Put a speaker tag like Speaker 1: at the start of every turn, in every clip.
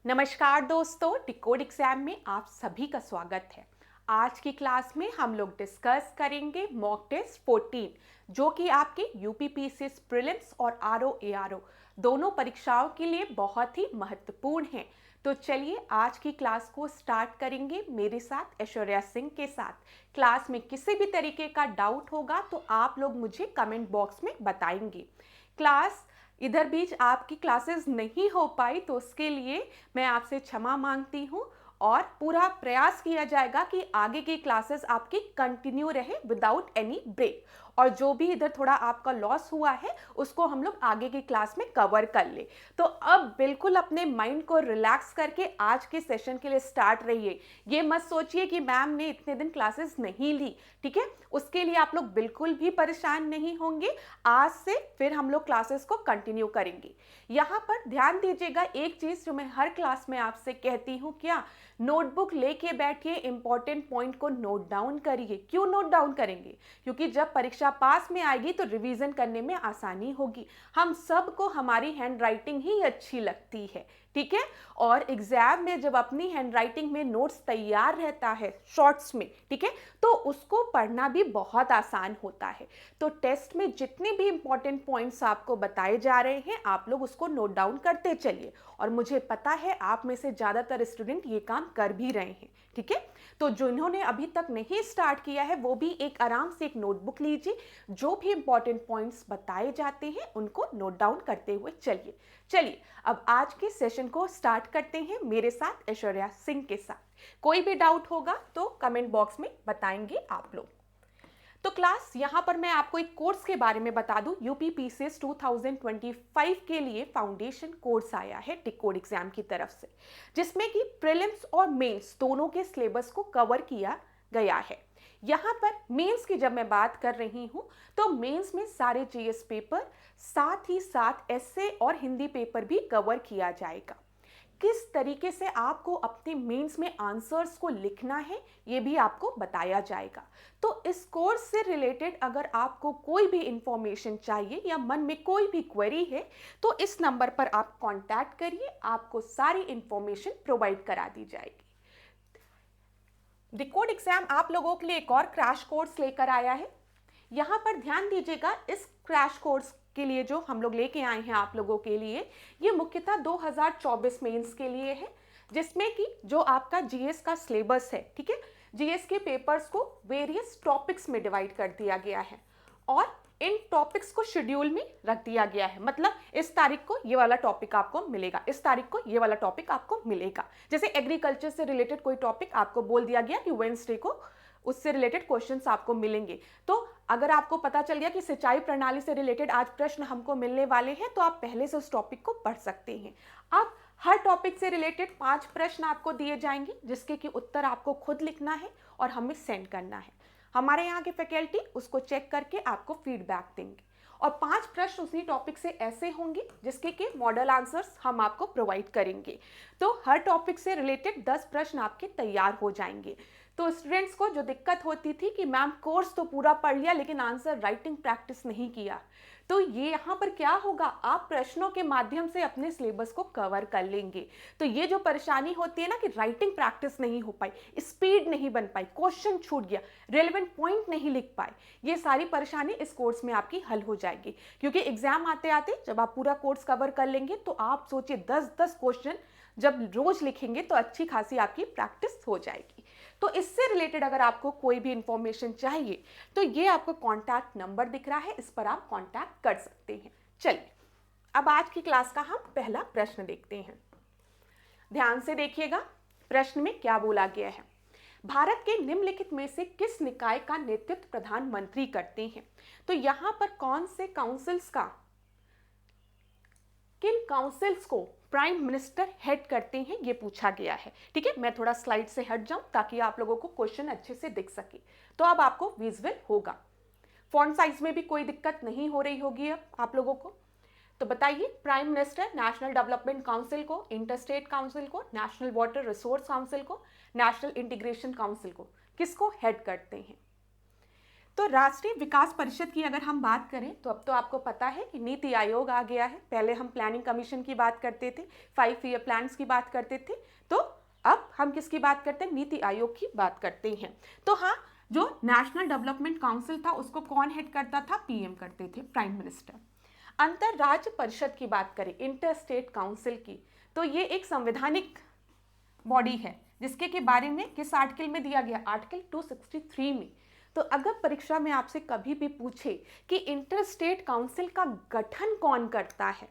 Speaker 1: नमस्कार दोस्तों, decode exam में आप सभी का स्वागत है। आज की क्लास में हम लोग डिस्कस करेंगे मॉक टेस्ट 14 जो कि आपके यूपीपीसीएस प्रीलिम्स और आरओ एआरओ दोनों परीक्षाओं के लिए बहुत ही महत्वपूर्ण है। तो चलिए आज की क्लास को स्टार्ट करेंगे मेरे साथ ऐश्वर्या सिंह के साथ। क्लास में किसी भी तरीके का डाउट होगा तो आप लोग मुझे कमेंट बॉक्स में बताएंगे। क्लास इधर बीच आपकी क्लासेस नहीं हो पाई तो उसके लिए मैं आपसे क्षमा मांगती हूँ और पूरा प्रयास किया जाएगा कि आगे की क्लासेस आपकी कंटिन्यू रहे विदाउट एनी ब्रेक। और जो भी इधर थोड़ा आपका लॉस हुआ है उसको हम लोग आगे की क्लास में कवर कर ले। तो अब बिल्कुल अपने माइंड को रिलैक्स करके आज के सेशन के लिए स्टार्ट रहिए। ये मत सोचिए कि मैम ने इतने दिन क्लासेस नहीं ली, ठीक है। उसके लिए आप लोग बिल्कुल भी परेशान नहीं होंगे। आज से फिर हम लोग क्लासेस को कंटिन्यू करेंगे। यहाँ पर ध्यान दीजिएगा, एक चीज जो मैं हर क्लास में आपसे कहती हूँ, क्या नोटबुक लेके बैठिए, इंपॉर्टेंट पॉइंट को नोट डाउन करिए। क्यों नोट डाउन करेंगे? क्योंकि जब परीक्षा पास में आएगी तो रिवीजन करने में आसानी होगी। हम सबको हमारी हैंड राइटिंग ही अच्छी लगती है, ठीक है। और एग्जाम में जब अपनी हैंड राइटिंग में नोट्स तैयार रहता है शॉर्ट्स में, ठीक है, तो उसको पढ़ना भी बहुत आसान होता है। तो टेस्ट में जितने भी इंपॉर्टेंट पॉइंट्स आपको बताए जा रहे हैं आप लोग उसको नोट डाउन करते चलिए। और मुझे पता है आप में से ज़्यादातर स्टूडेंट ये काम कर भी रहे हैं, ठीक है। तो जिन्होंने अभी तक नहीं स्टार्ट किया है वो भी एक आराम से एक नोटबुक लीजिए, जो भी इंपॉर्टेंट पॉइंट्स बताए जाते हैं उनको नोट डाउन करते हुए चलिए। चलिए अब आज के सेशन को स्टार्ट करते हैं मेरे साथ ऐश्वर्या सिंह के साथ। कोई भी डाउट होगा तो कमेंट बॉक्स में बताएंगे आप लोग। तो क्लास यहाँ पर मैं आपको एक कोर्स के बारे में बता दूं। यूपीपीसीएस 2025 के लिए फाउंडेशन कोर्स आया है डिकोड एग्जाम की तरफ से, जिसमें कि प्रीलिम्स और मेंस दोनों के सिलेबस को कवर किया गया है। यहाँ पर मेंस की जब मैं बात कर रही हूँ तो मेंस में सारे जीएस पेपर, साथ ही साथ एसए और हिंदी पेपर भी कवर किया जाएगा। किस तरीके से आपको अपने मेंस में आंसर्स को लिखना है ये भी आपको बताया जाएगा। तो इस कोर्स से रिलेटेड अगर आपको कोई भी इंफॉर्मेशन चाहिए या मन में कोई भी क्वेरी है तो इस नंबर पर आप कांटेक्ट करिए, आपको सारी इंफॉर्मेशन प्रोवाइड करा दी जाएगी। डिकोड एग्जाम आप लोगों के लिए एक और क्रैश कोर्स लेकर आया है। यहाँ पर ध्यान दीजिएगा, इस क्रैश कोर्स के लिए जो हम लोग लेके आए हैं आप लोगों के लिए, ये मुख्यतः 2024 मेंस के लिए है, जिसमें कि जो आपका जीएस का सिलेबस है, ठीक है, जीएस के पेपर्स को वेरियस टॉपिक्स में डिवाइड कर दिया गया है और इन टॉपिक्स को शेड्यूल में रख दिया गया है। मतलब इस तारीख को ये वाला टॉपिक आपको मिलेगा, इस तारीख को ये वाला टॉपिक आपको मिलेगा। जैसे एग्रीकल्चर से रिलेटेड कोई टॉपिक आपको बोल दिया गया कि वेडनेसडे को उससे रिलेटेड क्वेश्चंस आपको मिलेंगे। तो अगर आपको पता चल गया कि सिंचाई प्रणाली से रिलेटेड आज प्रश्न हमको मिलने वाले हैं तो आप पहले से उस टॉपिक को पढ़ सकते हैं। अब हर टॉपिक से रिलेटेड 5 प्रश्न आपको दिए जाएंगे जिसके कि उत्तर आपको खुद लिखना है और हमें सेंड करना है। हमारे यहाँ के फैकल्टी उसको चेक करके आपको फीडबैक देंगे। और 5 प्रश्न उसी टॉपिक से ऐसे होंगे जिसके के मॉडल आंसर्स हम आपको प्रोवाइड करेंगे। तो हर टॉपिक से रिलेटेड 10 प्रश्न आपके तैयार हो जाएंगे। तो स्टूडेंट्स को जो दिक्कत होती थी कि मैम कोर्स तो पूरा पढ़ लिया लेकिन आंसर राइटिंग प्रैक्टिस नहीं किया, तो ये यहाँ पर क्या होगा, आप प्रश्नों के माध्यम से अपने सिलेबस को कवर कर लेंगे। तो ये जो परेशानी होती है ना कि राइटिंग प्रैक्टिस नहीं हो पाई, स्पीड नहीं बन पाई, क्वेश्चन छूट गया, रेलेवेंट पॉइंट नहीं लिख पाए, ये सारी परेशानी इस कोर्स में आपकी हल हो जाएगी। क्योंकि एग्जाम आते आते जब आप पूरा कोर्स कवर कर लेंगे तो आप सोचिए 10-10 क्वेश्चन जब रोज लिखेंगे तो अच्छी खासी आपकी प्रैक्टिस हो जाएगी। तो इससे रिलेटेड अगर आपको कोई भी इंफॉर्मेशन चाहिए तो ये आपको कॉन्टैक्ट नंबर दिख रहा है, इस पर आप कॉन्टैक्ट कर सकते हैं। चलिए अब आज की क्लास का हम पहला प्रश्न देखते हैं। ध्यान से देखिएगा, प्रश्न में क्या बोला गया है। भारत के निम्नलिखित में से किस निकाय का नेतृत्व प्रधानमंत्री करते हैं? तो यहां पर कौन से काउंसिल्स का, किन काउंसिल्स को प्राइम मिनिस्टर हेड करते हैं ये पूछा गया है, ठीक है। मैं थोड़ा स्लाइड से हट जाऊं ताकि आप लोगों को क्वेश्चन अच्छे से दिख सके। तो अब आपको विजुअल होगा, फॉन्ट साइज में भी कोई दिक्कत नहीं हो रही होगी अब आप लोगों को। तो बताइए, prime minister national development council को, इंटरस्टेट काउंसिल को, नेशनल वाटर रिसोर्स काउंसिल को, नेशनल इंटीग्रेशन काउंसिल को, किसको हेड करते हैं? तो राष्ट्रीय विकास परिषद की अगर हम बात करें तो अब तो आपको पता है कि नीति आयोग आ गया है। पहले हम प्लानिंग कमीशन की बात करते थे, 5 ईयर प्लान्स की बात करते थे, तो अब हम किसकी बात करते हैं? नीति आयोग की बात करते हैं। तो हाँ, जो नेशनल डेवलपमेंट काउंसिल था उसको कौन हेड करता था? पीएम करते थे, प्राइम मिनिस्टर। अंतरराज्य परिषद की बात करें, इंटर स्टेट काउंसिल की, तो ये एक संवैधानिक बॉडी है जिसके के बारे में किस आर्टिकल में दिया गया? आर्टिकल 263 में। तो अगर परीक्षा में आपसे कभी भी पूछे कि इंटर स्टेट काउंसिल का गठन कौन करता है,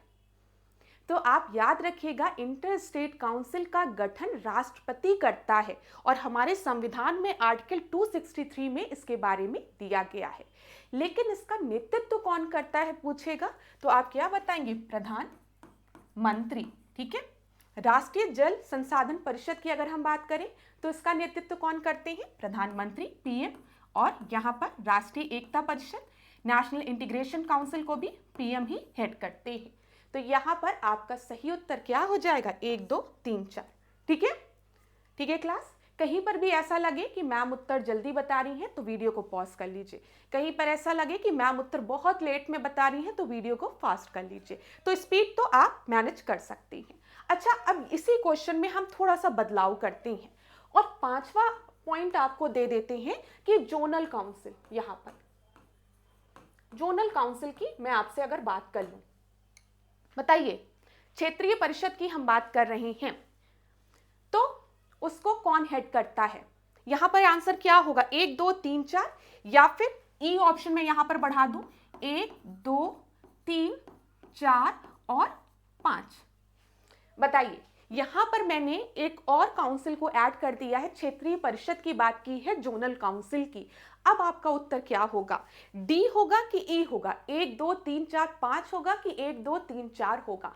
Speaker 1: तो आप याद रखिएगा इंटर स्टेट काउंसिल का गठन राष्ट्रपति करता है और हमारे संविधान में आर्टिकल 263 में इसके बारे में दिया गया है। लेकिन इसका नेतृत्व कौन करता है पूछेगा तो आप क्या बताएंगे? प्रधानमंत्री। ठीक है। राष्ट्रीय जल संसाधन परिषद की अगर हम बात करें तो इसका नेतृत्व कौन करते हैं? प्रधानमंत्री, पीएम। और यहाँ पर राष्ट्रीय Ekta Parishad, national integration council को भी पीएम ही हेड करते हैं। तो यहाँ पर आपका सही उत्तर क्या हो जाएगा? 1, 2, 3, 4। ठीक है, ठीक है क्लास। कहीं पर भी ऐसा लगे कि मैम उत्तर जल्दी बता रही हैं तो वीडियो को पॉज कर लीजिए। कहीं पर ऐसा लगे कि मैम उत्तर बहुत लेट में बता रही हैं तो वीडियो को फास्ट कर लीजिए। तो स्पीड तो आप मैनेज कर सकती हैं। अच्छा, अब इसी क्वेश्चन में हम थोड़ा सा बदलाव करते हैं और 5वां पॉइंट आपको दे देते हैं कि जोनल काउंसिल। यहाँ पर जोनल काउंसिल की मैं आपसे अगर बात कर लूं, बताइए क्षेत्रीय परिषद की हम बात कर रहे हैं तो उसको कौन हेड करता है? यहां पर आंसर क्या होगा? 1, 2, 3, 4 या फिर ई ऑप्शन में यहां पर बढ़ा दूं 1, 2, 3, 4 और 5। बताइए, यहां पर मैंने एक और काउंसिल को ऐड कर दिया है, क्षेत्रीय परिषद की बात की है, जोनल काउंसिल की। अब आपका उत्तर क्या होगा? डी होगा कि ई होगा? 1, 2, 3, 4, 5 होगा कि 1, 2, 3, 4 होगा?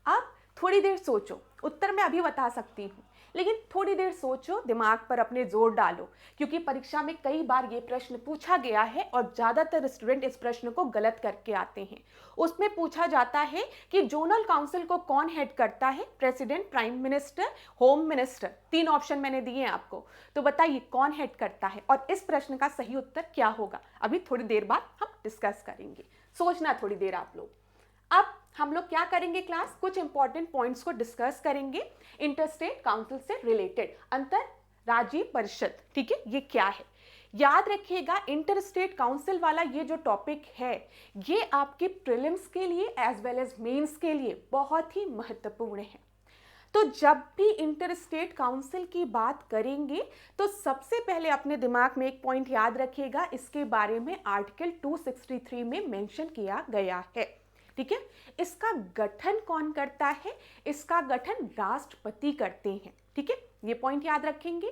Speaker 1: अब थोड़ी देर सोचो, उत्तर मैं अभी बता सकती हूँ लेकिन थोड़ी देर सोचो, दिमाग पर अपने जोर डालो, क्योंकि परीक्षा में कई बार ये प्रश्न पूछा गया है और ज्यादातर स्टूडेंट इस प्रश्न को गलत करके आते हैं। उसमें पूछा जाता है कि जोनल काउंसिल को कौन हेड करता है? President, prime minister, home minister. 3 option मैंने दिए हैं आपको, तो बताइए कौन हेड करता है और इस प्रश्न का सही उत्तर क्या होगा? अभी थोड़ी देर बाद हम डिस्कस करेंगे, सोचना थोड़ी देर आप लोग। अब हम लोग क्या करेंगे क्लास? कुछ इंपॉर्टेंट पॉइंट्स को डिस्कस करेंगे इंटरस्टेट काउंसिल से रिलेटेड, अंतरराज्यीय परिषद। ठीक है, ये क्या है? याद रखिएगा, इंटरस्टेट काउंसिल वाला ये जो टॉपिक है ये आपके प्रीलिम्स के लिए एज वेल एज मेंस के लिए बहुत ही महत्वपूर्ण है। तो जब भी इंटरस्टेट काउंसिल की बात करेंगे तो सबसे पहले अपने दिमाग में एक पॉइंट याद रखिएगा, इसके बारे में आर्टिकल 263 में मेंशन किया गया है। ठीक है, इसका गठन कौन करता है? इसका गठन राष्ट्रपति करते हैं। ठीक है, ये पॉइंट याद रखेंगे।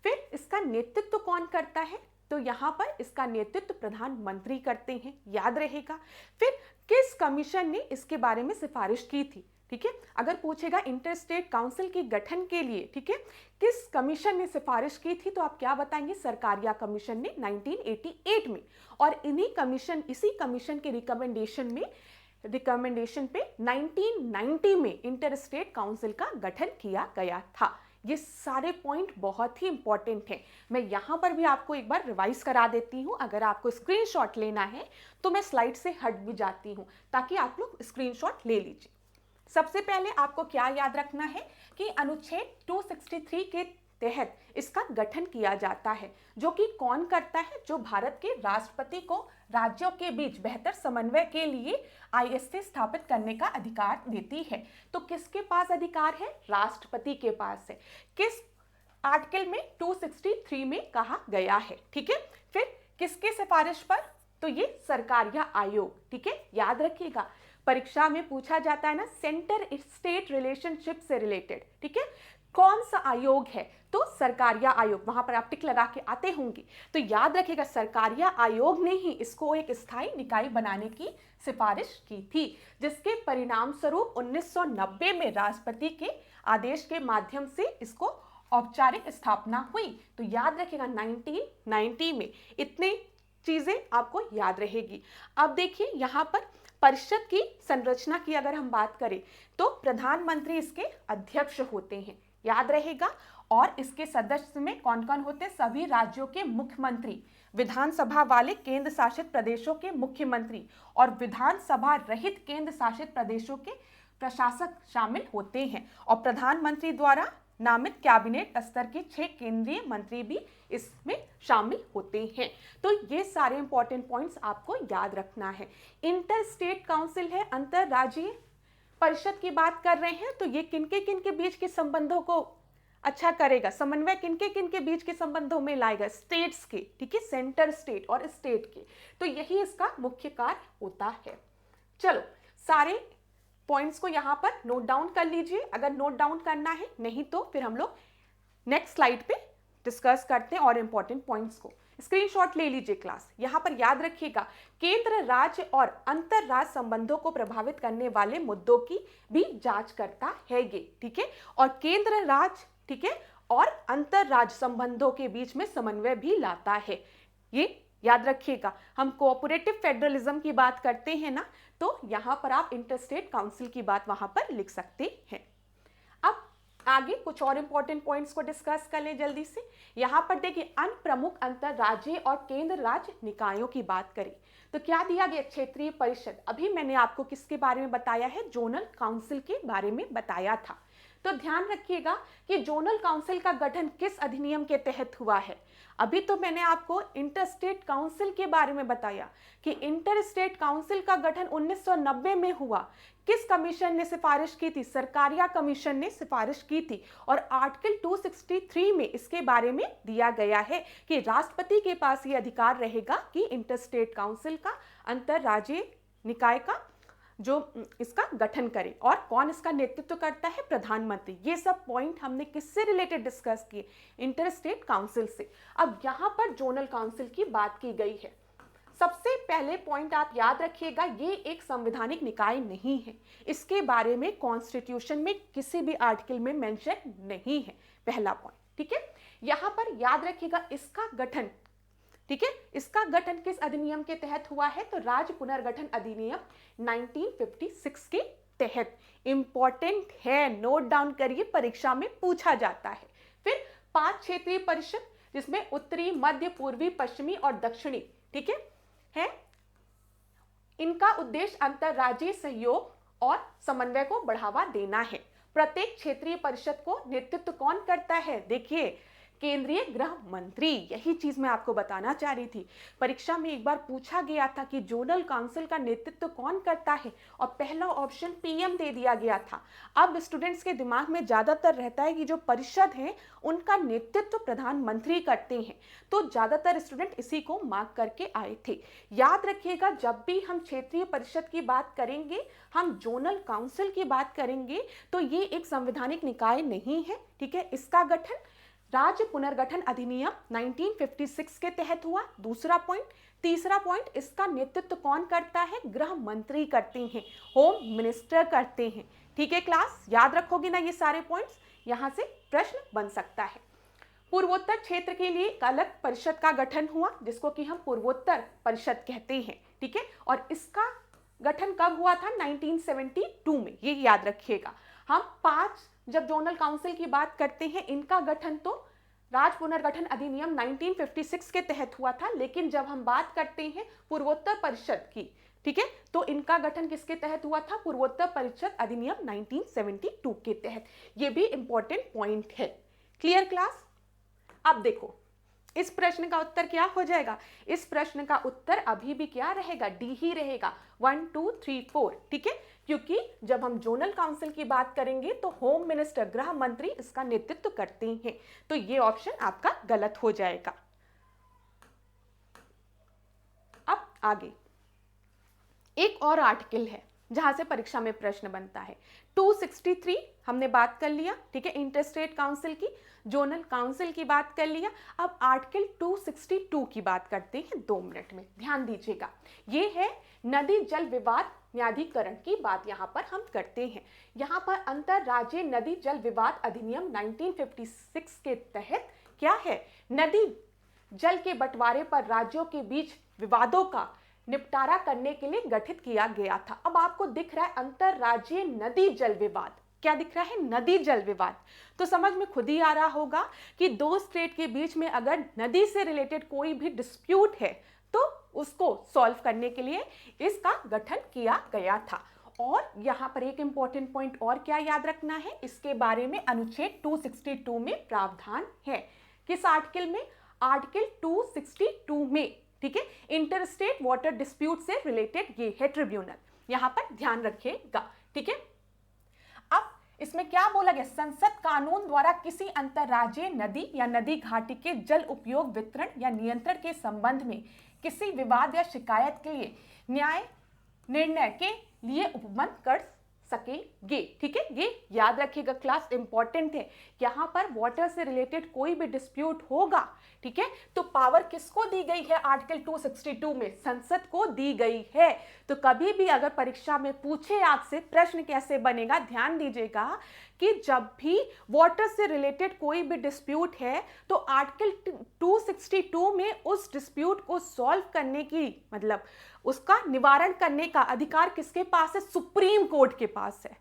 Speaker 1: फिर इसका नेतृत्व कौन करता है? तो यहाँ पर इसका नेतृत्व प्रधानमंत्री करते हैं, याद रहेगा। फिर किस कमीशन ने इसके बारे में सिफारिश की थी? ठीक है, अगर पूछेगा इंटरस्टेट काउंसिल के गठन के लिए, ठीक है, किस कमीशन ने सिफारिश की थी, तो आप क्या बताएंगे? सरकारिया कमीशन ने 1988 में। और इसी कमीशन के रिकमेंडेशन पे 1990 में इंटरस्टेट काउंसिल का गठन किया गया था। ये सारे पॉइंट बहुत ही इंपॉर्टेंट हैं। मैं यहाँ पर भी आपको एक बार रिवाइज करा देती हूँ। अगर आपको स्क्रीनशॉट लेना है तो मैं स्लाइड से हट भी जाती हूँ ताकि आप लोग स्क्रीनशॉट ले लीजिए। सबसे पहले आपको क्या याद रखना है कि अनुच्छेद 263 के तहत इसका गठन किया जाता है, जो कि कौन करता है? जो भारत के राष्ट्रपति को राज्यों के बीच बेहतर समन्वय के लिए आईएससी स्थापित करने का अधिकार देती है। तो किसके पास अधिकार है? राष्ट्रपति के पास है। किस आर्टिकल में? 263 में कहा गया है। ठीक है, फिर किसके सिफारिश पर? तो ये सरकारिया आयोग। ठीक है, याद रखिएगा, परीक्षा में पूछा जाता है ना, सेंटर स्टेट रिलेशनशिप से रिलेटेड। ठीक है, कौन सा आयोग है? तो सरकारिया आयोग। वहां पर आप टिक लगा के आते होंगे, तो याद रखिएगा सरकारिया आयोग ने ही इसको एक स्थायी निकाय बनाने की सिफारिश की थी, जिसके परिणाम स्वरूप 1990 में राष्ट्रपति के आदेश के माध्यम से इसको औपचारिक स्थापना हुई। तो याद रखिएगा 1990 में। इतने चीजें आपको याद रहेगी। अब देखिए यहाँ पर परिषद की संरचना की अगर हम बात करें तो प्रधानमंत्री इसके अध्यक्ष होते हैं, याद रहेगा। और इसके सदस्य में कौन कौन होते हैं? सभी राज्यों के मुख्यमंत्री विधानसभा वाले केंद्र शासित प्रदेशों के मुख्यमंत्री और विधानसभा रहित केंद्र शासित प्रदेशों के प्रशासक शामिल होते हैं और प्रधानमंत्री द्वारा नामित कैबिनेट स्तर के 6 केंद्रीय मंत्री भी इसमें शामिल होते हैं। तो ये सारे इंपॉर्टेंट पॉइंट्स आपको याद रखना है। इंटर स्टेट काउंसिल है, अंतरराज्यीय परिषद की बात कर रहे हैं, तो ये किनके बीच के संबंधों को अच्छा करेगा, समन्वय किनके बीच के संबंधों में लाएगा, स्टेट्स के, ठीक है, सेंटर स्टेट और स्टेट के। तो यही इसका मुख्य कार्य होता है। चलो सारे पॉइंट्स को यहाँ पर नोट डाउन कर लीजिए, अगर नोट डाउन करना है, नहीं तो फिर हम लोग नेक्स्ट स्लाइड पे डिस्कस करते हैं और इंपॉर्टेंट पॉइंट्स को। स्क्रीनशॉट ले लीजिए क्लास। यहाँ पर याद रखिएगा, केंद्र राज्य और अंतरराज्य संबंधों को प्रभावित करने वाले मुद्दों की भी जांच करता है ये, ठीक है, और केंद्र राज्य, ठीक है, और अंतरराज्य संबंधों के बीच में समन्वय भी लाता है। ये याद रखिएगा। हम कोऑपरेटिव फेडरलिज्म की बात करते हैं ना, तो यहां पर आप इंटरस्टेट काउंसिल की बात वहां पर लिख सकते हैं। अब आगे कुछ और इंपॉर्टेंट पॉइंट्स को डिस्कस कर लें जल्दी से। यहां पर देखिए, अन्य प्रमुख अंतरराज्यीय और केंद्र राज्य निकायों की बात करें तो क्या दिया गया, क्षेत्रीय परिषद। अभी मैंने आपको किसके बारे में बताया है, जोनल काउंसिल के बारे में बताया था। तो ध्यान रखिएगा कि जोनल काउंसिल का गठन किस अधिनियम के तहत हुआ है। अभी तो मैंने आपको इंटरस्टेट काउंसिल के बारे में बताया कि इंटरस्टेट काउंसिल का गठन 1990 में हुआ। किस कमीशन ने सिफारिश की थी, सरकारिया कमीशन ने सिफारिश की थी, और आर्टिकल 263 में इसके बारे में दिया गया है कि राष्ट्रपति के पास ये अधिकार रहेगा कि इंटरस्टेट काउंसिल का, अंतरराज्यीय निकाय का जो इसका गठन करे, और कौन इसका नेतृत्व करता है, प्रधानमंत्री। ये सब पॉइंट हमने किससे रिलेटेड डिस्कस किए, इंटरस्टेट काउंसिल से। अब यहाँ पर जोनल काउंसिल की बात की गई है। सबसे पहले पॉइंट आप याद रखिएगा, ये एक संवैधानिक निकाय नहीं है, इसके बारे में कॉन्स्टिट्यूशन में किसी भी आर्टिकल में मेंशन नहीं है, पहला पॉइंट, ठीक है। यहाँ पर याद रखिएगा इसका गठन, ठीक है, इसका गठन किस अधिनियम के तहत हुआ है, तो राज्य पुनर्गठन अधिनियम 1956 के तहत। इंपॉर्टेंट है, नोट डाउन करिए, परीक्षा में पूछा जाता है। फिर 5 क्षेत्रीय परिषद, जिसमें उत्तरी, मध्य, पूर्वी, पश्चिमी और दक्षिणी, ठीक है, इनका उद्देश्य अंतरराज्यीय सहयोग और समन्वय को बढ़ावा देना है। प्रत्येक क्षेत्रीय परिषद को नेतृत्व कौन करता है, देखिए, केंद्रीय गृह मंत्री। यही चीज मैं आपको बताना चाह रही थी। परीक्षा में एक बार पूछा गया था कि जोनल काउंसिल का नेतृत्व कौन करता है, और पहला ऑप्शन पीएम दे दिया गया था। अब स्टूडेंट्स के दिमाग में ज्यादातर रहता है कि जो परिषद है उनका नेतृत्व प्रधानमंत्री करते हैं, तो ज्यादातर स्टूडेंट इसी को मार्क करके आए थे। याद रखिएगा, जब भी हम क्षेत्रीय परिषद की बात करेंगे, हम जोनल काउंसिल की बात करेंगे, तो ये एक संवैधानिक निकाय नहीं है, ठीक है। इसका गठन राज्य पुनर्गठन अधिनियम 1956 के तहत हुआ, दूसरा पॉइंट। तीसरा पॉइंट, इसका नेतृत्व कौन करता है, गृह मंत्री करते हैं, होम मिनिस्टर करते हैं, ठीक है। क्लास याद रखोगे ना ये सारे पॉइंट्स, यहां से प्रश्न बन सकता है। पूर्वोत्तर क्षेत्र के लिए एक अलग परिषद का गठन हुआ, जिसको कि हम पूर्वोत्तर परिषद कहते हैं, ठीक है, और इसका गठन कब हुआ था, 1972 में, ये याद रखिएगा। हम 5 जब जोनल काउंसिल की बात करते हैं, इनका गठन तो राज्य पुनर्गठन अधिनियम 1956 के तहत हुआ था, लेकिन जब हम बात करते हैं पूर्वोत्तर परिषद की, ठीक है, तो इनका गठन किसके तहत हुआ था, पूर्वोत्तर परिषद अधिनियम 1972 के तहत। ये भी इंपॉर्टेंट पॉइंट है। Clear class. अब देखो, इस प्रश्न का उत्तर क्या हो जाएगा, इस प्रश्न का उत्तर अभी भी क्या रहेगा, डी ही रहेगा, 1 2 3 4, ठीक है, क्योंकि जब हम जोनल काउंसिल की बात करेंगे तो होम मिनिस्टर, गृह मंत्री इसका नेतृत्व करते हैं, तो ये ऑप्शन आपका गलत हो जाएगा। अब आगे एक और आर्टिकल है जहां से परीक्षा में प्रश्न बनता है। 263 हमने बात कर लिया, ठीक है, इंटरस्टेट काउंसिल की, जोनल काउंसिल की बात कर लिया। अब आर्टिकल 262 की बात करते हैं 2 मिनट में, ध्यान दीजिएगा। ये है नदी जल विवाद न्यायाधिकरण की बात यहां पर हम करते हैं। यहां पर अंतरराज्यीय नदी जल विवाद अधिनियम 1956 के तहत क्या है, नदी जल के बंटवारे पर राज्यों के बीच विवादों का निपटारा करने के लिए गठित किया गया था। अब आपको दिख रहा है अंतरराज्यीय नदी जल विवाद, क्या दिख रहा है? नदी जल विवाद। तो समझ में खुद ही आ रहा होगा कि दो स्टेट के बीच में अगर नदी से रिलेटेड कोई भी डिस्प्यूट है तो उसको सॉल्व करने के लिए इसका गठन किया गया था। और यहाँ पर एक इंपॉर्टेंट पॉइंट और क्या याद रखना है, इसके बारे में अनुच्छेद 262 में प्रावधान है। किस आर्टिकल में? आर्टिकल 262 में, ठीक है। इंटरस्टेट वाटर डिस्प्यूट से रिलेटेड ये है ट्रिब्यूनल, यहाँ पर ध्यान रखिएगा, ठीक है। अब इसमें क्या बोला गया? संसद कानून द्वारा किसी अंतरराज्यीय नदी या नदी घाटी के जल उपयोग, वितरण या नियंत्रण के संबंध में किसी विवाद या शिकायत के लिए न्याय निर्णय के लिए उपबंध कर सकेंगे, ठीक है। ये याद रखिएगा क्लास, इंपॉर्टेंट है। यहाँ पर वाटर से रिलेटेड कोई भी डिस्प्यूट होगा, ठीक है, तो पावर किसको दी गई है? आर्टिकल 262 में संसद को दी गई है। तो कभी भी अगर परीक्षा में पूछे आपसे प्रश्न कैसे बनेगा, ध्यान दीजिएगा कि जब भी वाटर से रिलेटेड कोई भी डिस्प्यूट है तो आर्टिकल 262 में उस डिस्प्यूट को सॉल्व करने की, मतलब उसका निवारण करने का अधिकार किसके पास है? सुप्रीम कोर्ट के पास है।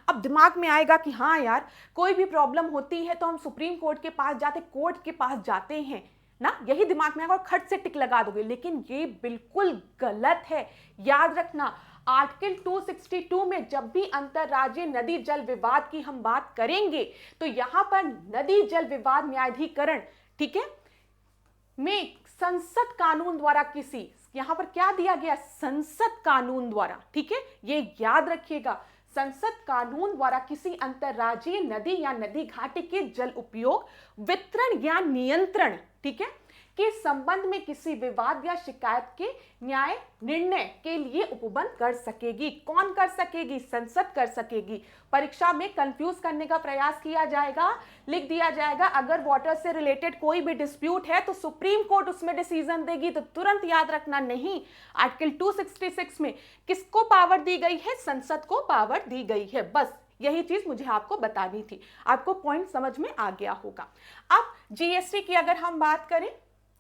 Speaker 1: अब दिमाग में आएगा कि हाँ यार, कोई भी प्रॉब्लम होती है तो हम सुप्रीम कोर्ट के पास जाते, कोर्ट के पास जाते हैं ना, यही दिमाग में आएगा और खट से टिक लगा दोगे, लेकिन ये बिल्कुल गलत है। याद रखना, आर्टिकल 262 में जब भी अंतरराज्यीय नदी जल विवाद की हम बात करेंगे तो यहां पर नदी जल विवाद न्यायाधिकरण, ठीक है, में संसद कानून द्वारा किसी, यहां पर क्या दिया गया? संसद कानून द्वारा, ठीक है, ये याद रखिएगा। संसद कानून द्वारा किसी अंतरराज्यीय नदी या नदी घाटी के जल उपयोग, वितरण या नियंत्रण, ठीक है, के संबंध में किसी विवाद या शिकायत के न्याय निर्णय के लिए उपबंध कर सकेगी। कौन कर सकेगी? संसद कर सकेगी। परीक्षा में कंफ्यूज करने का प्रयास किया जाएगा, लिख दिया जाएगा अगर वाटर से रिलेटेड कोई भी डिस्प्यूट है तो सुप्रीम कोर्ट उसमें डिसीजन देगी, तो तुरंत याद रखना नहीं, आर्टिकल 266 में किसको पावर दी गई है? संसद को पावर दी गई है। बस यही चीज मुझे आपको बतानी थी, आपको पॉइंट समझ में आ गया होगा। अब जीएसटी की अगर हम बात करें,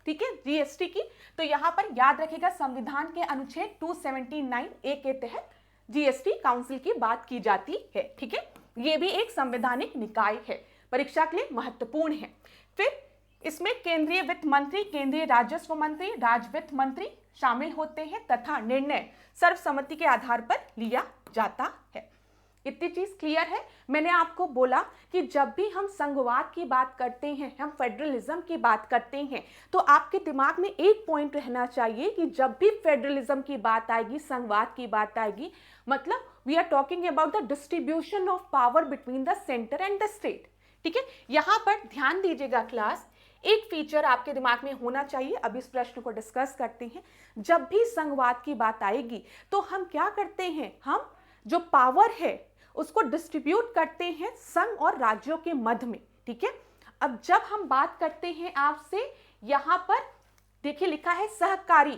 Speaker 1: ठीक है, जीएसटी की, तो यहां पर याद रखिएगा संविधान के अनुच्छेद 279A के तहत जीएसटी काउंसिल की बात की जाती है, ठीक है। ये भी एक संवैधानिक निकाय है, परीक्षा के लिए महत्वपूर्ण है। फिर इसमें केंद्रीय वित्त मंत्री, केंद्रीय राजस्व मंत्री, राज्य वित्त मंत्री शामिल होते हैं तथा निर्णय सर्वसम्मति के आधार पर लिया जाता है। इतनी चीज क्लियर है। मैंने आपको बोला कि जब भी हम संघवाद की बात करते हैं, हम फेडरलिज्म की बात करते हैं, तो आपके दिमाग में एक पॉइंट रहना चाहिए कि जब भी फेडरलिज्म की बात आएगी, संघवाद की बात आएगी, मतलब we are talking about the distribution of power between the centre and the state, ठीक है। यहां पर ध्यान दीजिएगा क्लास, एक फीचर आपके दिमाग में होना चाहिए, अब इस प्रश्न को डिस्कस करते हैं। जब भी संघवाद की बात आएगी तो हम क्या करते हैं? हम जो पावर है उसको डिस्ट्रीब्यूट करते हैं संघ और राज्यों के मध्य में, ठीक है। अब जब हम बात करते हैं आपसे, यहां पर देखिए लिखा है सहकारी,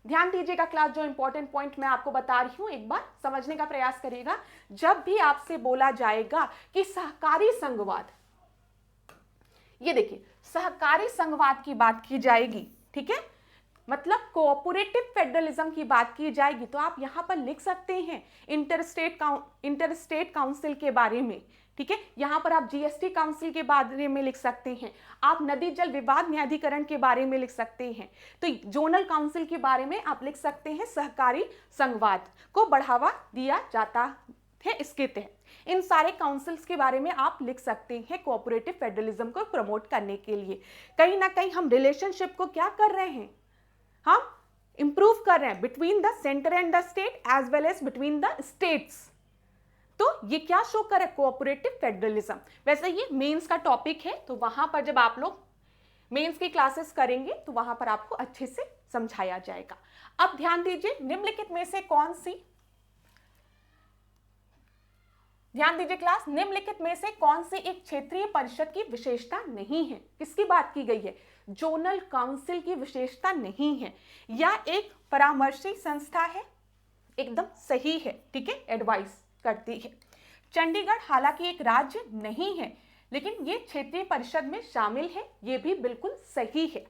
Speaker 1: ध्यान दीजिएगा क्लास, जो इंपॉर्टेंट पॉइंट मैं आपको बता रही हूं एक बार समझने का प्रयास करिएगा। जब भी आपसे बोला जाएगा कि सहकारी संघवाद, ये देखिए सहकारी संघवाद की बात की जाएगी, ठीक है, मतलब कोऑपरेटिव फेडरलिज्म की बात की जाएगी, तो आप यहां पर लिख सकते हैं इंटरस्टेट काउंसिल के बारे में, ठीक है। यहां पर आप जीएसटी काउंसिल के बारे में लिख सकते हैं, आप नदी जल विवाद न्यायाधिकरण के बारे में लिख सकते हैं, तो जोनल काउंसिल के बारे में आप लिख सकते हैं सहकारी संघवाद को बढ़ावा दिया जाता है इसके तहत। इन सारे काउंसिल्स के बारे में आप लिख सकते हैं कोऑपरेटिव फेडरलिज्म को प्रमोट करने के लिए। कहीं ना कहीं हम रिलेशनशिप को क्या कर रहे हैं? हम इंप्रूव कर रहे हैं between the centre and the state as well as between the states. तो ये क्या शो कर रहा है? Cooperative federalism. वैसे ये मेंस का टॉपिक है, तो वहां पर जब आप लोग मेंस की क्लासेस करेंगे तो वहां पर आपको अच्छे से समझाया जाएगा। अब ध्यान दीजिए, निम्नलिखित में से कौन सी, ध्यान दीजिए क्लास, निम्नलिखित में से कौन सी एक क्षेत्रीय परिषद की विशेषता नहीं है? किसकी बात की गई है? जोनल काउंसिल की विशेषता नहीं है, या एक परामर्शी संस्था है, एकदम सही है, ठीक है, एडवाइस करती है। चंडीगढ़ हालांकि एक राज्य नहीं है, लेकिन ये क्षेत्रीय परिषद में शामिल है, ये भी बिल्कुल सही है।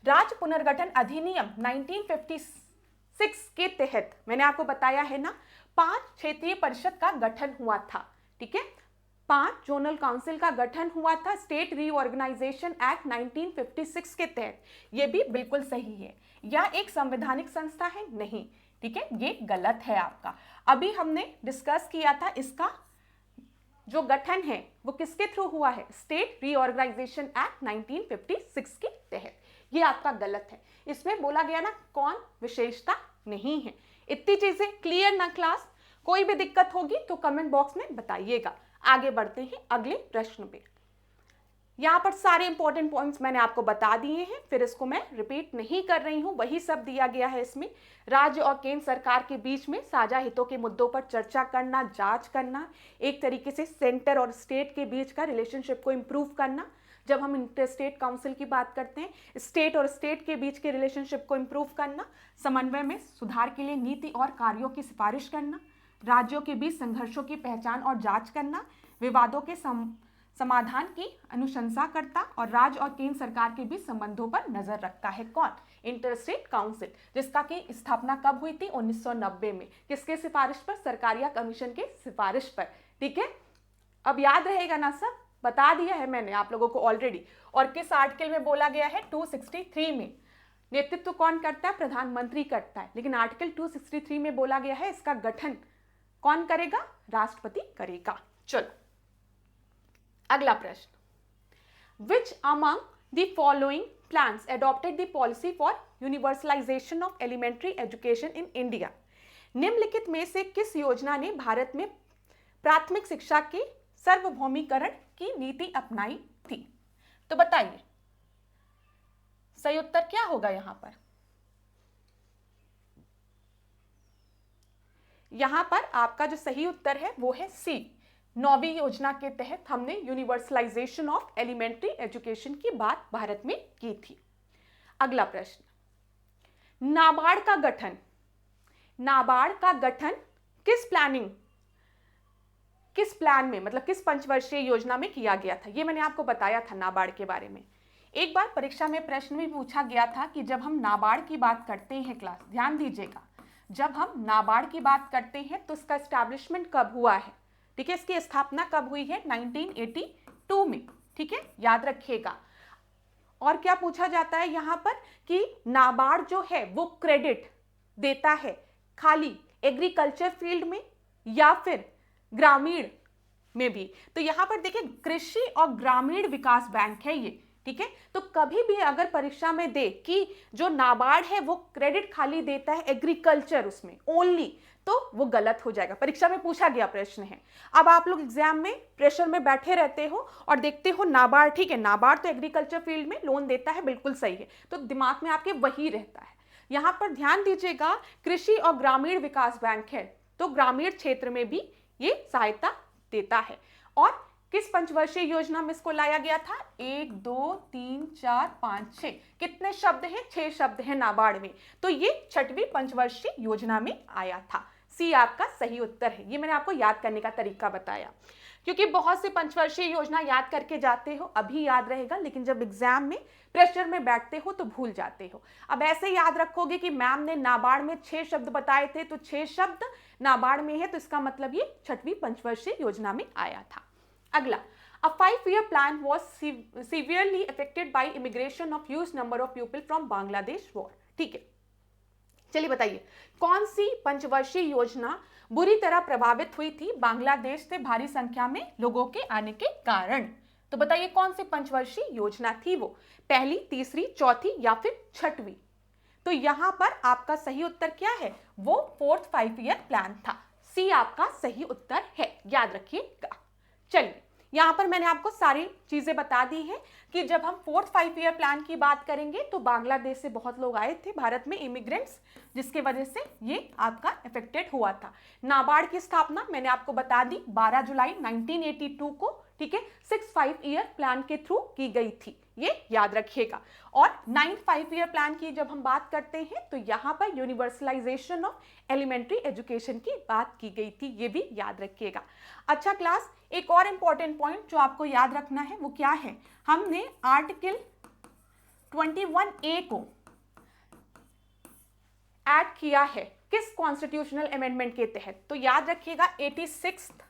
Speaker 1: राज्य पुनर्गठन अधिनियम 1956 के तहत मैंने आपको बताया है ना, 5 क्षेत्रीय परिषद का गठन हुआ था, ठीक है। 5 जोनल काउंसिल का गठन हुआ था स्टेट रीऑर्गेनाइजेशन एक्ट 1956 के तहत। ये भी बिल्कुल सही है। यह एक संवैधानिक संस्था है? नहीं, ठीक है, ये गलत है आपका। अभी हमने डिस्कस किया था इसका जो गठन है वो किसके थ्रू हुआ है? स्टेट रीऑर्गेनाइजेशन एक्ट 1956 के तहत। ये आपका गलत है। इसमें बोला गया ना कौन विशेषता नहीं है। इतनी चीजें क्लियर ना क्लास? कोई भी दिक्कत होगी तो कमेंट बॉक्स में बताइएगा। आगे बढ़ते हैं अगले प्रश्न पे। यहाँ पर सारे इंपॉर्टेंट पॉइंट्स मैंने आपको बता दिए हैं, फिर इसको मैं रिपीट नहीं कर रही हूँ, वही सब दिया गया है इसमें। राज्य और केंद्र सरकार के बीच में साझा हितों के मुद्दों पर चर्चा करना, जांच करना, एक तरीके से सेंटर और स्टेट के बीच का रिलेशनशिप को इम्प्रूव करना। जब हम इंटर स्टेट काउंसिल की बात करते हैं, स्टेट और स्टेट के बीच के रिलेशनशिप को इम्प्रूव करना, समन्वय में सुधार के लिए नीति और कार्यों की सिफारिश करना, राज्यों के बीच संघर्षों की पहचान और जांच करना, विवादों के समाधान की अनुशंसा करता और राज्य और केंद्र सरकार के बीच संबंधों पर नजर रखता है। कौन? इंटरस्टेट काउंसिल, जिसका की स्थापना कब हुई थी? 1990 में। किसके सिफारिश पर? सरकारिया कमीशन के सिफारिश पर। ठीक है, अब याद रहेगा ना सब? बता दिया है मैंने आप लोगों को ऑलरेडी। और किस आर्टिकल में बोला गया है? 263 में। नेतृत्व कौन करता है? प्रधानमंत्री करता है। लेकिन आर्टिकल 263 में बोला गया है इसका गठन कौन करेगा? राष्ट्रपति करेगा। चलो अगला प्रश्न। Which among the following plans adopted the policy for universalisation of elementary education in India? निम्नलिखित में से किस योजना ने भारत में प्राथमिक शिक्षा के सार्वभौमिकरण की नीति अपनाई थी? तो बताइए सही उत्तर क्या होगा यहां पर? यहां पर आपका जो सही उत्तर है वो है सी। 9वीं योजना के तहत हमने यूनिवर्सलाइजेशन ऑफ एलिमेंट्री एजुकेशन की बात भारत में की थी। अगला प्रश्न। नाबार्ड का गठन, नाबार्ड का गठन किस प्लान में, मतलब किस पंचवर्षीय योजना में किया गया था? ये मैंने आपको बताया था नाबार्ड के बारे में। एक बार परीक्षा में प्रश्न भी पूछा गया था कि जब हम नाबार्ड की बात करते हैं, क्लास ध्यान दीजिएगा, जब हम नाबार्ड की बात करते हैं तो इसका एस्टैब्लिशमेंट कब हुआ है? ठीक है, इसकी स्थापना कब हुई है? 1982 में। ठीक है, याद रखिएगा। और क्या पूछा जाता है यहां पर कि नाबार्ड जो है वो क्रेडिट देता है खाली एग्रीकल्चर फील्ड में या फिर ग्रामीण में भी? तो यहां पर देखिए कृषि और ग्रामीण विकास बैंक है ये। ठीक है, तो कभी भी अगर परीक्षा में दे कि जो नाबार्ड है वो क्रेडिट खाली देता है एग्रीकल्चर उसमें ओनली, तो वो गलत हो जाएगा। परीक्षा में पूछा गया प्रश्न है। अब आप लोग एग्जाम में प्रेशर में बैठे रहते हो और देखते हो नाबार्ड, ठीक है, नाबार्ड तो एग्रीकल्चर फील्ड में लोन देता है, बिल्कुल सही है, तो दिमाग में आपके वही रहता है। यहां पर ध्यान दीजिएगा, कृषि और ग्रामीण विकास बैंक है, तो ग्रामीण क्षेत्र में भी ये सहायता देता है। और किस पंचवर्षीय योजना में इसको लाया गया था? 1 2 3 4 5 6 कितने शब्द हैं? 6 शब्द हैं नाबार्ड में, तो ये 6वीं पंचवर्षीय योजना में आया था। सी आपका सही उत्तर है। ये मैंने आपको याद करने का तरीका बताया, क्योंकि बहुत से पंचवर्षीय योजना याद करके जाते हो, अभी याद रहेगा, लेकिन जब एग्जाम में प्रेशर में बैठते हो तो भूल जाते हो। अब ऐसे याद रखोगे कि मैम ने नाबार्ड में 6 शब्द बताए थे, तो 6 शब्द नाबार्ड में है, तो इसका मतलब ये 6वीं पंचवर्षीय योजना में आया था। अगला, a 5-year plan was severely affected by immigration of huge number of people from Bangladesh war। ठीक है, चलिए बताइए कौन सी पंचवर्षीय योजना बुरी तरह प्रभावित हुई थी बांग्लादेश से भारी संख्या में लोगों के आने के कारण? तो बताइए कौन सी पंचवर्षीय योजना थी वो? पहली, तीसरी, चौथी या फिर 6वीं? तो यहां पर आपका सही उत्तर क्या है? वो 4th 5-year प्लान था। सी आपका सही उत्तर है, याद रखिएगा। चलिए, यहां पर मैंने आपको सारी चीजें बता दी हैं कि जब हम 4th 5-year प्लान की बात करेंगे तो बांग्लादेश से बहुत लोग आए थे भारत में, इमिग्रेंट्स, जिसके वजह से ये आपका इफेक्टेड हुआ था। नाबार्ड की स्थापना मैंने आपको बता दी 12 जुलाई 1982 को, ठीक है, 6th 5-year प्लान के थ्रू की गई थी, ये याद रखिएगा। और 9th 5-year प्लान की जब हम बात करते हैं तो यहाँ पर यूनिवर्सलाइजेशन ऑफ एलिमेंट्री एजुकेशन की बात की गई थी, ये भी याद रखिएगा। अच्छा क्लास, एक और इंपॉर्टेंट पॉइंट जो आपको याद रखना है वो क्या है? हमने आर्टिकल 21A को ऐड किया है किस कॉन्स्टिट्यूशनल अमेंडमेंट के तहत? तो याद रखिएगा 86th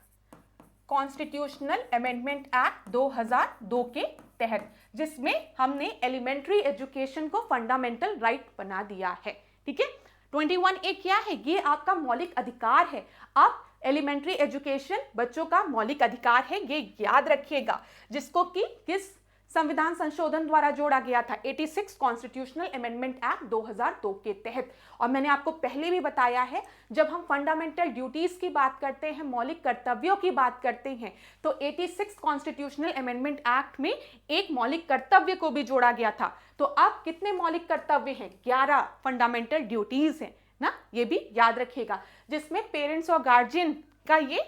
Speaker 1: कॉन्स्टिट्यूशनल अमेंडमेंट एक्ट 2002 के तहत, जिसमें हमने एलिमेंट्री एजुकेशन को फंडामेंटल राइट बना दिया है। ठीक है, 21A क्या है? ये आपका मौलिक अधिकार है। अब एलिमेंट्री एजुकेशन बच्चों का मौलिक अधिकार है, ये याद रखिएगा, जिसको कि किस संविधान संशोधन द्वारा जोड़ा गया था? 86 कॉन्स्टिट्यूशनल अमेंडमेंट एक्ट 2002 के तहत। और मैंने आपको पहले भी बताया है, जब हम फंडामेंटल ड्यूटीज की बात करते हैं, मौलिक कर्तव्यों की बात करते हैं, तो 86 कॉन्स्टिट्यूशनल अमेंडमेंट एक्ट में एक मौलिक कर्तव्य को भी जोड़ा गया था। तो अब कितने मौलिक कर्तव्य हैं? 11 फंडामेंटल ड्यूटीज हैं ना, ये भी याद रखिएगा, जिसमें पेरेंट्स और गार्जियन का ये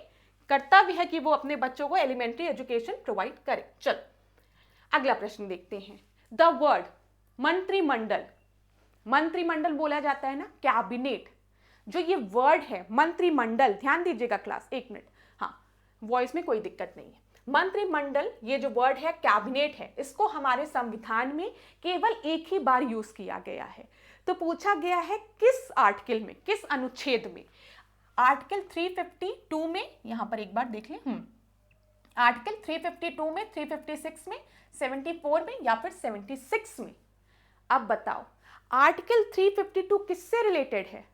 Speaker 1: कर्तव्य है कि वो अपने बच्चों को एलिमेंट्री एजुकेशन प्रोवाइड करें। चलो अगला प्रश्न देखते हैं। द वर्ड मंत्रिमंडल, मंत्रिमंडल बोला जाता है ना, कैबिनेट। जो ये वर्ड है मंत्रिमंडल, ध्यान दीजिएगा क्लास, एक मिनट, हाँ वॉइस में कोई दिक्कत नहीं है। मंत्रिमंडल ये जो वर्ड है कैबिनेट है, इसको हमारे संविधान में केवल एक ही बार यूज किया गया है। तो पूछा गया है किस आर्टिकल में, किस अनुच्छेद में? आर्टिकल 352 में, यहां पर एक बार देख लें, आर्टिकल 352 में, 356 में, 74 में या फिर 76 में? अब बताओ आर्टिकल 352 किससे रिलेटेड है?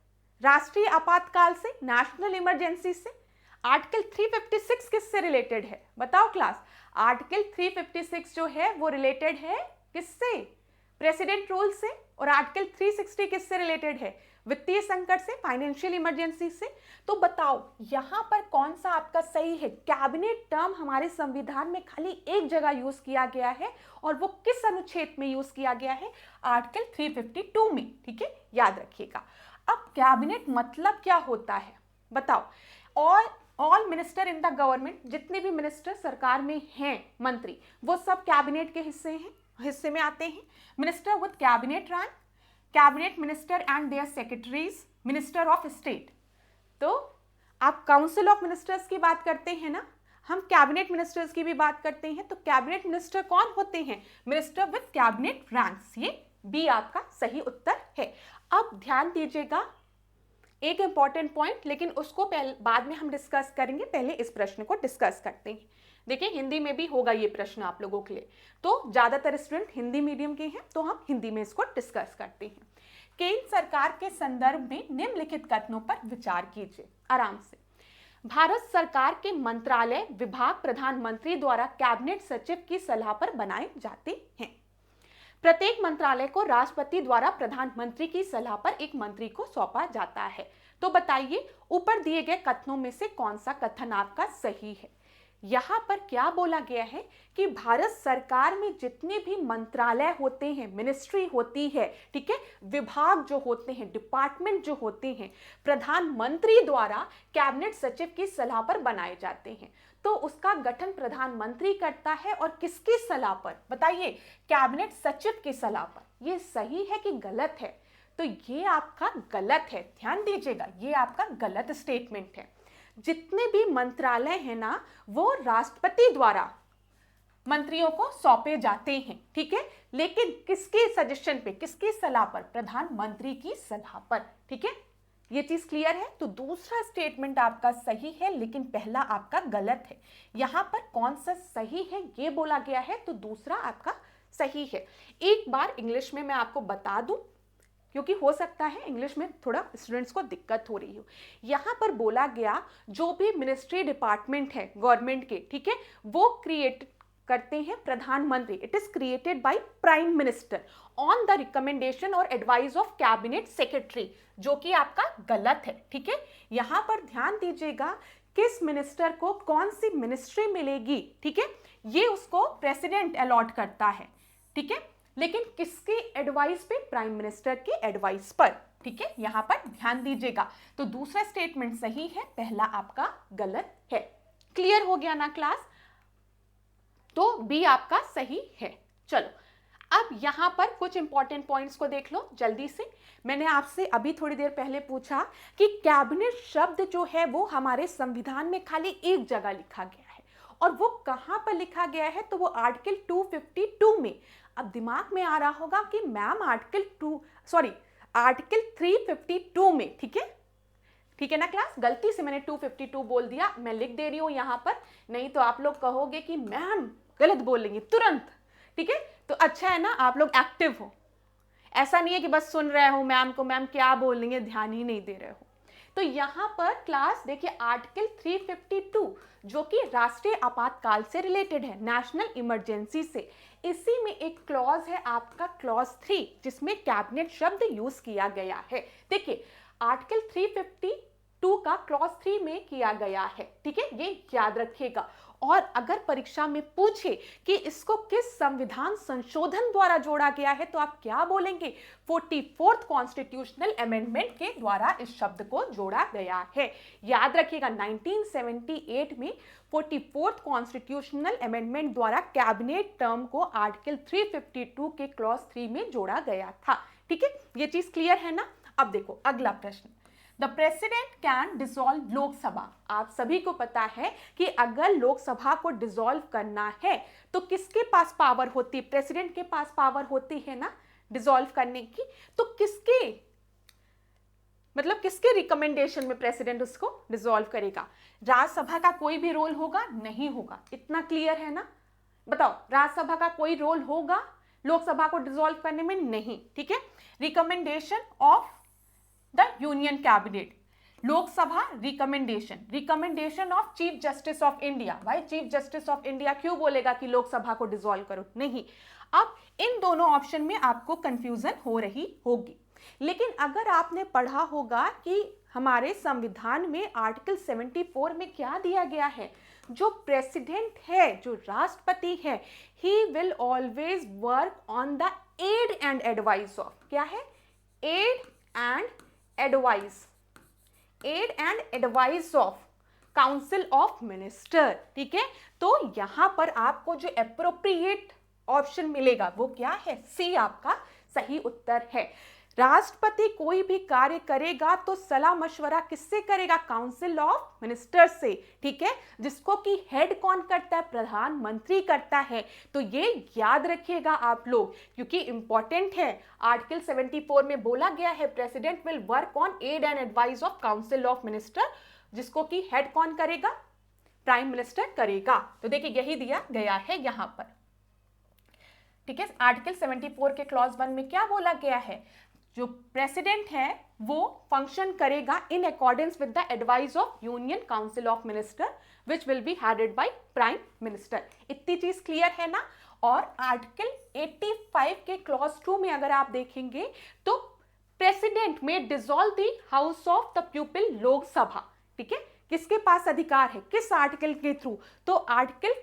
Speaker 1: राष्ट्रीय आपातकाल से, नेशनल इमरजेंसी से। आर्टिकल 356 किससे रिलेटेड है? बताओ क्लास। आर्टिकल 356 जो है वो रिलेटेड है किससे? प्रेसिडेंट रूल से। और आर्टिकल 360 किससे रिलेटेड है? वित्तीय संकट से, फाइनेंशियल इमरजेंसी से। तो बताओ यहां पर कौन सा आपका सही है? कैबिनेट टर्म हमारे संविधान में खाली एक जगह यूज किया गया है, और वो किस अनुच्छेद में यूज किया गया है? आर्टिकल 352 में। ठीक है, याद रखिएगा। अब कैबिनेट मतलब क्या होता है बताओ। All minister in the government, जितने भी मिनिस्टर सरकार में हैं, मंत्री, वो सब कैबिनेट के हिस्से में आते हैं। Minister with cabinet rank, cabinet minister and their secretaries, minister of state. तो आप काउंसिल ऑफ मिनिस्टर्स की बात करते हैं ना, हम कैबिनेट मिनिस्टर्स की भी बात करते हैं। तो कैबिनेट मिनिस्टर कौन होते हैं? Minister with cabinet ranks. ये बी आपका सही उत्तर है। अब ध्यान दीजिएगा, एक इंपॉर्टेंट पॉइंट, लेकिन उसको बाद में हम डिस्कस करेंगे, पहले इस प्रश्न को डिस्कस करते हैं। देखिए हिंदी में भी होगा ये प्रश्न आप लोगों के लिए, तो ज्यादातर स्टूडेंट हिंदी मीडियम के हैं, तो हम हिंदी में इसको डिस्कस करते हैं। केंद्र सरकार के संदर्भ में निम्नलिखित कथनों पर विचार कीजिए आराम से। भारत सरकार के मंत्रालय, विभाग प्रधानमंत्री द्वारा कैबिनेट सचिव की सलाह पर बनाए जाते हैं। प्रत्येक मंत्रालय को राष्ट्रपति द्वारा प्रधानमंत्री की सलाह पर एक मंत्री को सौंपा जाता है। तो बताइए ऊपर दिए गए कथनों में से कौन सा कथन आपका सही है? यहाँ पर क्या बोला गया है कि भारत सरकार में जितने भी मंत्रालय होते हैं, मिनिस्ट्री होती है, ठीक है, विभाग जो होते हैं, डिपार्टमेंट जो होते हैं, प्रधानमंत्री द्वारा कैबिनेट सचिव की सलाह पर बनाए जाते हैं। तो उसका गठन प्रधानमंत्री करता है, और किसकी सलाह पर? बताइए, कैबिनेट सचिव की सलाह पर। ये सही है कि गलत है? तो ये आपका गलत है, ध्यान दीजिएगा, ये आपका गलत स्टेटमेंट है। जितने भी मंत्रालय हैं ना, वो राष्ट्रपति द्वारा मंत्रियों को सौंपे जाते हैं, ठीक है, लेकिन किसके सजेशन पे, किसकी सलाह पर? प्रधानमंत्री की सलाह पर। ठीक है, ये चीज क्लियर है? तो दूसरा स्टेटमेंट आपका सही है, लेकिन पहला आपका गलत है। यहां पर कौन सा सही है ये बोला गया है, तो दूसरा आपका सही है। एक बार इंग्लिश में मैं आपको बता दूं, क्योंकि हो सकता है इंग्लिश में थोड़ा स्टूडेंट्स को दिक्कत हो रही हो। यहाँ पर बोला गया जो भी मिनिस्ट्री डिपार्टमेंट है गवर्नमेंट के, ठीक है, वो क्रिएट करते हैं प्रधानमंत्री। It is created by prime minister on the recommendation और एडवाइस ऑफ कैबिनेट सेक्रेटरी, जो कि आपका गलत है। ठीक है, यहाँ पर ध्यान दीजिएगा, किस मिनिस्टर को कौन सी मिनिस्ट्री मिलेगी, ठीक है, ये उसको प्रेसिडेंट अलॉट करता है, ठीक है, लेकिन किसके एडवाइस पे? प्राइम मिनिस्टर के एडवाइस पर। ठीक है, यहां पर ध्यान दीजिएगा। तो दूसरा स्टेटमेंट सही है, पहला आपका गलत है। क्लियर हो गया ना क्लास? तो बी आपका सही है। चलो अब यहां पर कुछ इंपॉर्टेंट पॉइंट्स को देख लो जल्दी से। मैंने आपसे अभी थोड़ी देर पहले पूछा कि कैबिनेट शब्द जो है वो हमारे संविधान में खाली एक जगह लिखा गया है, और वो कहां पर लिखा गया है? तो वो आर्टिकल 252 में। अब दिमाग में आ रहा होगा कि मैम आर्टिकल 352 में, ठीक है, ठीक है ना क्लास। गलती से मैंने 252 बोल दिया, मैं लिख दे रही हूँ यहाँ पर, नहीं तो आप लोग कहोगे कि मैम गलत बोलेंगे तुरंत। ठीक है, तो अच्छा है ना आप लोग एक्टिव हो, ऐसा नहीं है कि बस सुन रहे हो मैम को, मैम क्या बोलेंगे ध्यान ही नहीं दे रहे हो। तो यहाँ पर क्लास देखिए आर्टिकल 352 जो कि राष्ट्रीय आपातकाल से रिलेटेड है, नेशनल इमरजेंसी से, इसी में एक क्लॉज है आपका क्लॉज 3 जिसमें कैबिनेट शब्द यूज किया गया है। देखिए आर्टिकल 352 का क्लॉज 3 में किया गया है, ठीक है, ये याद रखिएगा। और अगर परीक्षा में पूछे कि इसको किस संविधान संशोधन द्वारा जोड़ा गया है तो आप क्या बोलेंगे, 44th कॉन्स्टिट्यूशनल अमेंडमेंट के द्वारा इस शब्द को जोड़ा गया है। याद रखिएगा 1978 में 44th कॉन्स्टिट्यूशनल अमेंडमेंट द्वारा कैबिनेट टर्म को आर्टिकल 352 के क्लॉज 3 में जोड़ा गया था। ठीक है, ये चीज क्लियर है ना। अब देखो अगला प्रश्न, the president can dissolve Lok Sabha. आप सभी को पता है कि अगर लोकसभा को डिसॉल्व करना है तो किसके पास पावर होती है, प्रेसिडेंट के पास पावर होती है ना डिसॉल्व करने की। तो किसके मतलब किसके रिकमेंडेशन में प्रेसिडेंट उसको डिसॉल्व करेगा, राज्यसभा का कोई भी रोल होगा नहीं होगा, इतना क्लियर है ना। बताओ राज्यसभा का कोई रोल होगा लोकसभा को डिसॉल्व करने में, नहीं। ठीक है, recommendation of the union cabinet, Lok Sabha recommendation of chief justice of India. भाई चीफ जस्टिस ऑफ इंडिया क्यों बोलेगा कि लोकसभा को डिसॉल्व करो, नहीं। अब इन दोनों ऑप्शन में आपको कंफ्यूजन हो रही होगी, लेकिन अगर आपने पढ़ा होगा कि हमारे संविधान में आर्टिकल 74 में क्या दिया गया है, जो प्रेसिडेंट है, जो राष्ट्रपति है, he will always work on the aid and advice of, क्या है, aid and advice of council of minister. ठीक है, तो यहां पर आपको जो एप्रोप्रिएट ऑप्शन मिलेगा वो क्या है, सी आपका सही उत्तर है। राष्ट्रपति कोई भी कार्य करेगा तो सलाह मशवरा किससे करेगा, काउंसिल ऑफ मिनिस्टर से। ठीक है, जिसको कि हेड कौन करता है, प्रधानमंत्री करता है। तो ये याद रखिएगा आप लोग, क्योंकि इंपॉर्टेंट है। आर्टिकल 74 में बोला गया है president will work on aid and advice of council of minister, जिसको कि हेड कौन करेगा, प्राइम मिनिस्टर करेगा। तो देखिए यही दिया गया है यहां पर। ठीक है, आर्टिकल 74 के क्लॉज 1 में क्या बोला गया है, जो प्रेसिडेंट है वो फंक्शन करेगा in accordance with the advice of union council of minister which will be headed by prime minister. इतनी चीज क्लियर है ना। और आर्टिकल 85 के क्लॉज 2 में अगर आप देखेंगे तो प्रेसिडेंट में dissolve the house of the people Lok Sabha. ठीक है, किसके पास अधिकार है, किस आर्टिकल के थ्रू, तो आर्टिकल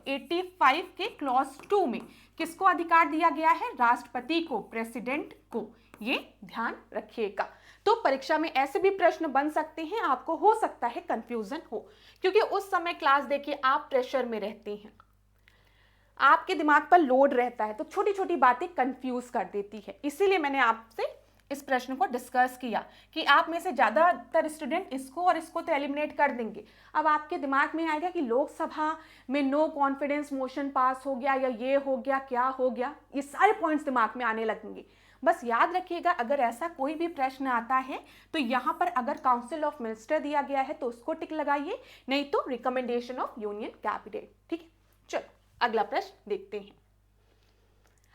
Speaker 1: 85 के क्लॉज 2 में किसको अधिकार दिया गया है, राष्ट्रपति को, प्रेसिडेंट को। ये ध्यान रखिएगा। तो परीक्षा में ऐसे भी प्रश्न बन सकते हैं, आपको हो सकता है कंफ्यूजन हो, क्योंकि उस समय क्लास देखिए आप प्रेशर में रहते हैं, आपके दिमाग पर लोड रहता है, तो छोटी छोटी बातें कंफ्यूज कर देती है। इसीलिए मैंने आपसे इस प्रश्न को डिस्कस किया कि आप में से ज़्यादातर स्टूडेंट इसको और इसको तो एलिमिनेट कर देंगे। अब आपके दिमाग में आएगा कि लोकसभा में नो कॉन्फिडेंस मोशन पास हो गया, या ये हो गया, क्या हो गया, ये सारे पॉइंट्स दिमाग में आने लगेंगे। बस याद रखिएगा अगर ऐसा कोई भी प्रश्न आता है तो यहाँ पर अगर काउंसिल ऑफ मिनिस्टर दिया गया है तो उसको टिक लगाइए, नहीं तो रिकमेंडेशन ऑफ यूनियन कैबिनेट। ठीक है, चलो अगला प्रश्न देखते हैं।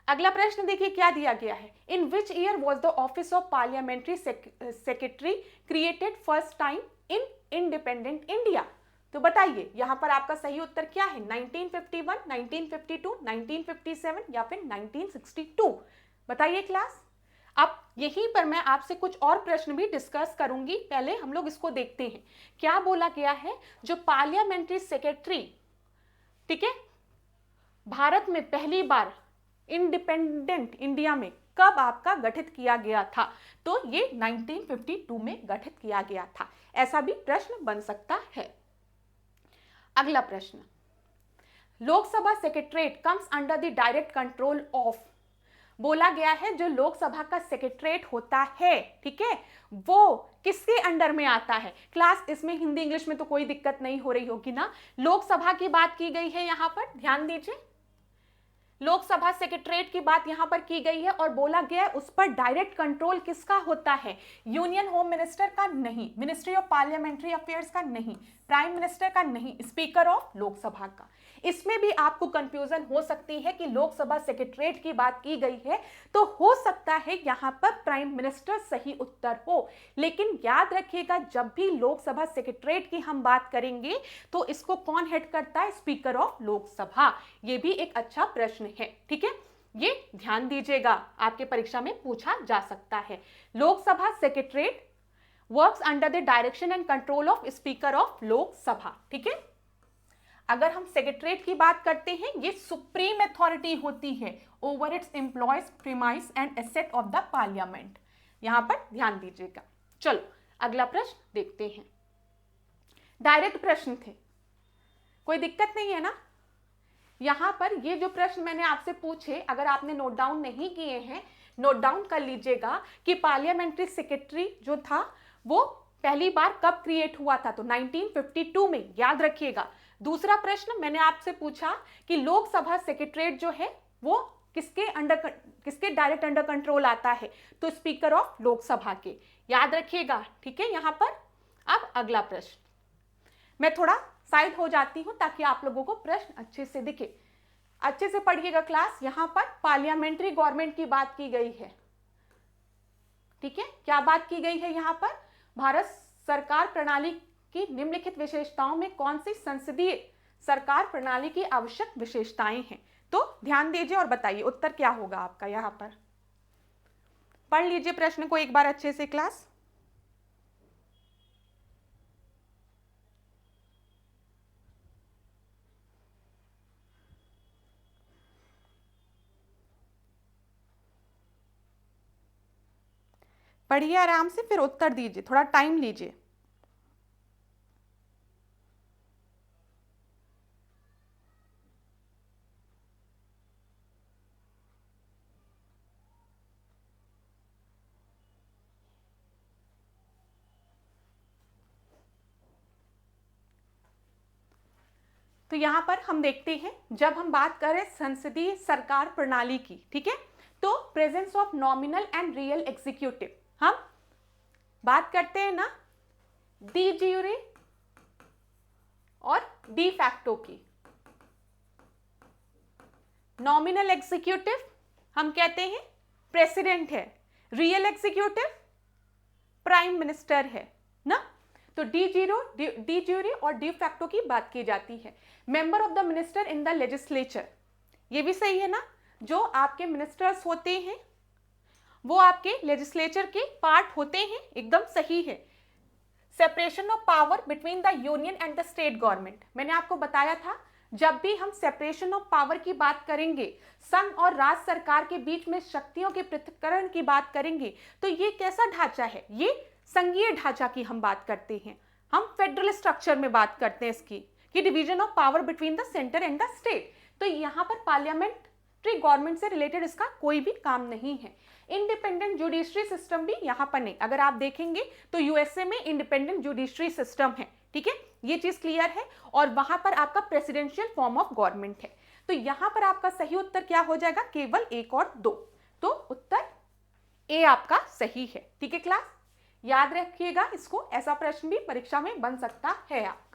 Speaker 1: अगला प्रश्न देखिए क्या दिया गया है, in which year was the office of parliamentary secretary created first time in independent India. तो बताइए यहाँ पर आपका सही उत्तर क्या है, 1951, 1952, 1957 या फिर 1962। बताइए क्लास। अब यहीं पर मैं आपसे कुछ और प्रश्न भी डिस्कस करूंगी, पहले हम लोग इसको देखते हैं। क्या बोला गया है, जो पार्लियामेंट्री सेक्रेटरी, ठीक है, भारत में पहली बार इंडिपेंडेंट इंडिया में कब आपका गठित किया गया था, तो ये 1952 में गठित किया गया था। ऐसा भी प्रश्न बन सकता है। अगला प्रश्न, Lok Sabha secretariat comes under the direct control of. बोला गया है जो लोकसभा का सेक्रेटरीट होता है, ठीक है, वो किसके अंडर में आता है। क्लास इसमें हिंदी इंग्लिश में तो कोई दिक्कत नहीं हो रही होगी ना। लोकसभा की बात की गई है, यहां पर ध्यान दीजिए, लोकसभा सेक्रेटरीट की बात यहां पर की गई है और बोला गया है उस पर डायरेक्ट कंट्रोल किसका होता है, यूनियन होम मिनिस्टर का नहीं, मिनिस्ट्री ऑफ पार्लियामेंट्री अफेयर्स का नहीं, प्राइम मिनिस्टर का नहीं, स्पीकर ऑफ लोकसभा का। इसमें भी आपको कंफ्यूजन हो सकती है कि लोकसभा सेक्रेटरीट की बात की गई है तो हो सकता है यहां पर प्राइम मिनिस्टर सही उत्तर हो, लेकिन याद रखिएगा जब भी लोकसभा सेक्रेटरीट की हम बात करेंगे तो इसको कौन हेड करता है, स्पीकर ऑफ लोकसभा। ये भी एक अच्छा प्रश्न है, ठीक है, ये ध्यान दीजिएगा, आपके परीक्षा में पूछा जा सकता है। Lok Sabha secretariat works under the direction and control of speaker of Lok Sabha, ठीक है। अगर हम सेक्रेटरीट की बात करते हैं, ये सुप्रीम अथॉरिटी होती है over it's employees, premise and asset of the parliament, यहां पर ध्यान दीजिएगा। चलो अगला प्रश्न देखते हैं। डायरेक्ट प्रश्न थे, कोई दिक्कत नहीं है ना। यहां पर ये जो प्रश्न मैंने आपसे पूछे, अगर आपने नोट डाउन नहीं किए हैं, नोट डाउन कर लीजिएगा कि पार्लियामेंट्री सेक्रेटरी जो था वो पहली बार कब क्रिएट हुआ था, तो 1952 में, याद रखिएगा। दूसरा प्रश्न मैंने आपसे पूछा कि लोकसभा सेक्रेटरीट जो है वो किसके डायरेक्ट अंडर कंट्रोल आता है, तो स्पीकर ऑफ लोकसभा के, याद रखिएगा, ठीक है। यहां पर अब अगला प्रश्न, मैं थोड़ा साइड हो जाती हूं ताकि आप लोगों को प्रश्न अच्छे से दिखे, अच्छे से पढ़िएगा क्लास। यहां पर पार्लियामेंट्री गवर्नमेंट की बात की गई है, ठीक है। क्या बात की गई है यहां पर, भारत सरकार प्रणाली की निम्नलिखित विशेषताओं में कौन सी संसदीय सरकार प्रणाली की आवश्यक विशेषताएं हैं, तो ध्यान दीजिए और बताइए उत्तर क्या होगा आपका। यहां पर पढ़ लीजिए प्रश्न को एक बार अच्छे से क्लास। पढ़िए आराम से, फिर उत्तर दीजिए, थोड़ा टाइम लीजिए। तो यहां पर हम देखते हैं, जब हम बात करें संसदीय सरकार प्रणाली की, ठीक है, तो presence of nominal and real executive, हम बात करते हैं ना डी ज्यूरी और डी फैक्टो की। नॉमिनल एग्जीक्यूटिव हम कहते हैं प्रेसिडेंट है, रियल एग्जीक्यूटिव प्राइम मिनिस्टर है ना। तो डी ज्यूरी और डी फैक्टो की बात की जाती है। Member of the minister in the legislature, ये भी सही है ना, जो आपके मिनिस्टर्स होते हैं वो आपके लेजिस्लेचर के पार्ट होते हैं, एकदम सही है। Separation of power between the union and the state government, मैंने आपको बताया था जब भी हम सेपरेशन ऑफ पावर की बात करेंगे, संघ और राज्य सरकार के बीच में शक्तियों के पृथक्करण की बात करेंगे, तो ये कैसा ढांचा है, ये संघीय ढांचा की हम बात करते हैं। हम फेडरल स्ट्रक्चर में बात करते हैं इसकी, कि division of power between the centre and the state. तो यहाँ पर पार्लियामेंट्री गवर्नमेंट से रिलेटेड इसका कोई भी काम नहीं है। इंडिपेंडेंट जुडिशरी सिस्टम भी यहाँ पर नहीं, अगर आप देखेंगे तो यूएसए में इंडिपेंडेंट जुडिशरी सिस्टम है, ठीक है, ये चीज क्लियर है। और वहां पर आपका प्रेसिडेंशियल फॉर्म ऑफ गवर्नमेंट है। तो यहां पर आपका सही उत्तर क्या हो जाएगा, केवल 1 और 2, तो उत्तर ए आपका सही है, ठीक है क्लास, याद रखिएगा इसको, ऐसा प्रश्न भी परीक्षा में बन सकता है आपका।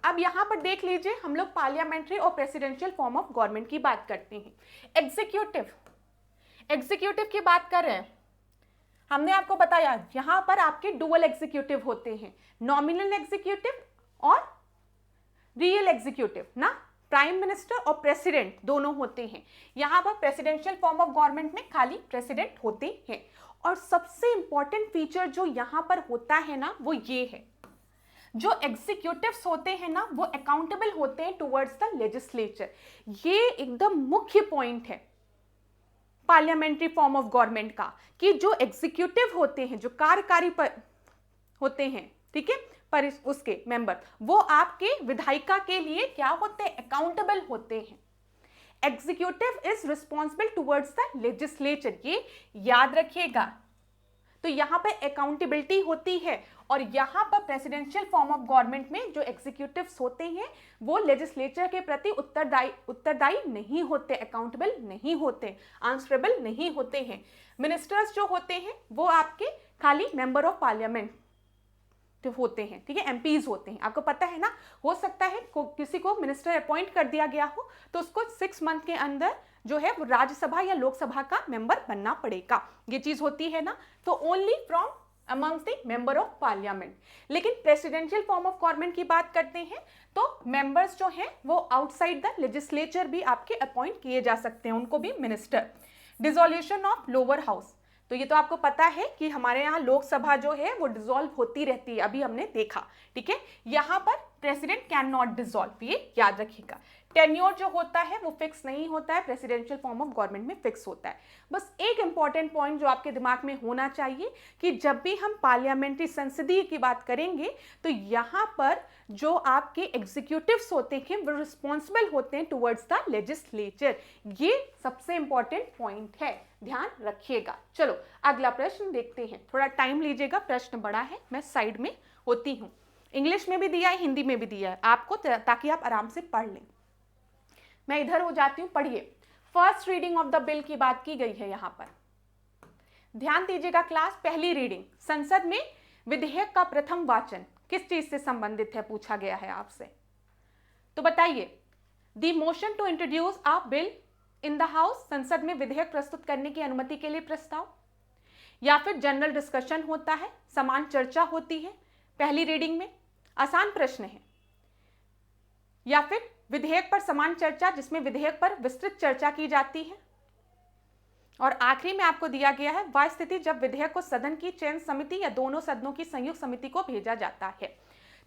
Speaker 1: अब यहां पर देख लीजिए, हम लोग पार्लियामेंट्री और प्रेसिडेंशियल फॉर्म ऑफ गवर्नमेंट की बात करते हैं। एग्जीक्यूटिव की बात कर रहे हैं, हमने आपको बताया यहां पर आपके डुअल एग्जीक्यूटिव होते हैं, नॉमिनल एग्जीक्यूटिव और रियल एग्जीक्यूटिव ना, प्राइम मिनिस्टर और प्रेसिडेंट दोनों होते हैं। यहां पर प्रेसिडेंशियल फॉर्म ऑफ गवर्नमेंट में खाली प्रेसिडेंट होते हैं। और सबसे इंपॉर्टेंट फीचर जो यहां पर होता है ना, वो ये है, जो एग्जीक्यूटिव्स होते हैं ना वो अकाउंटेबल होते हैं टुवर्ड्स द लेजिस्लेचर। ये एकदम मुख्य पॉइंट है पार्लियामेंट्री फॉर्म ऑफ गवर्नमेंट का, कि जो एग्जीक्यूटिव होते हैं, जो कार्यकारी होते हैं, ठीक है, पर उसके मेंबर, वो आपके विधायिका के लिए क्या होते हैं, अकाउंटेबल होते हैं। Executive is responsible towards the legislature, ये याद रखिएगा। तो यहाँ पर अकाउंटेबिलिटी होती है। और यहाँ पर प्रेसिडेंशियल फॉर्म ऑफ गवर्नमेंट में जो एग्जीक्यूटिव्स होते हैं वो लेजिस्लेचर के प्रति उत्तरदायी नहीं होते, अकाउंटेबल नहीं होते, आंसरेबल नहीं होते हैं। मिनिस्टर्स जो होते हैं वो आपके खाली मेंबर ऑफ पार्लियामेंट होते हैं, ठीक है, एमपीज होते हैं। आपको पता है ना, हो सकता है किसी को मिनिस्टर अपॉइंट कर दिया गया हो तो उसको 6 मंथ के अंदर जो है वो राज्यसभा या लोकसभा का मेंबर बनना पड़ेगा, ये चीज होती है ना। तो only from amongst the member of parliament. लेकिन प्रेसिडेंशियल फॉर्म ऑफ गवर्नमेंट की बात करते हैं तो मेंबर्स जो हैं वो आउटसाइड द लेजिस्लेचर भी आपके अपॉइंट किए जा सकते हैं, उनको भी minister. Dissolution of lower house, तो ये तो आपको पता है कि हमारे यहाँ लोकसभा जो है वो डिसॉल्व होती रहती है, अभी हमने देखा, ठीक है। यहाँ पर प्रेसिडेंट कैन नॉट डिसॉल्व, ये याद रखिएगा। टेन्योर जो होता है वो फिक्स नहीं होता है, प्रेसिडेंशियल फॉर्म ऑफ गवर्नमेंट में फिक्स होता है। बस एक इंपॉर्टेंट पॉइंट जो आपके दिमाग में होना चाहिए कि जब भी हम पार्लियामेंट्री संसदीय की बात करेंगे तो यहाँ पर जो आपके एग्जीक्यूटिव्स होते हैं वो रिस्पॉन्सिबल होते हैं टुवर्ड्स द लेजिस्लेचर, ये सबसे इंपॉर्टेंट पॉइंट है, ध्यान रखिएगा। चलो अगला प्रश्न देखते हैं, थोड़ा टाइम लीजिएगा, प्रश्न बड़ा है, मैं साइड में होती हूँ। इंग्लिश में भी दिया है, हिंदी में भी दिया है आपको, ताकि आप आराम से पढ़ लें। मैं इधर हो जाती हूँ, पढ़िए। First reading of the bill की बात की गई है यहाँ पर, ध्यान दीजिएगा क्लास। पहली रीडिंग, संसद में विधेयक का प्रथम वाचन किस चीज से संबंधित है, पूछा गया है आपसे। तो बताइए, the motion to introduce a bill in the house, संसद में विधेयक प्रस्तुत करने की अनुमति के लिए प्रस्ताव, या फिर जनरल डिस्कशन होता है, समान चर्चा होती है पहली रीडिंग में, आसान प्रश्न है, या फिर विधेयक पर समान चर्चा जिसमें विधेयक पर विस्तृत चर्चा की जाती है, और आखिरी में आपको दिया गया है वह स्थिति जब विधेयक को सदन की चयन समिति या दोनों सदनों की संयुक्त समिति को भेजा जाता है।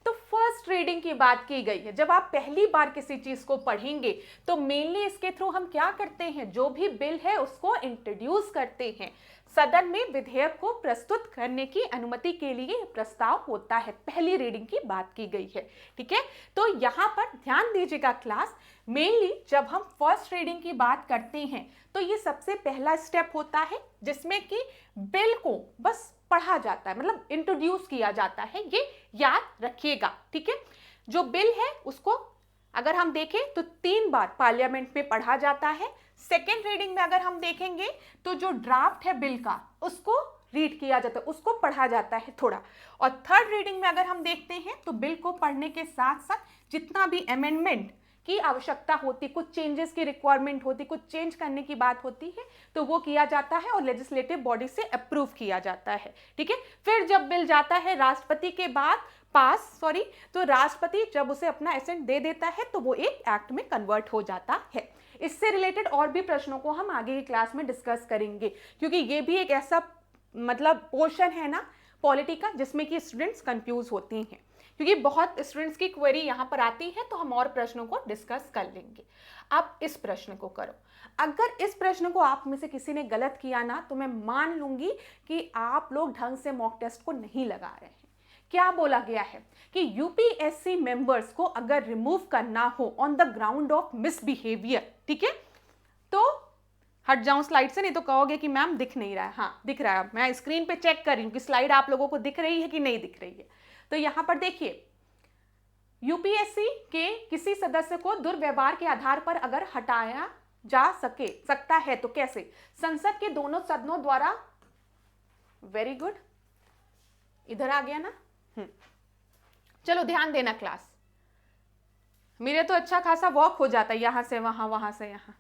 Speaker 1: तो फर्स्ट रीडिंग की बात की गई है। जब आप पहली बार किसी चीज को पढ़ेंगे तो मेनली इसके थ्रू हम क्या करते हैं, जो भी बिल है उसको इंट्रोड्यूस करते हैं, सदन में विधेयक को प्रस्तुत करने की अनुमति के लिए प्रस्ताव होता है, पहली रीडिंग की बात की गई है, ठीक है। तो यहाँ पर ध्यान दीजिएगा क्लास, मेनली जब हम फर्स्ट रीडिंग की बात करते हैं तो ये सबसे पहला स्टेप होता है जिसमें कि बिल को बस पढ़ा जाता है, मतलब इंट्रोड्यूस किया जाता है, ये याद रखिएगा, ठीक है। जो बिल है उसको अगर हम देखें तो 3 बार पार्लियामेंट में पढ़ा जाता है। सेकेंड रीडिंग में अगर हम देखेंगे तो जो ड्राफ्ट है बिल का उसको रीड किया जाता है, उसको पढ़ा जाता है थोड़ा। और थर्ड रीडिंग में अगर हम देखते हैं तो बिल को पढ़ने के साथ साथ जितना भी अमेंडमेंट की आवश्यकता होती, कुछ चेंजेस की रिक्वायरमेंट होती, कुछ चेंज करने की बात होती है तो वो किया जाता है और लेजिस्लेटिव बॉडी से अप्रूव किया जाता है, ठीक है। फिर जब बिल जाता है राष्ट्रपति के बाद तो राष्ट्रपति जब उसे अपना एसेंट दे देता है तो वो एक एक्ट में कन्वर्ट हो जाता है। इससे रिलेटेड और भी प्रश्नों को हम आगे की क्लास में डिस्कस करेंगे, क्योंकि ये भी एक ऐसा मतलब पोर्शन है ना पॉलिटी का जिसमें कि स्टूडेंट्स कंफ्यूज होते हैं, क्योंकि बहुत स्टूडेंट्स की क्वेरी यहाँ पर आती है, तो हम और प्रश्नों को डिस्कस कर लेंगे। अब इस प्रश्न को करो, अगर इस प्रश्न को आप में से किसी ने गलत किया ना तो मैं मान लूंगी कि आप लोग ढंग से मॉक टेस्ट को नहीं लगा रहे हैं। क्या बोला गया है कि यूपीएससी मेंबर्स को अगर रिमूव करना हो on the ground of misbehaviour, ठीक है, तो हट जाऊं स्लाइड से, नहीं तो कहोगे कि मैम दिख नहीं रहा है। हाँ दिख रहा है, मैं स्क्रीन पे चेक कर रही हूँ कि स्लाइड आप लोगों को दिख रही है कि नहीं दिख रही है। तो यहां पर देखिए, यूपीएससी के किसी सदस्य को दुर्व्यवहार के आधार पर अगर हटाया जा सकता है तो कैसे, संसद के दोनों सदनों द्वारा, वेरी गुड, इधर आ गया ना। चलो ध्यान देना क्लास, मेरे तो अच्छा खासा वॉक हो जाता है यहां से वहां, वहां से यहां।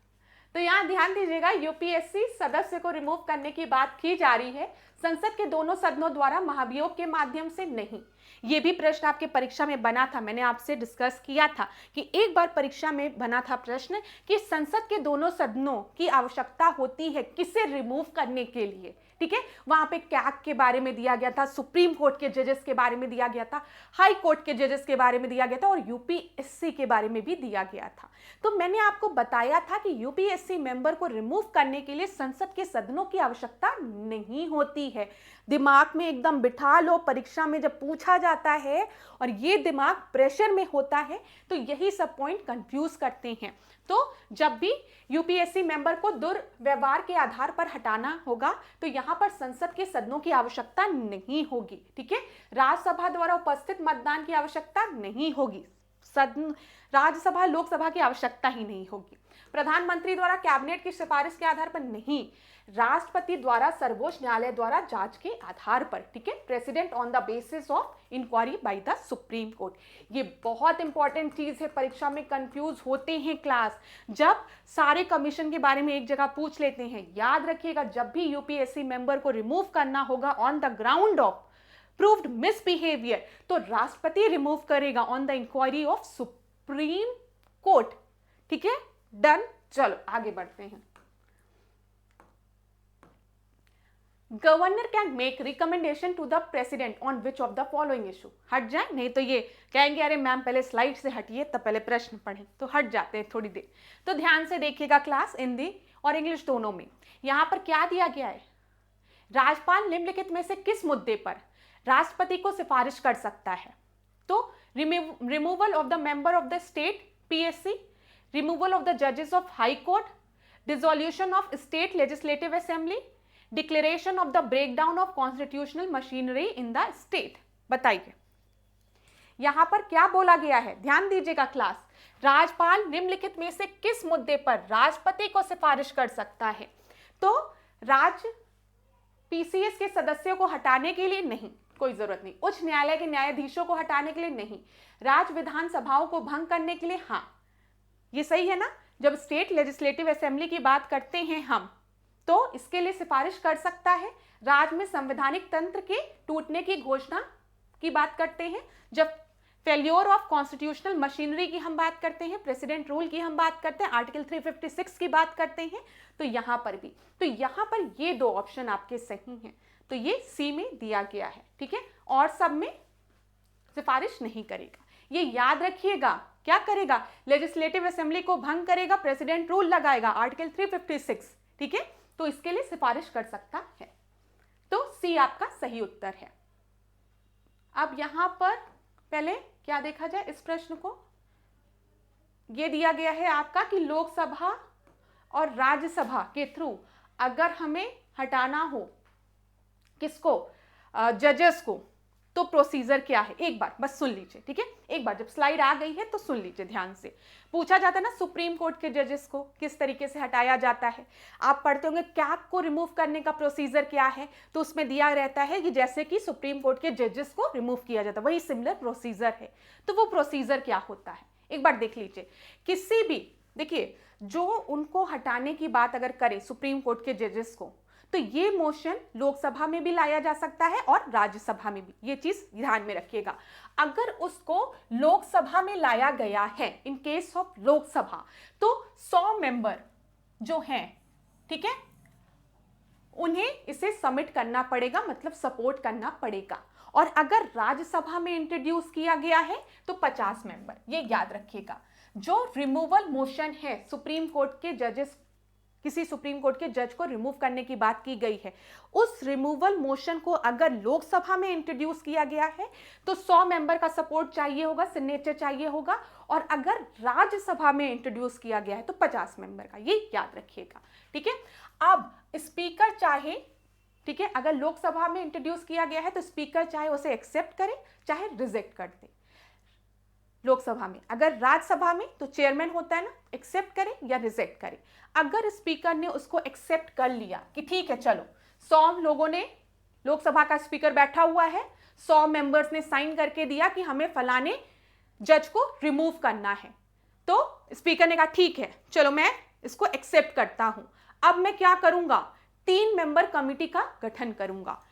Speaker 1: तो यहां ध्यान दीजिएगा, यूपीएससी सदस्य को रिमूव करने की बात की जा रही है संसद के दोनों सदनों द्वारा, महाभियोग के माध्यम से नहीं। ये भी प्रश्न आपके परीक्षा में बना था, मैंने आपसे डिस्कस किया था कि एक बार परीक्षा में बना था प्रश्न कि संसद के दोनों सदनों की आवश्यकता होती है किसे रिमूव करने के लिए, ठीक है। वहां पे कैग के बारे में दिया गया था, सुप्रीम कोर्ट के जजेस के बारे में दिया गया था, हाई कोर्ट के जजेस के बारे में दिया गया था और यूपीएससी के बारे में भी दिया गया था। तो मैंने आपको बताया था कि यूपीएससी मेंबर को रिमूव करने के लिए संसद के सदनों की आवश्यकता नहीं होती है। दिमाग में एकदम बिठा लो, परीक्षा में जब पूछा जाता है और ये दिमाग प्रेशर में होता है तो यही सब पॉइंट कंफ्यूज करते हैं। तो जब भी यूपीएससी मेंबर को दुर्व्यवहार के आधार पर हटाना होगा तो यहाँ यहाँ पर संसद के सदनों की आवश्यकता नहीं होगी, ठीक है। राज्यसभा द्वारा उपस्थित मतदान की आवश्यकता नहीं होगी, सदन राज्यसभा लोकसभा की आवश्यकता ही नहीं होगी। प्रधानमंत्री द्वारा कैबिनेट की सिफारिश के आधार पर नहीं, राष्ट्रपति द्वारा सर्वोच्च न्यायालय द्वारा जांच के आधार पर, ठीक है। President on the basis of inquiry by the supreme court. ये बहुत इंपॉर्टेंट चीज है, परीक्षा में कंफ्यूज होते हैं क्लास, जब सारे कमीशन के बारे में एक जगह पूछ लेते हैं। याद रखिएगा, जब भी यूपीएससी मेंबर को रिमूव करना होगा on the ground of proved misbehaviour, तो राष्ट्रपति रिमूव करेगा on the inquiry of supreme court, ठीक है। डन, चलो आगे बढ़ते हैं। Governor can make recommendation to the president on which of the following issue. हट जाए, नहीं तो ये कहेंगे अरे मैम पहले स्लाइड से हटिए तब पहले प्रश्न पढ़ें, तो हट जाते हैं थोड़ी देर। तो ध्यान से देखिएगा क्लास, हिंदी और इंग्लिश दोनों में। यहां पर क्या दिया गया है, राज्यपाल निम्नलिखित में से किस मुद्दे पर राष्ट्रपति को सिफारिश कर सकता है। तो removal of the member of the state PSC, removal of the जजेस of high court, dissolution of state legislative assembly, declaration of the breakdown of constitutional machinery in the state. बताइए यहां पर क्या बोला गया है, ध्यान दीजिएगा क्लास। राज्यपाल निम्नलिखित में से किस मुद्दे पर राष्ट्रपति को सिफारिश कर सकता है। तो राज्य पीसीएस के सदस्यों को हटाने के लिए नहीं, कोई जरूरत नहीं। उच्च न्यायालय के न्यायाधीशों को हटाने के लिए नहीं। राज्य विधानसभाओं को भंग करने के लिए हाँ, ये सही है ना। जब स्टेट लेजिस्लेटिव असेंबली की बात करते हैं हम, तो इसके लिए सिफारिश कर सकता है। राज्य में संवैधानिक तंत्र के टूटने की घोषणा की बात करते हैं, जब फेल्योर ऑफ कॉन्स्टिट्यूशनल मशीनरी की हम बात करते हैं, प्रेसिडेंट रूल की हम बात करते हैं, आर्टिकल 356 की बात करते हैं, तो यहां पर भी, तो यहां पर ये दो ऑप्शन आपके सही हैं, तो ये सी में दिया गया है, ठीक है। और सब में सिफारिश नहीं करेगा, ये याद रखिएगा। क्या करेगा, लेजिस्लेटिव असेंबली को भंग करेगा, प्रेसिडेंट रूल लगाएगा, आर्टिकल 356, ठीक है। तो इसके लिए सिफारिश कर सकता है, तो सी आपका सही उत्तर है। अब यहां पर पहले क्या देखा जाए इस प्रश्न को, यह दिया गया है आपका कि लोकसभा और राज्यसभा के थ्रू अगर हमें हटाना हो किसको, जजेस को, तो प्रोसीजर क्या है। एक बार बस सुन लीजिए, ठीक है। एक बार जब स्लाइड आ गई है तो सुन लीजिए ध्यान से। पूछा जाता है ना सुप्रीम कोर्ट के जजेस को किस तरीके से हटाया जाता है। आप पढ़ते होंगे कैग को रिमूव करने का प्रोसीजर क्या है, तो उसमें दिया रहता है कि जैसे कि सुप्रीम कोर्ट के जजेस को रिमूव किया जाता है, वही सिमिलर प्रोसीजर है। तो वो प्रोसीजर क्या होता है, एक बार देख लीजिए। किसी भी, देखिए, जो उनको हटाने की बात अगर करें सुप्रीम कोर्ट के जजेस को, तो ये मोशन लोकसभा में भी लाया जा सकता है और राज्यसभा में भी, ये चीज ध्यान में रखिएगा। अगर उसको लोकसभा में लाया गया है, इन केस ऑफ लोकसभा, तो 100 मेंबर जो हैं, ठीक है, उन्हें इसे सबमिट करना पड़ेगा, मतलब सपोर्ट करना पड़ेगा। और अगर राज्यसभा में इंट्रोड्यूस किया गया है तो 50 मेंबर, ये याद रखिएगा। जो रिमूवल मोशन है सुप्रीम कोर्ट के जजेस, किसी सुप्रीम कोर्ट के जज को रिमूव करने की बात की गई है, उस रिमूवल मोशन को अगर लोकसभा में इंट्रोड्यूस किया गया है तो 100 मेंबर का सपोर्ट चाहिए होगा, सिग्नेचर चाहिए होगा। और अगर राज्यसभा में इंट्रोड्यूस किया गया है तो 50 मेंबर का, ये याद रखिएगा, ठीक है। अब स्पीकर चाहे, ठीक है, अगर लोकसभा में इंट्रोड्यूस किया गया है तो स्पीकर चाहे उसे एक्सेप्ट करे चाहे रिजेक्ट कर दे। लोकसभा में, अगर राज्यसभा में तो चेयरमैन होता है ना, एक्सेप्ट करे या रिजेक्ट करे। अगर स्पीकर ने उसको एक्सेप्ट कर लिया कि ठीक है चलो, 100 लोगों ने, लोकसभा का स्पीकर बैठा हुआ है, 100 मेंबर्स ने साइन करके दिया कि हमें फलाने जज को रिमूव करना है, तो स्पीकर ने कहा ठीक है चलो मैं इसको एक्सेप्ट करता हूं। अब मैं क्या करूंगा, 3 मेंबर कमिटी का गठन करूंगा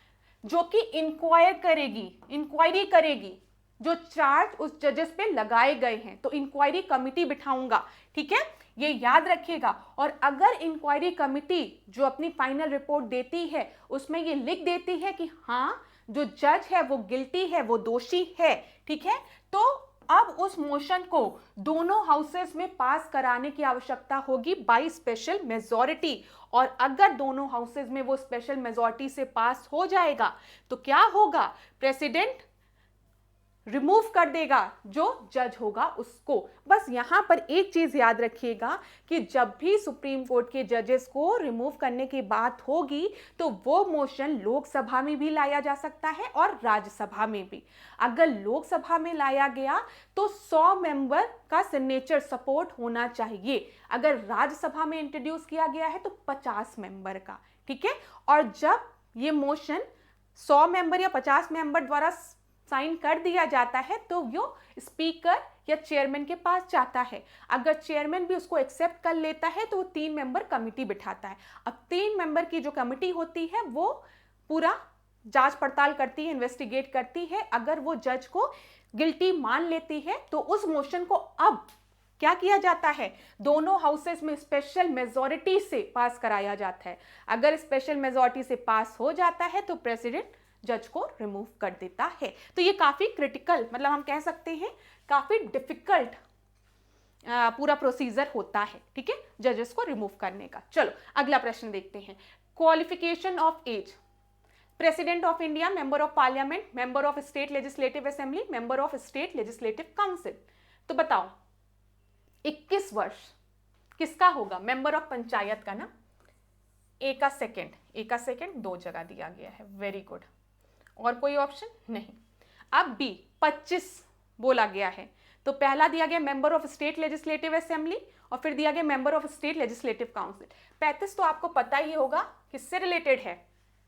Speaker 1: जो कि इंक्वायरी करेगी जो चार्ज उस जजेस पे लगाए गए हैं, तो इंक्वायरी कमिटी बिठाऊंगा, ठीक है, ये याद रखिएगा। और अगर इंक्वायरी कमिटी जो अपनी फाइनल रिपोर्ट देती है उसमें ये लिख देती है कि हाँ जो जज है वो गिल्टी है, वो दोषी है, ठीक है, तो अब उस मोशन को दोनों हाउसेस में पास कराने की आवश्यकता होगी बाय स्पेशल मेजॉरिटी। और अगर दोनों हाउसेस में वो स्पेशल मेजॉरिटी से पास हो जाएगा तो क्या होगा, प्रेसिडेंट रिमूव कर देगा जो जज होगा उसको। बस यहाँ पर एक चीज याद रखिएगा कि जब भी सुप्रीम कोर्ट के जजेस को रिमूव करने की बात होगी तो वो मोशन लोकसभा में भी लाया जा सकता है और राज्यसभा में भी। अगर लोकसभा में लाया गया तो 100 मेंबर का सिग्नेचर सपोर्ट होना चाहिए, अगर राज्यसभा में इंट्रोड्यूस किया गया है तो 50 मेंबर का। ठीक है, और जब ये मोशन 100 मेंबर या 50 मेंबर द्वारा साइन कर दिया जाता है तो वो स्पीकर या चेयरमैन के पास जाता है। अगर चेयरमैन भी उसको एक्सेप्ट कर लेता है तो वो 3 मेंबर कमिटी बिठाता है। अब 3 मेंबर की जो कमिटी होती है वो पूरा जांच पड़ताल करती है, इन्वेस्टिगेट करती है। अगर वो जज को गिल्टी मान लेती है तो उस मोशन को अब क्या किया जाता है, दोनों हाउसेस में स्पेशल मेजॉरिटी से पास कराया जाता है। अगर स्पेशल मेजॉरिटी से पास हो जाता है तो प्रेसिडेंट जज को रिमूव कर देता है। तो ये काफी क्रिटिकल, मतलब हम कह सकते हैं काफी डिफिकल्ट पूरा प्रोसीजर होता है। ठीक है, जजेस को रिमूव करने का। चलो अगला प्रश्न देखते हैं। Qualification of age, president of India, member of parliament, member of state legislative assembly, member of state legislative council. तो बताओ 21 वर्ष किसका होगा? मेंबर ऑफ पंचायत का ना। ए का सेकंड 2 जगह दिया गया है, वेरी गुड। और कोई ऑप्शन नहीं। अब बी 25 बोला गया है, तो पहला दिया गया member of state legislative assembly और फिर दिया गया member of state legislative council. 35 तो आपको पता ही होगा किससे रिलेटेड है,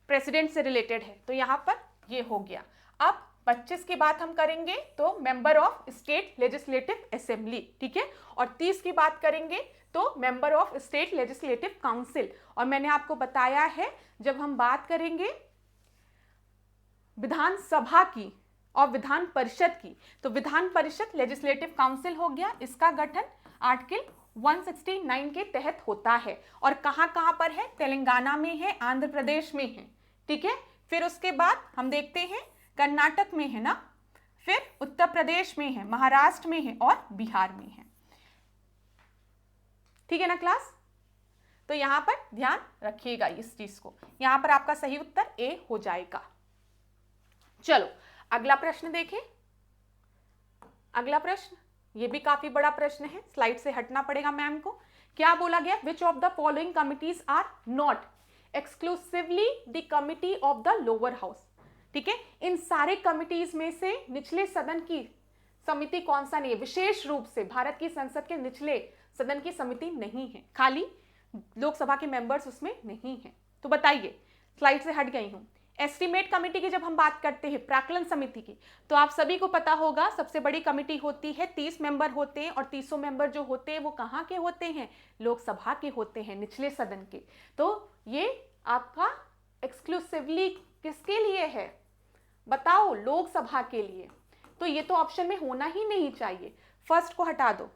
Speaker 1: प्रेसिडेंट से रिलेटेड है, तो यहां पर ये हो गया। अब 25 की बात हम करेंगे तो member of state legislative assembly, ठीक है, और 30 की बात करेंगे तो member of state legislative council. और मैंने आपको बताया है जब हम बात करेंगे विधानसभा की और विधान परिषद की, तो विधान परिषद लेजिस्लेटिव काउंसिल हो गया, इसका गठन आर्टिकल 169 के तहत होता है। और कहां कहां पर है? तेलंगाना में है, आंध्र प्रदेश में है। ठीक है, फिर उसके बाद हम देखते हैं कर्नाटक में है ना, फिर उत्तर प्रदेश में है, महाराष्ट्र में है और बिहार में है। ठीक है ना क्लास? तो यहां पर ध्यान रखिएगा इस चीज को। यहां पर आपका सही उत्तर ए हो जाएगा। चलो अगला प्रश्न देखें। अगला प्रश्न ये भी काफी बड़ा प्रश्न है, स्लाइड से हटना पड़ेगा मैम को। क्या बोला गया? Which of the following committees are not exclusively the committee of the lower house. ठीक है, इन सारे कमिटीज में से निचले सदन की समिति कौन सा नहीं है? विशेष रूप से भारत की संसद के निचले सदन की समिति नहीं है, खाली लोकसभा के मेंबर्स उसमें नहीं है। तो बताइए, स्लाइड से हट गई हूं। एस्टीमेट कमेटी की जब हम बात करते हैं, प्राक्कलन समिति की, तो आप सभी को पता होगा सबसे बड़ी कमेटी होती है, 30 मेंबर होते हैं और 30 मेंबर जो होते हैं वो कहाँ के होते हैं? लोकसभा के होते हैं, निचले सदन के। तो ये आपका एक्सक्लूसिवली किसके लिए है बताओ? लोकसभा के लिए। तो ये तो ऑप्शन में होना ही नहीं चाहिए। फर्स्ट को हटा दो,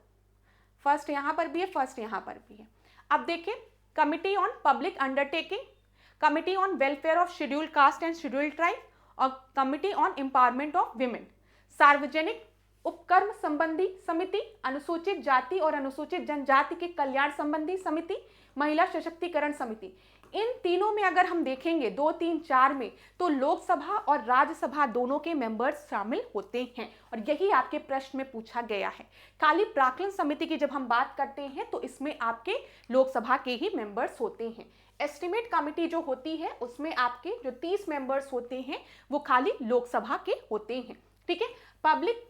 Speaker 1: फर्स्ट यहां पर भी है, फर्स्ट यहां पर भी है। अब देखिए, committee on public undertaking, committee on welfare of scheduled caste and scheduled tribe और committee on empowerment of women, सार्वजनिक उपक्रम संबंधी समिति, अनुसूचित जाति और अनुसूचित जनजाति के कल्याण संबंधी समिति, महिला सशक्तिकरण समिति। इन तीनों में अगर हम देखेंगे 2, 3, 4 में, तो लोकसभा और राज्यसभा दोनों के मेंबर्स शामिल होते हैं और यही आपके प्रश्न में पूछा गया है। खाली प्राक्कलन समिति की जब हम बात करते हैं तो इसमें आपके लोकसभा के ही मेंबर्स होते हैं। एस्टीमेट कमिटी जो होती है उसमें आपके जो 30 मेंबर्स होते हैं वो खाली लोकसभा के होते हैं। ठीक है, पब्लिक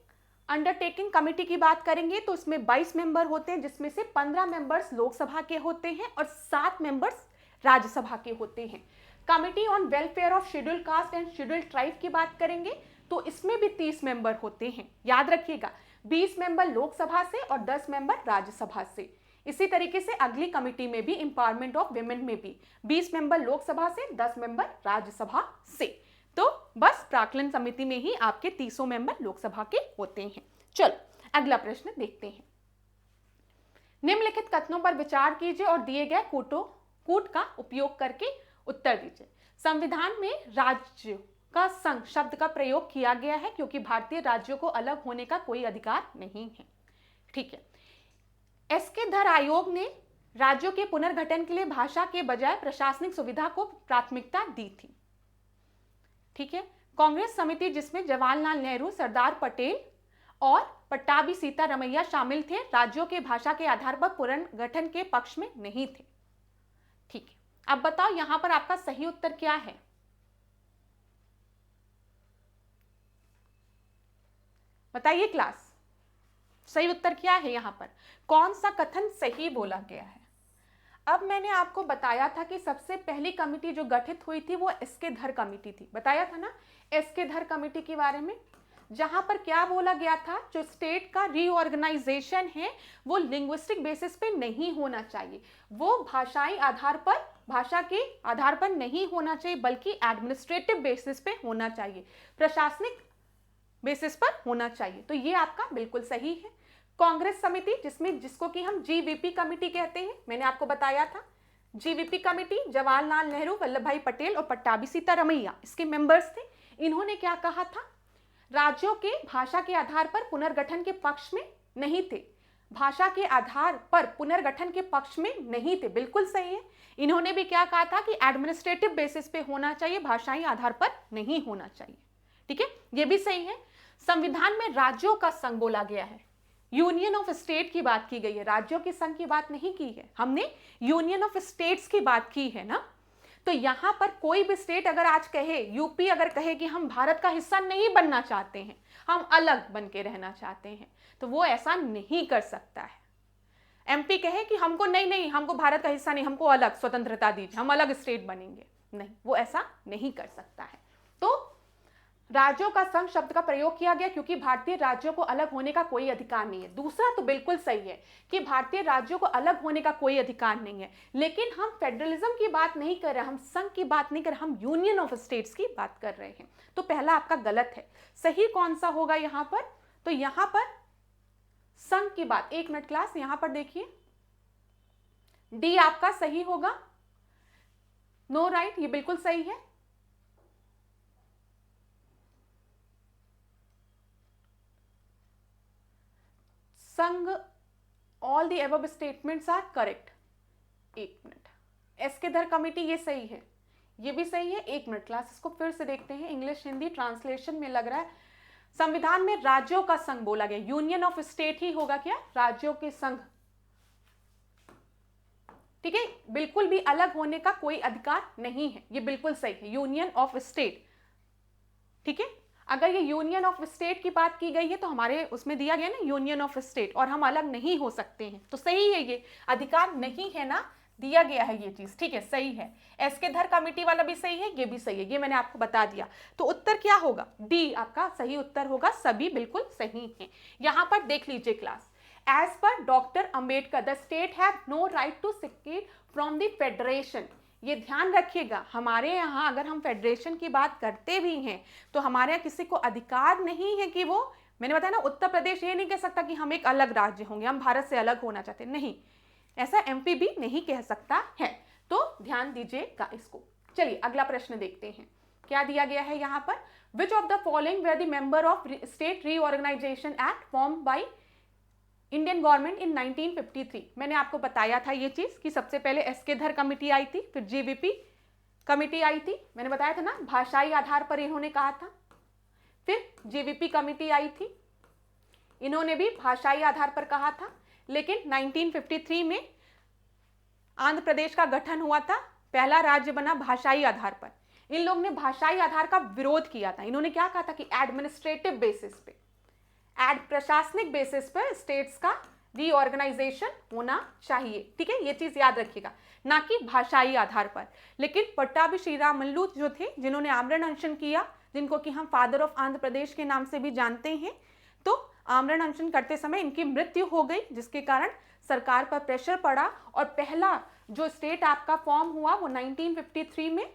Speaker 1: अंडरटेकिंग कमेटी की बात करेंगे तो इसमें 22 मेंबर होते हैं, जिसमें से 15 मेंबर्स लोकसभा के होते हैं और 7 मेंबर्स राज्यसभा के होते हैं। Committee on welfare of scheduled caste and scheduled tribe की बात करेंगे तो इसमें भी 30 मेंबर होते हैं। याद रखिएगा, 20 मेंबर लोकसभा से और 10 मेंबर राज्यसभा से। इसी तरीके से अगली कमेटी में भी, एम्पावरमेंट ऑफ विमेन में भी 20 मेंबर लोकसभा से, 10 मेंबर राज्यसभा से। तो बस प्राक्कलन समिति में ही आपके 30 मेंबर लोकसभा के होते हैं। चलो अगला प्रश्न देखते हैं। निम्नलिखित कथनों पर विचार कीजिए और दिए गए कूट का उपयोग करके उत्तर दीजिए। संविधान में राज्य का संघ शब्द का प्रयोग किया गया है क्योंकि भारतीय राज्यों को अलग होने का कोई अधिकार नहीं है। ठीक है, एसके धर आयोग ने राज्यों के पुनर्गठन के लिए भाषा के बजाय प्रशासनिक सुविधा को प्राथमिकता दी थी। ठीक है, कांग्रेस समिति जिसमें जवाहरलाल नेहरू, सरदार पटेल और पट्टाभी सीतारमैया शामिल थे, राज्यों के भाषा के आधार पर पुनर्गठन के पक्ष में नहीं थे। ठीक है, अब बताओ यहां पर आपका सही उत्तर क्या है? बताइए क्लास, सही उत्तर क्या है? यहां पर कौन सा कथन सही बोला गया है? अब मैंने आपको बताया था कि सबसे पहली कमेटी जो गठित हुई थी वो एसके धर कमेटी थी, बताया था ना एसके धर कमेटी के बारे में, जहां पर क्या बोला गया था, जो स्टेट का रीऑर्गेनाइजेशन है वो लिंग्विस्टिक बेसिस पे नहीं होना चाहिए, वो भाषाई आधार पर, भाषा के आधार पर नहीं होना चाहिए, बल्कि एडमिनिस्ट्रेटिव बेसिस पे होना चाहिए, प्रशासनिक बेसिस पर होना चाहिए। तो ये आपका बिल्कुल सही है। कांग्रेस समिति जिसको कि हम जीवीपी कमेटी कहते हैं, मैंने आपको बताया था जीवीपी कमेटी जवाहरलाल नेहरू, वल्लभ भाई पटेल और पट्टाभी सीतारमैया इसके मेंबर्स थे। इन्होंने क्या कहा था? राज्यों के भाषा के आधार पर पुनर्गठन के पक्ष में नहीं थे, भाषा के आधार पर पुनर्गठन के पक्ष में नहीं थे, बिल्कुल सही है। इन्होंने भी क्या कहा था कि एडमिनिस्ट्रेटिव बेसिस पे होना चाहिए, भाषाई आधार पर नहीं होना चाहिए। ठीक है, ये भी सही है। संविधान में राज्यों का संघ बोला गया है, यूनियन ऑफ स्टेट की बात की गई है, राज्यों के संघ की बात नहीं की है, हमने यूनियन ऑफ स्टेट्स की बात की है ना। तो यहां पर कोई भी स्टेट अगर आज कहे, यूपी अगर कहे कि हम भारत का हिस्सा नहीं बनना चाहते हैं, हम अलग बन के रहना चाहते हैं, तो वो ऐसा नहीं कर सकता है। एमपी कहे कि हमको नहीं, हमको भारत का हिस्सा नहीं, हमको अलग स्वतंत्रता दीजिए, हम अलग स्टेट बनेंगे, नहीं, वो ऐसा नहीं कर सकता है। तो राज्यों का संघ शब्द का प्रयोग किया गया क्योंकि भारतीय राज्यों को अलग होने का कोई अधिकार नहीं है। दूसरा तो बिल्कुल सही है कि भारतीय राज्यों को अलग होने का कोई अधिकार नहीं है, लेकिन हम फेडरलिज्म की बात नहीं कर रहे, हम संघ की बात नहीं कर रहे, हम यूनियन ऑफ स्टेट्स की बात कर रहे हैं। तो पहला आपका गलत है। सही कौन सा होगा यहां पर? तो यहां पर संघ की बात, एक मिनट क्लास, यहां पर देखिए डी आपका सही होगा। नो राइट, ये बिल्कुल सही है। संघ, all the above statements are correct. एक मिनट, एसके धर कमेटी ये सही है, ये भी सही है। एक मिनट क्लास, इसको फिर से देखते हैं, इंग्लिश हिंदी ट्रांसलेशन में लग रहा है संविधान में राज्यों का संघ बोला गया, यूनियन ऑफ स्टेट ही होगा क्या? राज्यों के संघ। ठीक है, बिल्कुल भी अलग होने का कोई अधिकार नहीं है, ये बिल्कुल सही है, यूनियन ऑफ स्टेट। ठीक है, अगर ये यूनियन ऑफ स्टेट की बात की गई है तो हमारे उसमें दिया गया ना यूनियन ऑफ स्टेट, और हम अलग नहीं हो सकते हैं, तो सही है, ये अधिकार नहीं है ना, दिया गया है ये चीज। ठीक है, सही है। एसके धर कमेटी वाला भी सही है, ये भी सही है, ये मैंने आपको बता दिया। तो उत्तर क्या होगा? डी आपका सही उत्तर होगा, सभी बिल्कुल सही हैं। यहां पर देख लीजिए क्लास, एज पर doctor Ambedkar the state have no right to secede from the federation. ये ध्यान रखिएगा, हमारे यहाँ अगर हम फेडरेशन की बात करते भी हैं तो हमारे यहाँ किसी को अधिकार नहीं है कि वो, मैंने बताया ना, उत्तर प्रदेश ये नहीं कह सकता कि हम एक अलग राज्य होंगे, हम भारत से अलग होना चाहते, नहीं, ऐसा एमपी भी नहीं कह सकता है। तो ध्यान दीजिएगा इसको। चलिए अगला प्रश्न देखते हैं, क्या दिया गया है यहाँ पर? Which of the following were the member of state reorganisation act form by Indian government in 1953। मैंने आपको बताया था ये चीज कि सबसे पहले एसके धर कमेटी आई थी, फिर जीवीपी कमेटी आई थी, मैंने बताया था ना, भाषाई आधार पर इन्होंने कहा था, फिर जीवीपी कमेटी आई थी, इन्होंने भी भाषाई आधार पर कहा था, लेकिन 1953 में आंध्र प्रदेश का गठन हुआ था, पहला राज्य बना भाषाई आधार पर। इन लोगों ने भाषाई आधार का विरोध किया था, इन्होंने क्या कहा था कि एडमिनिस्ट्रेटिव बेसिस पे, प्रशासनिक बेसिस पर स्टेट्स का रीऑर्गेनाइजेशन होना चाहिए। ठीक है, ये चीज याद रखिएगा, ना कि भाषाई आधार पर। लेकिन पट्टाभी श्रीरामुलु जो थे, जिन्होंने आमरण अनशन किया, जिनको कि हम फादर ऑफ आंध्र प्रदेश के नाम से भी जानते हैं, तो आमरण अनशन करते समय इनकी मृत्यु हो गई, जिसके कारण सरकार पर प्रेशर पड़ा और पहला जो स्टेट आपका फॉर्म हुआ वो 1953 में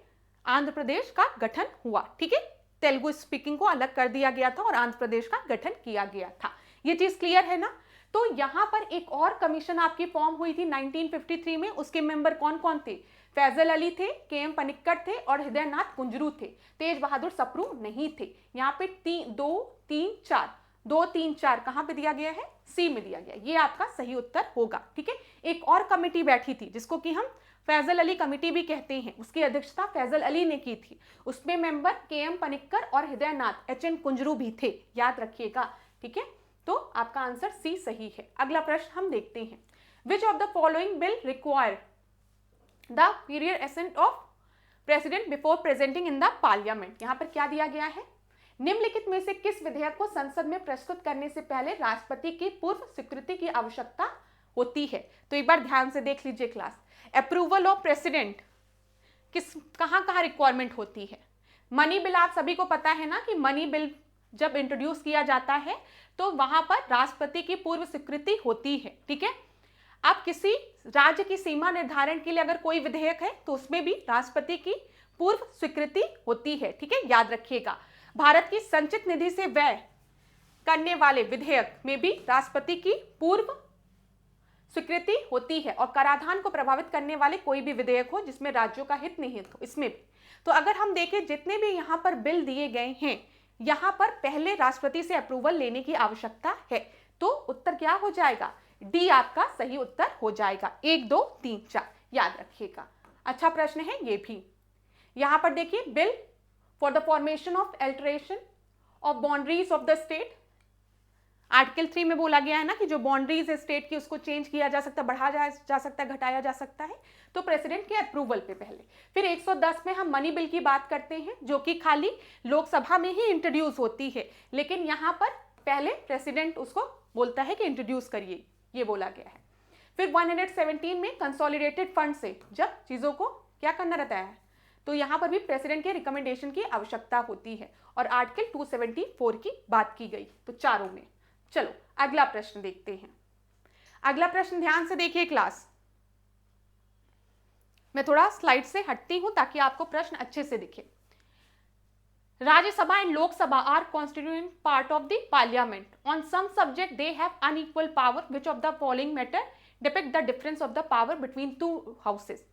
Speaker 1: आंध्र प्रदेश का गठन हुआ। ठीक है, तेलुगु स्पीकिंग को अलग कर दिया गया था और आंध्र प्रदेश का गठन किया गया था। ये चीज क्लियर है ना? तो यहां पर एक और कमीशन आपकी फॉर्म हुई थी 1953 में, उसके मेंबर कौन कौन थे? फैजल अली थे, के.एम. पनिक्कर थे और हृदयनाथ कुंजरू थे, तेज बहादुर सप्रू नहीं थे। यहाँ पे 2, 3, 4 कहां पे दिया गया है? सी में दिया गया, ये आपका सही उत्तर होगा। ठीक है, एक और कमेटी बैठी थी जिसको कि हम फैजल अली कमेटी भी कहते हैं, उसकी अध्यक्षता फैजल अली ने की थी। उसमें मेंबर के.एम. पनिक्कर और हृदयनाथ एच.एन. कुंजरू भी थे, याद रखिएगा। ठीक है, तो आपका आंसर सी सही है। अगला प्रश्न हम देखते हैं, विच of the following bill require the period ascent of president before presenting in the parliament. यहाँ पर क्या दिया गया है, निम्नलिखित में से किस विधेयक को संसद में प्रस्तुत करने से पहले राष्ट्रपति की पूर्व स्वीकृति की आवश्यकता होती है। तो एक बार ध्यान से देख लीजिए क्लास, अप्रूवल ऑफ प्रेसिडेंट किस कहाँ रिक्वायरमेंट होती है। मनी बिल आप सभी को पता है ना कि मनी बिल जब इंट्रोड्यूस किया जाता है तो वहां पर राष्ट्रपति की पूर्व स्वीकृति होती है। ठीक है, अब किसी राज्य की सीमा निर्धारण के लिए अगर कोई विधेयक है तो उसमें भी राष्ट्रपति की पूर्व स्वीकृति होती है। ठीक है, याद रखिएगा। भारत की संचित निधि से व्यय करने वाले विधेयक में भी राष्ट्रपति की पूर्व स्वीकृति होती है, और कराधान को प्रभावित करने वाले कोई भी विधेयक हो जिसमें राज्यों का हित निहित हो, इसमें भी। तो अगर हम देखें जितने भी यहाँ पर बिल दिए गए हैं, यहाँ पर पहले राष्ट्रपति से अप्रूवल लेने की आवश्यकता है। तो उत्तर क्या हो जाएगा, डी आपका सही उत्तर हो जाएगा। 1 2 3 4 याद रखिएगा। अच्छा प्रश्न है ये भी। यहाँ पर देखिए, bill for the formation of alteration of boundaries of the state, article 3 में बोला गया है ना कि जो बाउंड्रीज है स्टेट की उसको चेंज किया जा सकता है, बढ़ाया जा सकता है, घटाया जा सकता है, तो प्रेसिडेंट के अप्रूवल पे पहले। फिर 110 में हम मनी बिल की बात करते हैं जो कि खाली लोकसभा में ही इंट्रोड्यूस होती है, लेकिन यहाँ पर पहले प्रेसिडेंट उसको बोलता है कि इंट्रोड्यूस करिए, ये बोला गया है। फिर 117 में कंसोलिडेटेड फंड से जब चीजों को क्या करना रहता है, तो यहाँ पर भी प्रेसिडेंट के रिकमेंडेशन की आवश्यकता होती है, और आर्टिकल 274 की बात की गई, तो चारों में। चलो अगला प्रश्न देखते हैं। अगला प्रश्न ध्यान से देखिए क्लास, मैं थोड़ा स्लाइड से हटती हूं ताकि आपको प्रश्न अच्छे से दिखे। Rajya Sabha and Lok Sabha are constituent part of the parliament, on some subject they have unequal power, which of the following matter depict the difference of the power between two houses.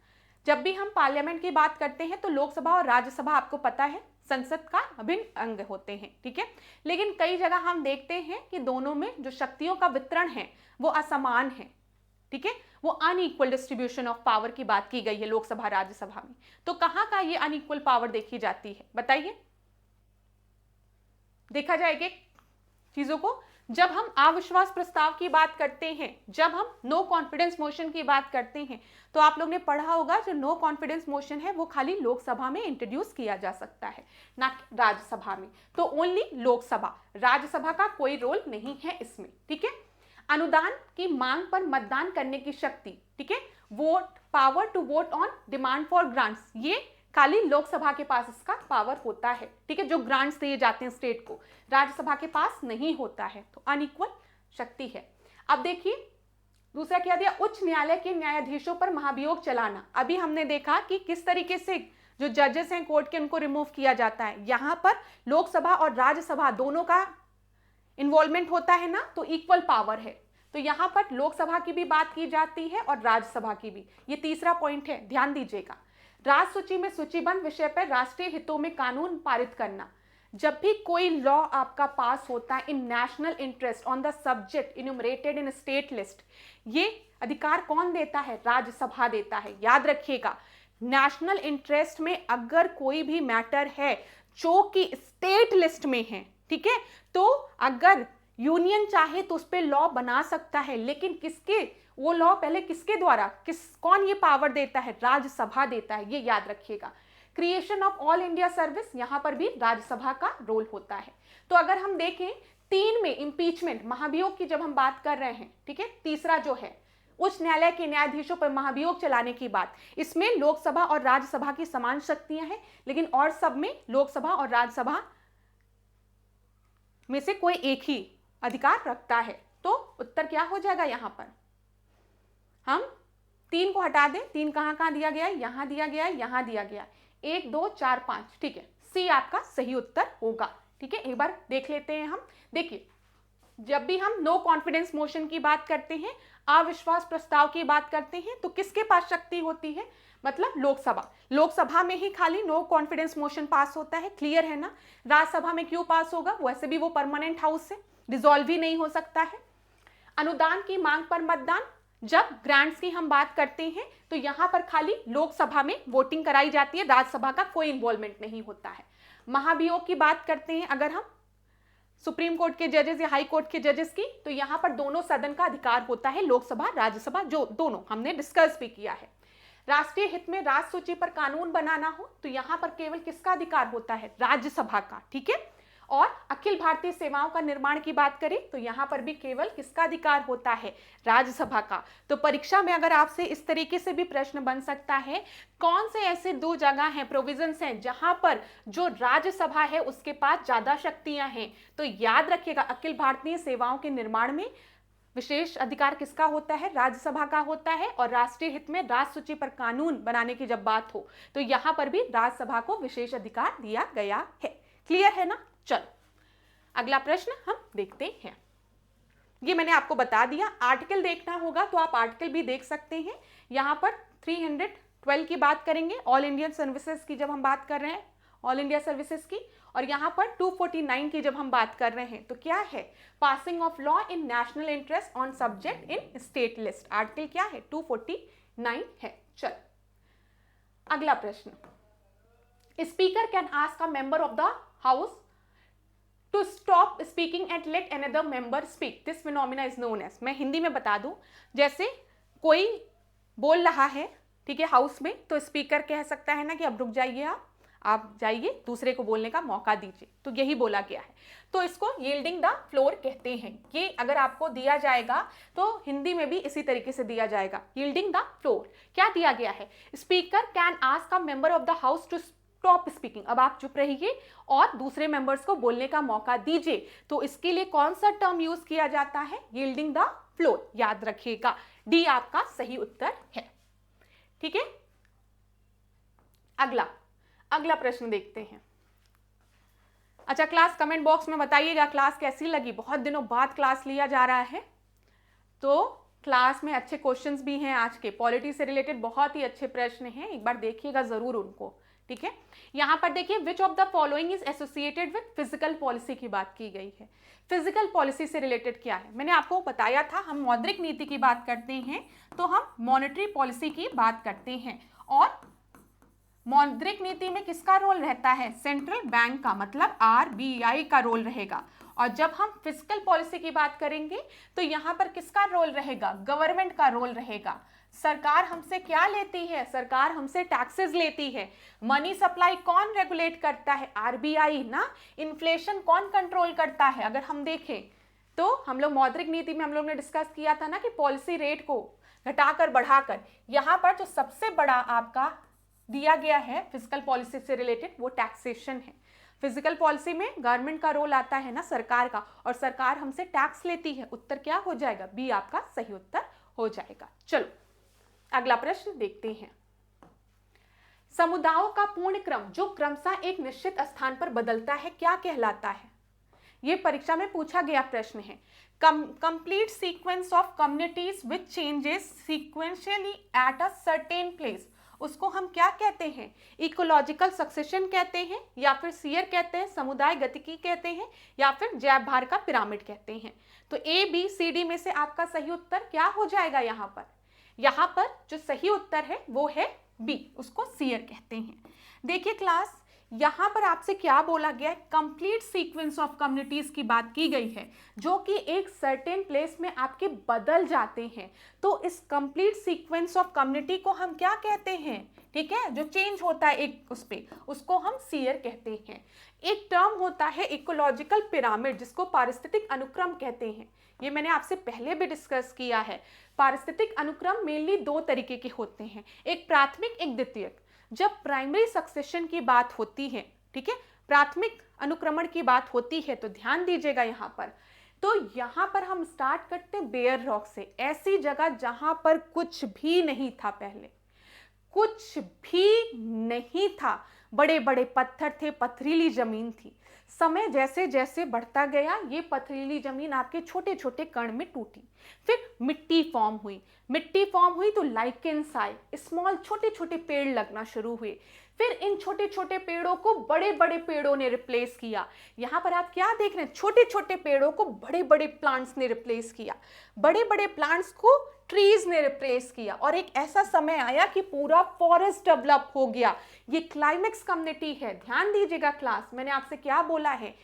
Speaker 1: जब भी हम पार्लियामेंट की बात करते हैं तो लोकसभा और राज्यसभा आपको पता है संसद का अभिन्न अंग होते हैं। ठीक है, लेकिन कई जगह हम देखते हैं कि दोनों में जो शक्तियों का वितरण है वो असमान है। ठीक है, वो अनइक्वल डिस्ट्रीब्यूशन ऑफ पावर की बात की गई है लोकसभा राज्यसभा में। तो कहाँ का ये अनइक्वल पावर देखी जाती है, बताइए। देखा जाएगा चीजों को, जब हम अविश्वास प्रस्ताव की बात करते हैं, जब हम नो कॉन्फिडेंस मोशन की बात करते हैं, तो आप लोग ने पढ़ा होगा जो नो कॉन्फिडेंस मोशन है वो खाली लोकसभा में इंट्रोड्यूस किया जा सकता है, ना कि राज्यसभा में। तो ओनली लोकसभा, राज्यसभा का कोई रोल नहीं है इसमें। ठीक है, अनुदान की मांग पर मतदान करने की शक्ति, ठीक है, vote power to vote on demand for grants, ये खाली लोकसभा के पास इसका पावर होता है। ठीक है, जो ग्रांट्स दिए जाते हैं स्टेट को, राज्यसभा के पास नहीं होता है, तो अनइक्वल शक्ति है। अब देखिए दूसरा क्या दिया, उच्च न्यायालय के न्यायाधीशों पर महाभियोग चलाना। अभी हमने देखा कि किस तरीके से जो जजेस हैं कोर्ट के उनको रिमूव किया जाता है। यहां पर लोकसभा और राज्यसभा दोनों का इन्वॉल्वमेंट होता है ना, तो इक्वल पावर है। तो यहां पर लोकसभा की भी बात की जाती है और राज्यसभा की भी। ये तीसरा पॉइंट है, ध्यान दीजिएगा। राज्य सूची में सूचीबद्ध विषय पर राष्ट्रीय हितों में कानून पारित करना। जब भी कोई लॉ आपका पास होता है in national interest on the subject enumerated in state list, ये अधिकार कौन देता है, राज्यसभा देता है। याद रखिएगा, नेशनल इंटरेस्ट में अगर कोई भी मैटर है जो कि स्टेट लिस्ट में है, ठीक है, तो अगर यूनियन चाहे तो उस पर लॉ बना सकता है, लेकिन किसके, वो लॉ पहले किसके द्वारा, कौन ये पावर देता है, राज्यसभा देता है, ये याद रखिएगा। Creation of all India service, यहां पर भी राज्यसभा का रोल होता है। तो अगर हम देखें 3 में इम्पीचमेंट, महाभियोग की जब हम बात कर रहे हैं, ठीक है, तीसरा जो है उच्च न्यायालय के न्यायाधीशों पर महाभियोग चलाने की बात, इसमें लोकसभा और राज्यसभा की समान शक्तियां हैं, लेकिन और सब में लोकसभा और राज्यसभा में से कोई एक ही अधिकार रखता है। तो उत्तर क्या हो जाएगा, यहां पर हम 3 को हटा दें, 3 कहां दिया गया है, यहां दिया गया है, यहां दिया गया है, 1 2 4 5, ठीक है, सी आपका सही उत्तर होगा। ठीक है, एक बार देख लेते हैं हम। देखिए जब भी हम नो कॉन्फिडेंस मोशन की बात करते हैं, अविश्वास प्रस्ताव की बात करते हैं, तो किसके पास शक्ति होती है, मतलब लोकसभा। लोकसभा में ही खाली नो कॉन्फिडेंस मोशन पास होता है, क्लियर है ना। राज्यसभा में क्यों पास होगा, वैसे भी वो परमानेंट हाउस है, डिसॉल्व ही नहीं हो सकता है। अनुदान की मांग पर मतदान, जब ग्रांट्स की हम बात करते हैं तो यहाँ पर खाली लोकसभा में वोटिंग कराई जाती है, राज्यसभा का कोई इन्वॉल्वमेंट नहीं होता है। महाभियोग की बात करते हैं अगर हम सुप्रीम कोर्ट के जजेस या हाई कोर्ट के जजेस की, तो यहाँ पर दोनों सदन का अधिकार होता है, लोकसभा राज्यसभा, जो दोनों हमने डिस्कस भी किया है। राष्ट्रीय हित में राज्य सूची पर कानून बनाना हो तो यहाँ पर केवल किसका अधिकार होता है, राज्यसभा का, ठीक है। और अखिल भारतीय सेवाओं का निर्माण की बात करें तो यहाँ पर भी केवल किसका अधिकार होता है, राज्यसभा का। तो परीक्षा में अगर आपसे इस तरीके से भी प्रश्न बन सकता है, कौन से ऐसे दो जगह हैं, प्रोविजंस हैं, जहां पर जो राज्यसभा है उसके पास ज्यादा शक्तियां हैं, तो याद रखिएगा अखिल भारतीय सेवाओं के निर्माण में विशेष अधिकार किसका होता है, राज्यसभा का होता है। और राष्ट्रीय हित में राज्य सूची पर कानून बनाने की जब बात हो तो यहां पर भी राज्यसभा को विशेष अधिकार दिया गया है। क्लियर है ना। चलो अगला प्रश्न हम देखते हैं। ये मैंने आपको बता दिया, आर्टिकल देखना होगा तो आप आर्टिकल भी देख सकते हैं। यहां पर 312 की बात करेंगे, ऑल इंडियन सर्विसेज की जब हम बात कर रहे हैं, ऑल इंडिया सर्विसेज की। और यहां पर 249 की जब हम बात कर रहे हैं तो क्या है, passing of law in national interest on subject in state list. Article क्या है, 249 है। चलो अगला प्रश्न, speaker can ask a member of the house to stop speaking and let another member speak. This phenomena is known as, मैं हिंदी में बता दूं, जैसे कोई बोल रहा है, ठीक है, हाउस में, तो स्पीकर कह सकता है ना कि अब रुक जाइए, आप जाइए, दूसरे को बोलने का मौका दीजिए। तो यही बोला गया है, तो इसको यील्डिंग द फ्लोर कहते हैं। ये अगर आपको दिया जाएगा तो हिंदी में भी इसी तरीके से दिया जाएगा, यील्डिंग द फ्लोर। क्या दिया गया है, speaker can ask a member of the house to stop speaking, अब आप चुप रहिए और दूसरे मेंबर्स को बोलने का मौका दीजिए। तो इसके लिए कौन सा टर्म यूज किया जाता है, यील्डिंग द फ्लोर। याद रखिएगा, डी आपका सही उत्तर है, ठीक है। अगला प्रश्न देखते हैं। अच्छा, क्लास कमेंट बॉक्स में बताइएगा क्लास कैसी लगी, बहुत दिनों बाद क्लास लिया जा रहा है तो क्लास में अच्छे क्वेश्चंस भी हैं आज के, पॉलिटी से रिलेटेड बहुत ही अच्छे प्रश्न हैं, एक बार देखिएगा जरूर उनको, ठीक है। यहां पर देखिए, विच of the following is associated with physical policy की बात की गई है। फिजिकल पॉलिसी से रिलेटेड क्या है, मैंने आपको बताया था, हम मौद्रिक नीति की बात करते हैं तो हम मॉनेटरी पॉलिसी की बात करते हैं। और मौद्रिक नीति में किसका रोल रहता है, सेंट्रल बैंक का, मतलब आरबीआई का रोल रहेगा। और जब हम फिजिकल पॉलिसी की बात करेंगे तो यहां पर किसका रोल रहेगा, गवर्नमेंट का रोल रहेगा। सरकार हमसे क्या लेती है, सरकार हमसे टैक्सेस लेती है। मनी सप्लाई कौन रेगुलेट करता है, आरबीआई ना। इन्फ्लेशन कौन कंट्रोल करता है, अगर हम देखें तो हम लोग मौद्रिक नीति में हम लोग ने डिस्कस किया था ना कि पॉलिसी रेट को घटाकर बढ़ाकर, यहां पर जो सबसे बड़ा आपका दिया गया है फिजिकल पॉलिसी से रिलेटेड वो टैक्सेशन है। फिजिकल पॉलिसी में गवर्नमेंट का रोल आता है ना, सरकार का, और सरकार हमसे टैक्स लेती है। उत्तर क्या हो जाएगा, बी आपका सही उत्तर हो जाएगा। चलो अगला प्रश्न देखते हैं। समुदायों का पूर्ण क्रम जो क्रमशः एक निश्चित स्थान पर बदलता है क्या कहलाता है। यह परीक्षा में पूछा गया प्रश्न है। Complete sequence of communities which changes sequentially at a certain place, उसको हम क्या कहते हैं, इकोलॉजिकल सक्सेशन कहते हैं, या फिर सीयर कहते हैं, समुदाय गतिकी कहते हैं, या फिर जैव भार का पिरामिड कहते हैं। तो ए बी सी डी में से आपका सही उत्तर क्या हो जाएगा। यहाँ पर जो सही उत्तर है वो है बी, उसको सीयर कहते हैं। देखिए क्लास, यहाँ पर आपसे क्या बोला गया है, कंप्लीट सीक्वेंस ऑफ कम्युनिटीज की बात की गई है जो कि एक सर्टेन प्लेस में आपके बदल जाते हैं। तो इस कंप्लीट सीक्वेंस ऑफ कम्युनिटी को हम क्या कहते हैं, ठीक है, जो चेंज होता है एक उस पे, उसको हम सीयर कहते हैं। एक टर्म होता है इकोलॉजिकल पिरामिड जिसको पारिस्थितिक अनुक्रम कहते हैं। ये मैंने आपसे पहले भी डिस्कस किया है। पारिस्थितिक अनुक्रम मेनली दो तरीके के होते हैं, एक प्राथमिक एक द्वितीयक। जब प्राइमरी सक्सेशन की बात होती है, ठीक है, प्राथमिक अनुक्रमण की बात होती है तो ध्यान दीजिएगा यहाँ पर, तो यहाँ पर हम स्टार्ट करते हैं बेयर रॉक से, ऐसी जगह जहां पर कुछ भी नहीं था, पहले कुछ भी नहीं था, बड़े बड़े पत्थर थे, पथरीली जमीन थी। समय जैसे जैसे बढ़ता गया ये पथरीली जमीन आपके छोटे छोटे कण में टूटी, फिर मिट्टी फॉर्म हुई तो लाइकेन्स आए, स्मॉल छोटे छोटे पेड़ लगना शुरू हुए, फिर इन छोटे छोटे पेड़ों को बड़े बड़े पेड़ों ने रिप्लेस किया। यहाँ पर आप क्या देख रहे हैं, छोटे छोटे पेड़ों को बड़े बड़े प्लांट्स ने रिप्लेस किया, बड़े बड़े प्लांट्स को ट्रीज ने रिप्लेस किया, और एक ऐसा समय आया कि पूरा फॉरेस्ट डेवलप हो गया। ये क्लाइमेक्स कम्युनिटी है। ध्यान दीजिएगा क्लास, मैंने आपसे क्या बोला है,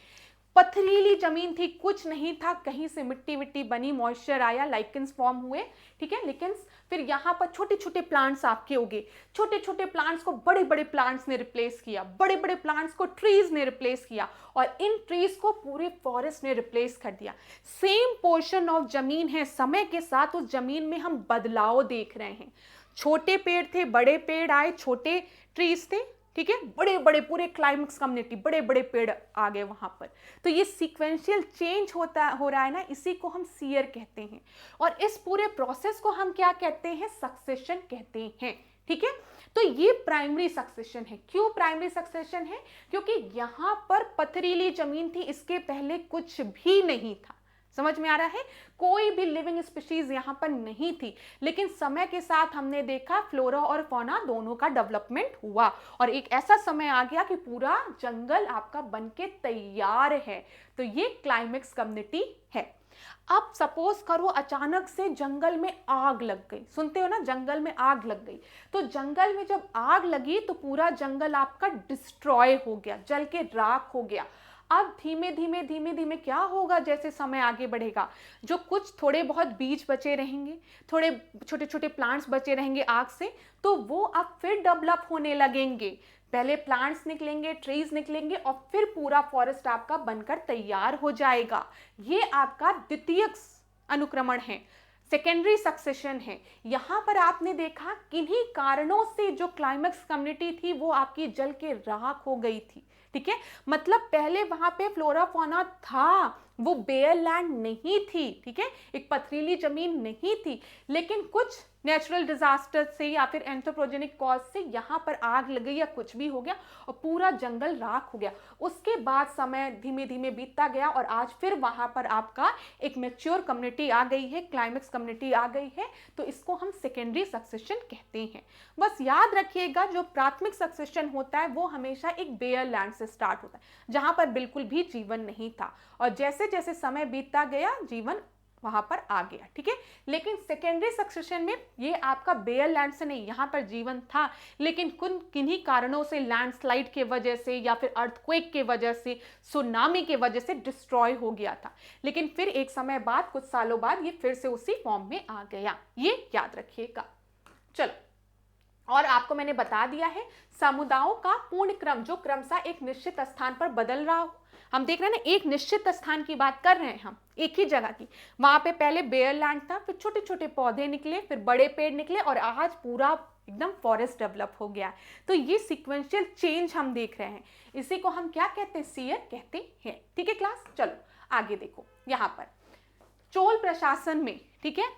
Speaker 1: पथरीली जमीन थी, कुछ नहीं था, कहीं से मिट्टी विट्टी बनी, मॉइस्चर आया, लाइकेंस फॉर्म हुए, ठीक है। लेकिन फिर यहाँ पर छोटे छोटे प्लांट्स आपके उगे, छोटे छोटे प्लांट्स को बड़े बड़े प्लांट्स ने रिप्लेस किया, बड़े बड़े प्लांट्स को ट्रीज ने रिप्लेस किया, और इन ट्रीज को पूरे फॉरेस्ट ने रिप्लेस कर दिया। सेम पोर्शन ऑफ जमीन है, समय के साथ उस जमीन में हम बदलाव देख रहे हैं। छोटे पेड़ थे, बड़े पेड़ आए, छोटे ट्रीज थे, ठीक है, बड़े बड़े पूरे क्लाइमेक्स कम्युनिटी, बड़े बड़े पेड़ आ गए वहां पर। तो ये सीक्वेंशियल चेंज हो रहा है ना, इसी को हम सीयर कहते हैं, और इस पूरे प्रोसेस को हम क्या कहते हैं, सक्सेशन कहते हैं, ठीक है। तो ये प्राइमरी सक्सेशन है। क्यों प्राइमरी सक्सेशन है, क्योंकि यहां पर पथरीली जमीन थी, इसके पहले कुछ भी नहीं था। समझ में आ रहा है, कोई भी लिविंग स्पीशीज यहां पर नहीं थी, लेकिन समय के साथ हमने देखा फ्लोरा और फौना दोनों का डेवलपमेंट हुआ, और एक ऐसा समय आ गया कि पूरा जंगल आपका बनके तैयार है। तो ये क्लाइमेक्स कम्युनिटी है। अब सपोज करो अचानक से जंगल में आग लग गई, सुनते हो ना, जंगल में आग लग गई। तो जंगल में जब आग लगी तो पूरा जंगल आपका डिस्ट्रॉय हो गया, जल के राख हो गया। अब धीमे धीमे धीमे धीमे क्या होगा, जैसे समय आगे बढ़ेगा, जो कुछ थोड़े बहुत बीज बचे रहेंगे, थोड़े छोटे छोटे प्लांट्स बचे रहेंगे आग से, तो वो अब फिर डेवलप होने लगेंगे। पहले प्लांट्स निकलेंगे, ट्रीज निकलेंगे, और फिर पूरा फॉरेस्ट आपका बनकर तैयार हो जाएगा। ये आपका द्वितीय अनुक्रमण है, सेकेंडरी सक्सेशन है। यहां पर आपने देखा किन्हीं कारणों से जो क्लाइमेक्स कम्युनिटी थी वो आपकी जल के राख हो गई थी, ठीक है। मतलब पहले वहां पे फ्लोरा फौना था, वो बेयर लैंड नहीं थी, ठीक है, एक पथरीली जमीन नहीं थी, लेकिन कुछ नेचुरल डिजास्टर से या फिर एंथ्रोपोजेनिक कॉज से यहाँ पर आग लग गई या कुछ भी हो गया और पूरा जंगल राख हो गया। उसके बाद समय धीमे धीमे बीतता गया और आज फिर वहां पर आपका एक मैच्योर कम्युनिटी आ गई है, क्लाइमेक्स कम्युनिटी आ गई है। तो इसको हम सेकेंडरी सक्सेशन कहते हैं। बस याद रखिएगा, जो प्राथमिक सक्सेशन होता है वो हमेशा एक बेयर लैंड से स्टार्ट होता है, जहां पर बिल्कुल भी जीवन नहीं था, और जैसे जैसे समय बीतता गया जीवन वहां पर आ गया, ठीक है। लेकिन सेकेंडरी सक्सेशन में ये आपका बेयर लैंड से नहीं, यहां पर जीवन था, लेकिन किन्हीं कारणों से, लैंडस्लाइड के वजह से या फिर अर्थक्वेक के वजह से, सुनामी के वजह से डिस्ट्रॉय हो गया था। लेकिन फिर एक समय बाद, कुछ सालों बाद, ये फिर से उसी फॉर्म में आ गया। ये याद रखिएगा। चलो, और आपको मैंने बता दिया है समुदायों का पूर्ण क्रम, जो क्रमशः एक निश्चित स्थान पर बदल रहा हो। हम देख रहे हैं ना, एक निश्चित स्थान की बात कर रहे हैं हम, एक ही जगह की। वहां पे पहले बेयर लैंड था, फिर छोटे छोटे पौधे निकले, फिर बड़े पेड़ निकले, और आज पूरा एकदम फॉरेस्ट डेवलप हो गया। तो ये सीक्वेंशियल चेंज हम देख रहे हैं, इसी को हम क्या कहते हैं, सीयर कहते हैं, ठीक है क्लास। चलो आगे देखो, यहाँ पर चोल प्रशासन में, ठीक है,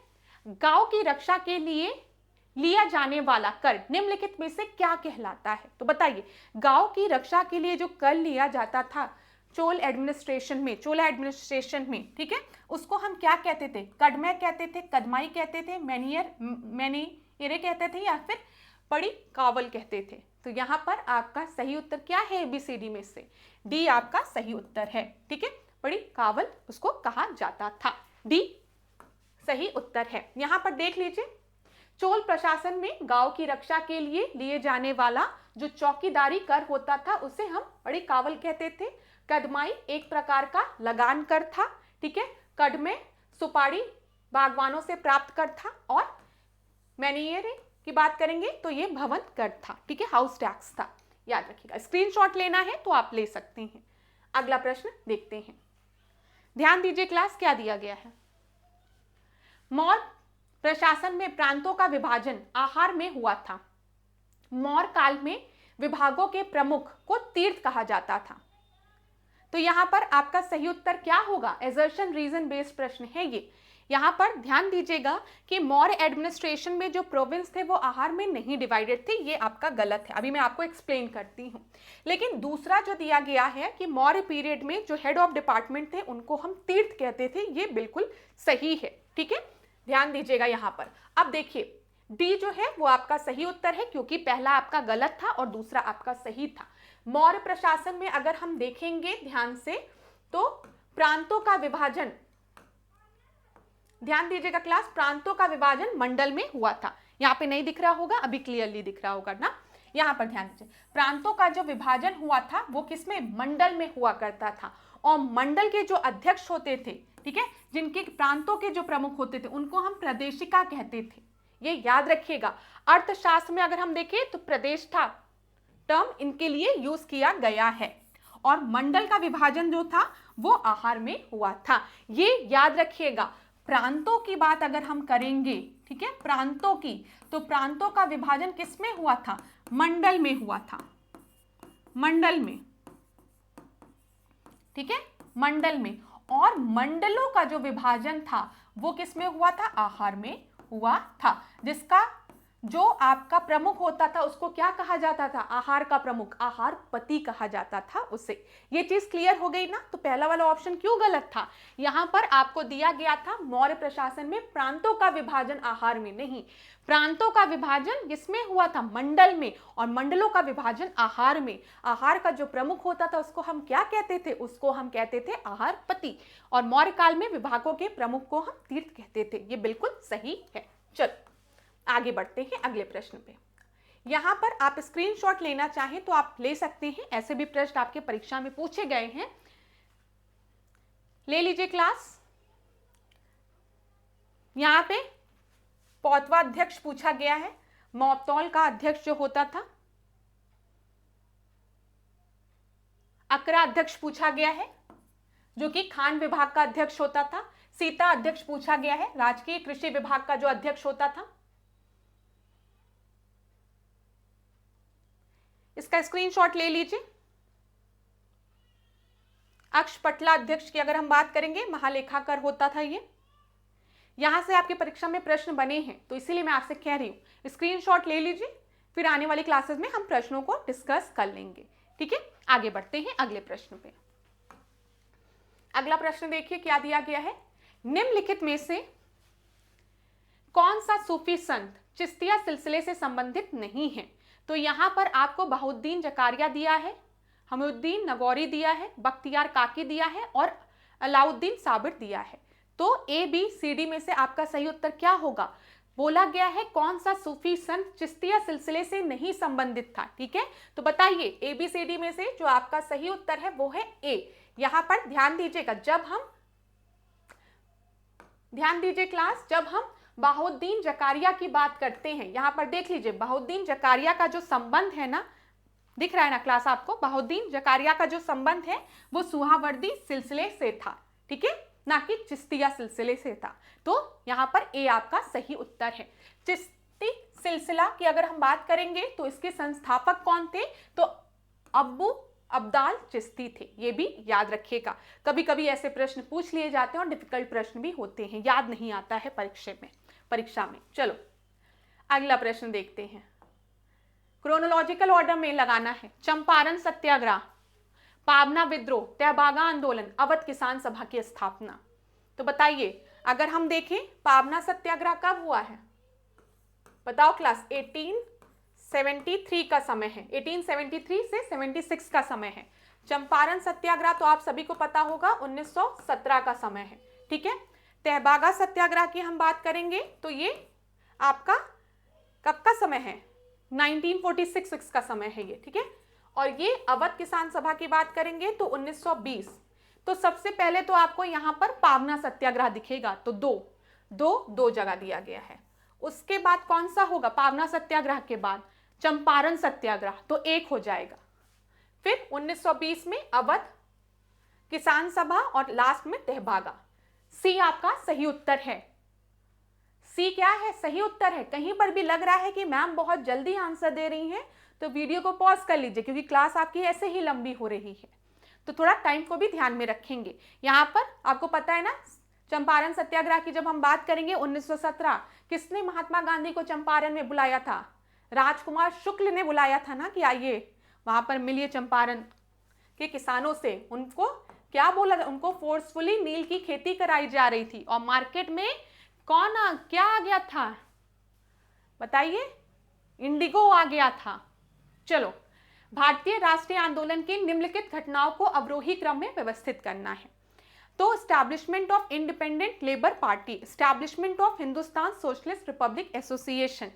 Speaker 1: गांव की रक्षा के लिए लिया जाने वाला कर निम्नलिखित में से क्या कहलाता है। तो बताइए, गांव की रक्षा के लिए जो कर लिया जाता था चोला एडमिनिस्ट्रेशन में, ठीक है, उसको हम क्या कहते थे, कदमै कहते थे, कदमाई कहते थे, मैनियरे कहते थे, या फिर पड़ी कावल कहते थे। तो यहाँ पर आपका सही उत्तर क्या है, ABCD में से डी आपका सही उत्तर है, ठीक है, पड़ी कावल उसको कहा जाता था, डी सही उत्तर है। यहाँ पर देख लीजिए, चोल प्रशासन में गांव की रक्षा के लिए लिए जाने वाला जो चौकीदारी कर होता था उसे हम पड़ी कावल कहते थे। कदमाई एक प्रकार का लगान कर था, ठीक है, कदमे सुपारी बागवानों से प्राप्त कर था, और मैनियरे की बात करेंगे तो ये भवन कर था, ठीक है, हाउस टैक्स था। याद रखिएगा, स्क्रीनशॉट लेना है तो आप ले सकते हैं। अगला प्रश्न देखते हैं, ध्यान दीजिए क्लास, क्या दिया गया है। मौर्य प्रशासन में प्रांतों का विभाजन आहार में हुआ था। मौर्य काल में विभागों के प्रमुख को तीर्थ कहा जाता था। तो यहां पर आपका सही उत्तर क्या होगा, एजर्शन रीजन बेस्ड प्रश्न है ये। यहां पर ध्यान दीजिएगा कि मौर्य एडमिनिस्ट्रेशन में जो प्रोविंस थे वो आहार में नहीं डिवाइडेड थे, ये आपका गलत है, अभी मैं आपको एक्सप्लेन करती हूं। लेकिन दूसरा जो दिया गया है कि मौर्य पीरियड में जो हेड ऑफ डिपार्टमेंट थे उनको हम तीर्थ कहते थे, ये बिल्कुल सही है, ठीक है, ध्यान दीजिएगा। यहां पर अब देखिए, डी जो है वो आपका सही उत्तर है, क्योंकि पहला आपका गलत था और दूसरा आपका सही था। मौर्य प्रशासन में अगर हम देखेंगे ध्यान से तो प्रांतों का विभाजन, ध्यान दीजिएगा क्लास, प्रांतों का विभाजन मंडल में हुआ था। यहाँ पे नहीं दिख रहा होगा, अभी क्लियरली दिख रहा होगा ना, यहाँ पर ध्यान दीजिए। प्रांतों का जो विभाजन हुआ था वो किसमें, मंडल में हुआ करता था, और मंडल के जो अध्यक्ष होते थे, ठीक है, जिनके प्रांतों के जो प्रमुख होते थे उनको हम प्रदेशिका कहते थे, ये याद रखिएगा। अर्थशास्त्र में अगर हम देखें तो प्रतिष्ठा टर्म इनके लिए यूज किया गया है, और मंडल का विभाजन जो था वो आहार में हुआ था, ये याद रखिएगा। प्रांतों की बात अगर हम करेंगे, ठीक है, प्रांतों की, तो प्रांतों का विभाजन किस में हुआ था, मंडल में हुआ था, मंडल में, ठीक है, मंडल में। और मंडलों का जो विभाजन था वो किस में हुआ था, आहार में हुआ था, जिसका जो आपका प्रमुख होता था उसको क्या कहा जाता था, आहार का प्रमुख, आहार पति कहा जाता था उसे। ये चीज क्लियर हो गई ना। तो पहला वाला ऑप्शन क्यों गलत था, यहां पर आपको दिया गया था मौर्य प्रशासन में प्रांतों का विभाजन आहार में नहीं, प्रांतों का विभाजन किसमें हुआ था, मंडल में, और मंडलों का विभाजन आहार में। आहार का जो प्रमुख होता था उसको हम क्या कहते थे, उसको हम कहते थे आहार पति, और मौर्य काल में विभागों के प्रमुख को हम तीर्थ कहते थे। ये बिल्कुल सही है। चलो आगे बढ़ते हैं अगले प्रश्न पे। यहां पर आप स्क्रीनशॉट लेना चाहें तो आप ले सकते हैं, ऐसे भी प्रश्न आपके परीक्षा में पूछे गए हैं, ले लीजिए क्लास। यहां पे पौतवा अध्यक्ष पूछा गया है, मौतौल का अध्यक्ष जो होता था, अकरा अध्यक्ष पूछा गया है जो कि खान विभाग का अध्यक्ष होता था, सीता अध्यक्ष पूछा गया है, राजकीय कृषि विभाग का जो अध्यक्ष होता था। इसका स्क्रीनशॉट ले लीजिए। अक्षपटला अध्यक्ष की अगर हम बात करेंगे, महालेखाकार होता था ये। यहां से आपकी परीक्षा में प्रश्न बने हैं तो इसीलिए मैं आपसे कह रही हूं, स्क्रीनशॉट ले लीजिए, फिर आने वाली क्लासेस में हम प्रश्नों को डिस्कस कर लेंगे। ठीक है, आगे बढ़ते हैं अगले प्रश्न पे। अगला प्रश्न देखिए क्या दिया गया है, निम्नलिखित में से कौन सा सूफी संत चिश्तिया सिलसिले से संबंधित नहीं है। तो यहां पर आपको बहाउद्दीन जकारिया दिया है, हमीउद्दीन नगौरी दिया है, बख्तियार काकी दिया है और अलाउद्दीन साबिर दिया है। तो ए बी सी डी में से आपका सही उत्तर क्या होगा, बोला गया है कौन सा सूफी संत चिश्तिया सिलसिले से नहीं संबंधित था। ठीक है, तो बताइए ए बी सी डी में से जो आपका सही उत्तर है वो है ए। यहां पर ध्यान दीजिएगा, ध्यान दीजिए क्लास, जब हम बहाउद्दीन जकारिया की बात करते हैं, यहां पर देख लीजिए बहाउद्दीन जकारिया का जो संबंध है ना, दिख रहा है ना क्लास आपको, बहाउद्दीन जकारिया का जो संबंध है वो सुहावर्दी सिलसिले से था, ठीक है, ना कि चिश्तिया सिलसिले से था। तो यहां पर ए आपका सही उत्तर है। चिश्ती सिलसिला की अगर हम बात करेंगे तो इसके संस्थापक कौन थे, तो अब्बू अब्दाल चिश्ती थे, ये भी याद रखिएगा। कभी कभी ऐसे प्रश्न पूछ लिए जाते हैं और डिफिकल्ट प्रश्न भी होते हैं, याद नहीं आता है परीक्षा में। चलो अगला प्रश्न देखते हैं, क्रोनोलॉजिकल ऑर्डर में लगाना है। चंपारण सत्याग्रह, पाबना विद्रोह, तहबागा आंदोलन, अवध किसान सभा की स्थापना। तो बताइए अगर हम देखें पाबना सत्याग्रह कब हुआ है, बताओ क्लास। 1873 का समय है, 1873 से 76 का समय है। चंपारण सत्याग्रह तो आप सभी को पता होगा 1917 का समय है। ठीक है, तहबागा सत्याग्रह की हम बात करेंगे तो ये आपका कब का समय है, 1946 का समय है ये। ठीक है, और ये अवध किसान सभा की बात करेंगे तो 1920। तो सबसे पहले तो आपको यहाँ पर पाबना सत्याग्रह दिखेगा, तो दो जगह दिया गया है। उसके बाद कौन सा होगा, पाबना सत्याग्रह के बाद चंपारण सत्याग्रह, तो एक हो जाएगा। फिर 1920 में अवध किसान सभा और लास्ट में तहबागा। सी आपका सही उत्तर है। सी क्या है, सही उत्तर है। कहीं पर भी लग रहा है कि मैम बहुत जल्दी आंसर दे रही हैं तो वीडियो को पॉज कर लीजिए, क्योंकि क्लास आपकी ऐसे ही लंबी हो रही है, तो थोड़ा टाइम को भी ध्यान में रखेंगे। यहाँ पर आपको पता है ना, चंपारण सत्याग्रह की जब हम बात करेंगे 1917, किसने महात्मा गांधी को चंपारण में बुलाया था, राजकुमार शुक्ल ने बुलाया था ना कि आइए वहां पर मिलिए चंपारण के किसानों से। उनको क्या बोला, उनको फोर्सफुली नील की खेती कराई जा रही थी और मार्केट में क्या आ गया था, बताइए, इंडिगो आ गया था। चलो, भारतीय राष्ट्रीय आंदोलन की निम्नलिखित घटनाओं को अवरोही क्रम में व्यवस्थित करना है। तो establishment of independent labour party, establishment of Hindustan socialist republic association,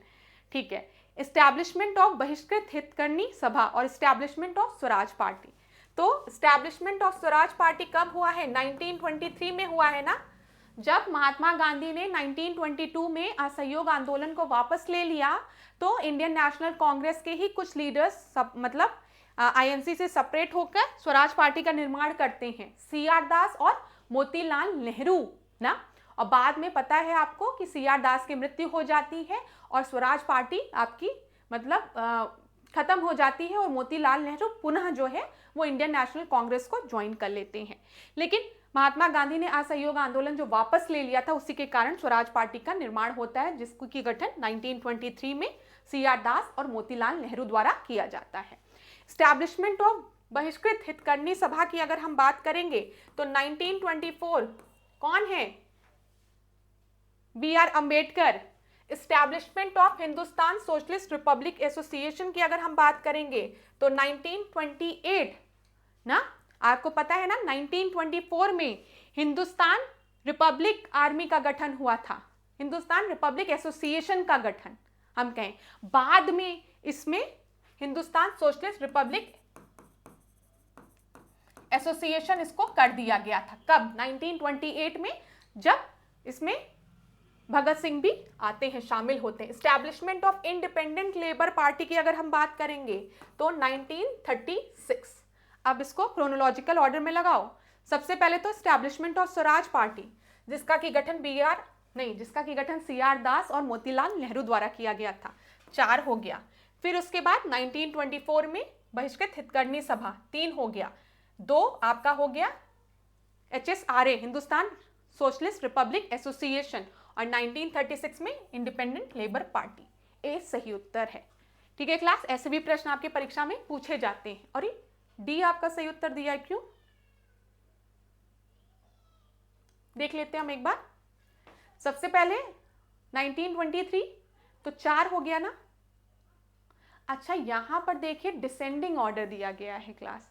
Speaker 1: ठीक है, स्टैब्लिशमेंट ऑफ बहिष्कृत हितकर्णी सभा और स्टैब्लिशमेंट ऑफ स्वराज पार्टी। तो स्टैब्लिशमेंट ऑफ स्वराज पार्टी कब हुआ है? 1923 में हुआ है ना, जब महात्मा गांधी ने 1922 में असहयोग आंदोलन को वापस ले लिया, तो इंडियन नेशनल कांग्रेस के ही कुछ लीडर्स मतलब आईएनसी से सेपरेट होकर स्वराज पार्टी का निर्माण करते हैं, सीआर दास और मोतीलाल नेहरू ना। और बाद में पता है आपको कि सीआर दास की मृत्यु हो जाती है और स्वराज पार्टी आपकी मतलब खत्म हो जाती है और मोतीलाल नेहरू पुनः जो है वो इंडियन नेशनल कांग्रेस को ज्वाइन कर लेते हैं। लेकिन महात्मा गांधी ने असहयोग आंदोलन जो वापस ले लिया था, उसी के कारण स्वराज पार्टी का निर्माण होता है, जिसकी गठन 1923 में सीआर दास और मोतीलाल नेहरू द्वारा किया जाता है। स्टैब्लिशमेंट ऑफ बहिष्कृत हितकर्णी सभा की अगर हम बात करेंगे तो 1924 कौन है? B R Ambedkar. Establishment of Hindustan socialist republic association की अगर हम बात करेंगे तो 1928 ना, आपको पता है ना 1924 में हिंदुस्तान रिपब्लिक आर्मी का गठन हुआ था, हिंदुस्तान रिपब्लिक एसोसिएशन का गठन हम कहें। बाद में इसमें हिंदुस्तान सोशलिस्ट रिपब्लिक एसोसिएशन इसको कर दिया गया था। कब? 1928 में, जब इसमें भगत सिंह भी आते हैं, शामिल होते हैं। Establishment of independent labour party की अगर हम बात करेंगे तो 1936। अब इसको क्रोनोलॉजिकल ऑर्डर में लगाओ। सबसे पहले तो स्टैब्लिशमेंट ऑफ स्वराज पार्टी, जिसका की गठन सीआर दास और मोतीलाल नेहरू द्वारा किया गया था, 4 हो गया। फिर उसके बाद 1924 में बहिष्कृत हितकर्णी सभा, 3 हो गया। 2 आपका हो गया HSRA, Hindustan socialist republic association, और 1936 में इंडिपेंडेंट लेबर पार्टी। ए सही उत्तर है। ठीक है क्लास, ऐसे भी प्रश्न आपके परीक्षा में पूछे जाते हैं। और डी आपका सही उत्तर दिया है, क्यों? देख लेते हैं हम एक बार। सबसे पहले 1923 तो 4 हो गया ना। अच्छा, यहां पर देखिए डिसेंडिंग ऑर्डर दिया गया है क्लास,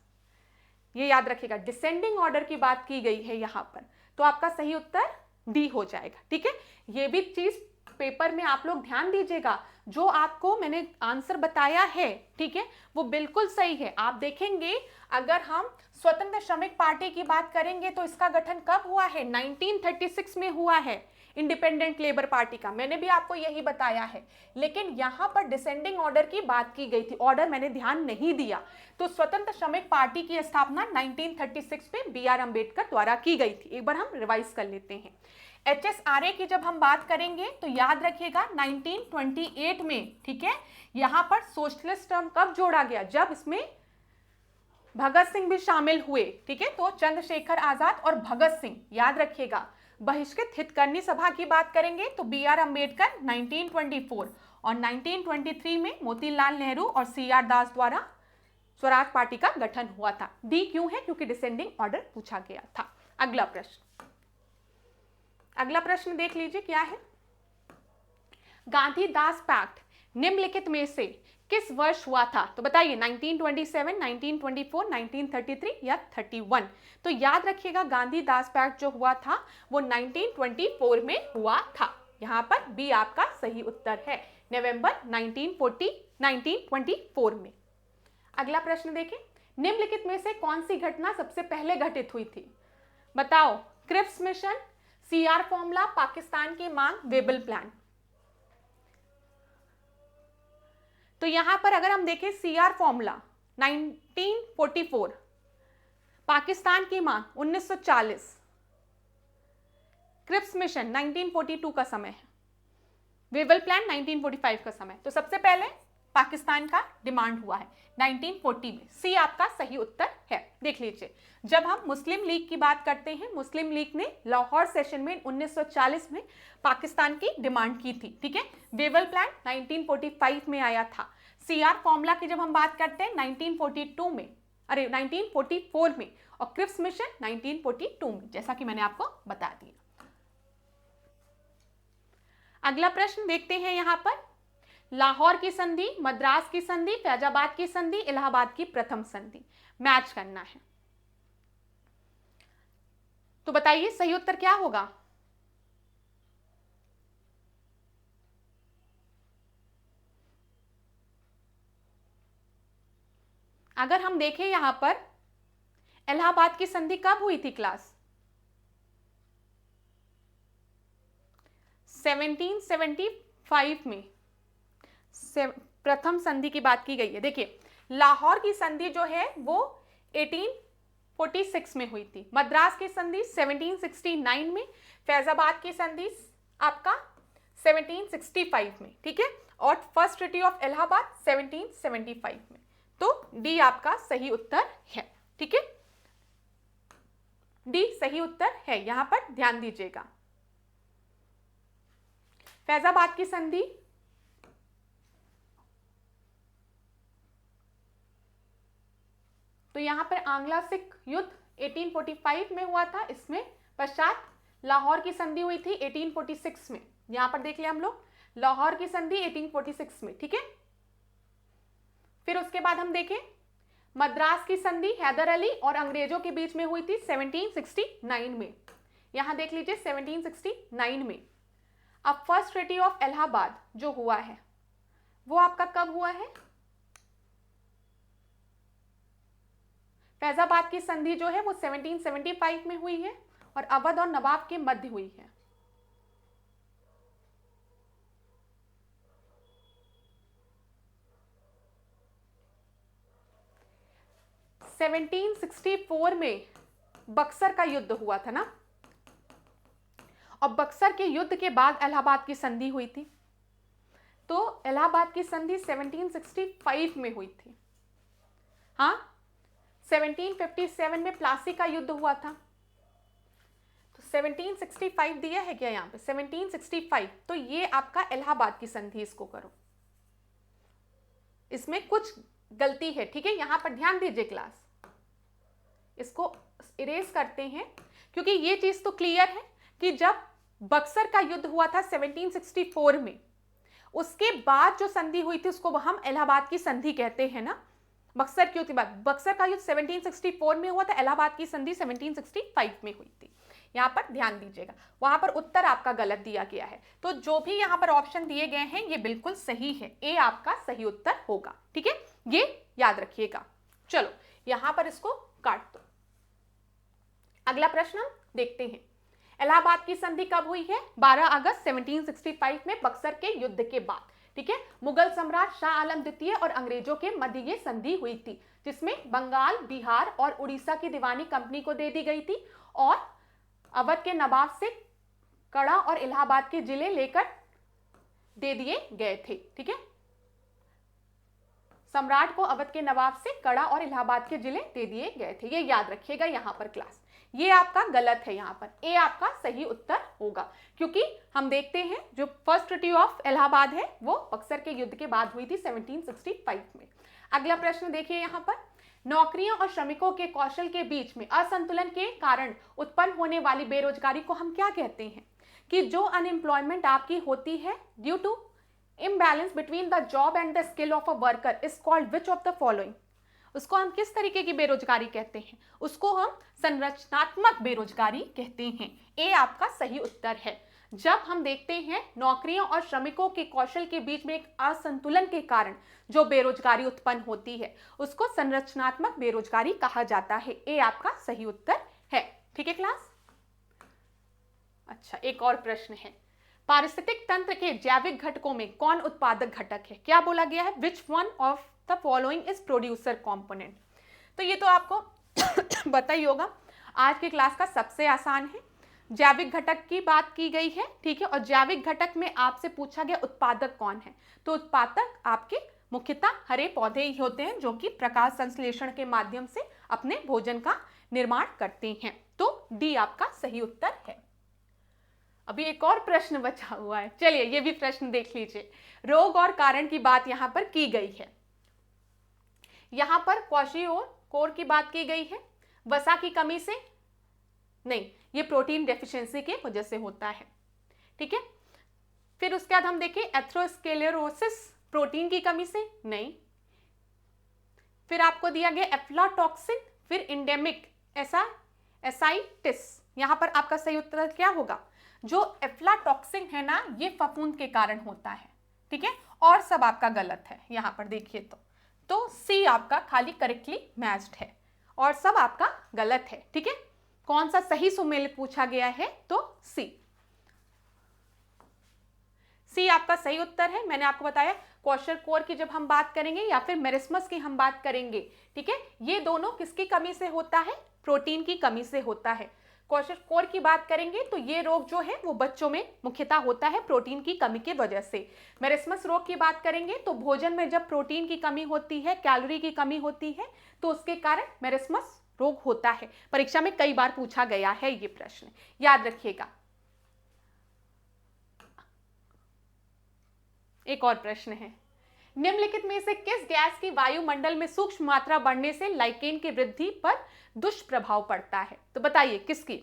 Speaker 1: ये याद रखिएगा, डिसेंडिंग ऑर्डर की बात की गई है यहां पर, तो आपका सही उत्तर डी हो जाएगा। ठीक है, ये भी चीज पेपर में आप लोग ध्यान दीजिएगा, जो आपको मैंने आंसर बताया है, ठीक है, वो बिल्कुल सही है। आप देखेंगे अगर हम स्वतंत्र श्रमिक पार्टी की बात करेंगे तो इसका गठन कब हुआ है? 1936 में हुआ है, इंडिपेंडेंट लेबर पार्टी का, मैंने भी आपको यही बताया है। लेकिन यहां पर डिसेंडिंग ऑर्डर की बात की गई थी, ऑर्डर मैंने ध्यान नहीं दिया। तो स्वतंत्र श्रमिक पार्टी की स्थापना 1936 में बी आर अंबेडकर द्वारा की गई थी। एक बार हम रिवाइज कर लेते हैं। HSRA की जब हम बात करेंगे तो याद रखिएगा 1928 में, ठीक है, यहां पर सोशलिस्ट टर्म कब जोड़ा गया? जब इसमें भगत सिंह भी शामिल हुए। ठीक है, तो चंद्रशेखर आजाद और भगत सिंह, याद रखिएगा। बहिष्कृत हितकर्णी सभा की बात करेंगे तो बी आर अंबेडकर 1924, और 1923 में मोतीलाल नेहरू और सीआर दास द्वारा स्वराज पार्टी का गठन हुआ था। डी क्यों है? क्योंकि डिसेंडिंग ऑर्डर पूछा गया था। अगला प्रश्न देख लीजिए क्या है। गांधी दास पैक्ट निम्नलिखित में से किस वर्ष हुआ था? तो बताइए 1927, 1924, 1933 या 31। तो याद रखिएगा गांधी दास पैक्ट जो हुआ था वो 1924 में हुआ था। यहां पर बी आपका सही उत्तर है, नवंबर 1924 में। अगला प्रश्न देखें, निम्नलिखित में से कौन सी घटना सबसे पहले घटित हुई थी? बताओ। Cripps mission, CR formula, Pakistan की मांग, वेबल प्लान। तो यहां पर अगर हम देखें सीआर फॉर्मूला 1944, पाकिस्तान की मांग 1940, क्रिप्स मिशन 1942 का समय है, वेबल प्लान 1945 का समय। तो सबसे पहले पाकिस्तान का डिमांड हुआ है 1940 में। सी आपका सही उत्तर है। देख लीजिए, जब हम मुस्लिम लीग की बात करते हैं, मुस्लिम लीग ने लाहौर सेशन में 1940 में पाकिस्तान की डिमांड की थी। ठीक है, वेबल प्लान 1945 में आया था। सीआर फॉर्मूला की जब हम बात करते हैं 1944 में, और क्रिप्स मिशन 1942 में, जैसा कि मैंने आपको बता दिया। अगला प्रश्न देखते हैं यहां पर, लाहौर की संधि, मद्रास की संधि, फैजाबाद की संधि, इलाहाबाद की प्रथम संधि, मैच करना है। तो बताइए सही उत्तर क्या होगा? अगर हम देखें यहां पर इलाहाबाद की संधि कब हुई थी क्लास? 1775 में प्रथम संधि की बात की गई है। देखिए लाहौर की संधि जो है वो 1846 में हुई थी, मद्रास की संधि 1769 में, फैजाबाद की संधि आपका 1765 में, ठीक है, और फर्स्ट ट्रीटी ऑफ इलाहाबाद 1775 में। तो डी आपका सही उत्तर है, ठीक है, डी सही उत्तर है, यहां पर ध्यान दीजिएगा। फैजाबाद की संधि तो यहां पर आंग्ला सिख युद्ध 1845 में हुआ था, इसमें पश्चात लाहौर की संधि हुई थी 1846 में। यहां पर देख लिया हम लोग, लाहौर की संधि 1846 में, ठीक है। फिर उसके बाद हम देखें मद्रास की संधि हैदर अली और अंग्रेजों के बीच में हुई थी 1769 में। यहां देख लीजिए 1769 में। अब फर्स्ट ट्रीटी ऑफ इलाहाबाद जो हुआ है वो आपका कब हुआ है? फैजाबाद की संधि जो है वो 1775 में हुई है और अवध और नवाब के मध्य हुई है। सेवनटीन 1764 में बक्सर का युद्ध हुआ था ना, और बक्सर के युद्ध के बाद इलाहाबाद की संधि हुई थी। तो इलाहाबाद की संधि 1765 में हुई थी। हाँ, 1757 में प्लासी का युद्ध हुआ था। तो 1765 दिया है क्या यहाँ पे? 1765, तो ये आपका इलाहाबाद की संधि, इसको करो, इसमें कुछ गलती है, ठीक है, यहां पर ध्यान दीजिए क्लास, इसको इरेज करते हैं, क्योंकि ये चीज तो क्लियर है कि जब बक्सर का युद्ध हुआ था 1764 में, उसके बाद जो संधि हुई थी उसको हम इलाहाबाद की संधि कहते हैं ना। बक्सर के युद्ध के बाद, बक्सर का युद्ध 1764 में हुआ था, इलाहाबाद की संधि 1765 में हुई थी। यहां पर ध्यान दीजिएगा, वहां पर उत्तर आपका गलत दिया गया है। तो जो भी यहां पर ऑप्शन दिए गए हैं ये बिल्कुल सही है, ए आपका सही उत्तर होगा, ठीक है, ये याद रखिएगा। चलो यहां पर इसको काट दो। अगला प्रश्न हम देखते हैं, इलाहाबाद की संधि कब हुई है? 12 अगस्त 1765 में बक्सर के युद्ध के बाद, ठीक है। मुगल सम्राट शाह आलम द्वितीय और अंग्रेजों के मध्य ये संधि हुई थी, जिसमें बंगाल, बिहार और उड़ीसा की दीवानी कंपनी को दे दी गई थी और अवध के नवाब से कड़ा और इलाहाबाद के जिले लेकर दे दिए गए थे, ठीक है। सम्राट को अवध के नवाब से कड़ा और इलाहाबाद के जिले दे दिए गए थे, ये याद रखिएगा यहां पर क्लास। ये आपका गलत है, यहां पर ए आपका सही उत्तर होगा, क्योंकि हम देखते हैं जो फर्स्ट ट्रीटी ऑफ इलाहाबाद है वो बक्सर के युद्ध के बाद हुई थी 1765 में। अगला प्रश्न देखिए, यहां पर नौकरियों और श्रमिकों के कौशल के बीच में असंतुलन के कारण उत्पन्न होने वाली बेरोजगारी को हम क्या कहते हैं? कि जो अनएम्प्लॉयमेंट आपकी होती है due to imbalance between the job and the skill of a worker is called which of the following? उसको हम किस तरीके की बेरोजगारी कहते हैं? उसको हम संरचनात्मक बेरोजगारी कहते हैं। ए आपका सही उत्तर है। जब हम देखते हैं नौकरियों और श्रमिकों के कौशल के बीच में एक असंतुलन के कारण जो बेरोजगारी उत्पन्न होती है उसको संरचनात्मक बेरोजगारी कहा जाता है। ए आपका सही उत्तर है, ठीक है क्लास। अच्छा, एक और प्रश्न है, पारिस्थितिक तंत्र के जैविक घटकों में कौन उत्पादक घटक है? क्या बोला गया है? Which one of the following is producer component? तो ये तो आपको पता ही होगा, आज की क्लास का सबसे आसान है। जैविक घटक की बात की गई है, ठीक है, और जैविक घटक में आपसे पूछा गया उत्पादक कौन है? तो उत्पादक आपके मुख्यतः हरे पौधे ही होते हैं जो कि प्रकाश संश्लेषण के माध्यम से अपने भोजन का निर्माण करते हैं। तो डी आपका सही उत्तर है। अभी एक और प्रश्न बचा हुआ है, चलिए ये भी प्रश्न देख लीजिए। रोग और कारण की बात यहां पर की गई है। यहां पर क्वाशियोकोर की बात की गई है, वसा की कमी से नहीं, ये प्रोटीन डेफिशिएंसी के वजह से होता है, ठीक है। फिर उसके बाद हम देखें एथेरोस्क्लेरोसिस प्रोटीन की कमी से? नहीं। फिर आपको दिया गया एफ्लाटॉक्सिन, फिर इंडेमिक एसाइटिस। यहां पर आपका सही उत्तर क्या होगा? जो एफ्लाटॉक्सिन है ना, ये फफूंद के कारण होता है, ठीक है, और सब आपका गलत है। यहां पर देखिए तो सी आपका खाली करेक्टली मैच्ड है और सब आपका गलत है, ठीक है। कौन सा सही सुमेल पूछा गया है? तो सी आपका सही उत्तर है। मैंने आपको बताया क्वोशरकोर की जब हम बात करेंगे या फिर मेरिस्मस की हम बात करेंगे, ठीक है, ये दोनों किसकी कमी से होता है? प्रोटीन की कमी से होता है। क्वोशरकोर की बात करेंगे तो ये रोग जो है वो बच्चों में मुख्यतः होता है प्रोटीन की कमी की वजह से। मेरिस्मस रोग की बात करेंगे तो भोजन में जब प्रोटीन की कमी होती है, कैलोरी की कमी होती है, तो उसके कारण मेरिस्मस रोग होता है। परीक्षा में कई बार पूछा गया है ये प्रश्न, याद रखिएगा। एक और प्रश्न है, निम्नलिखित में से किस गैस की वायुमंडल में सूक्ष्म मात्रा बढ़ने से लाइकेन की वृद्धि पर दुष्प्रभाव पड़ता है? तो बताइए किसकी?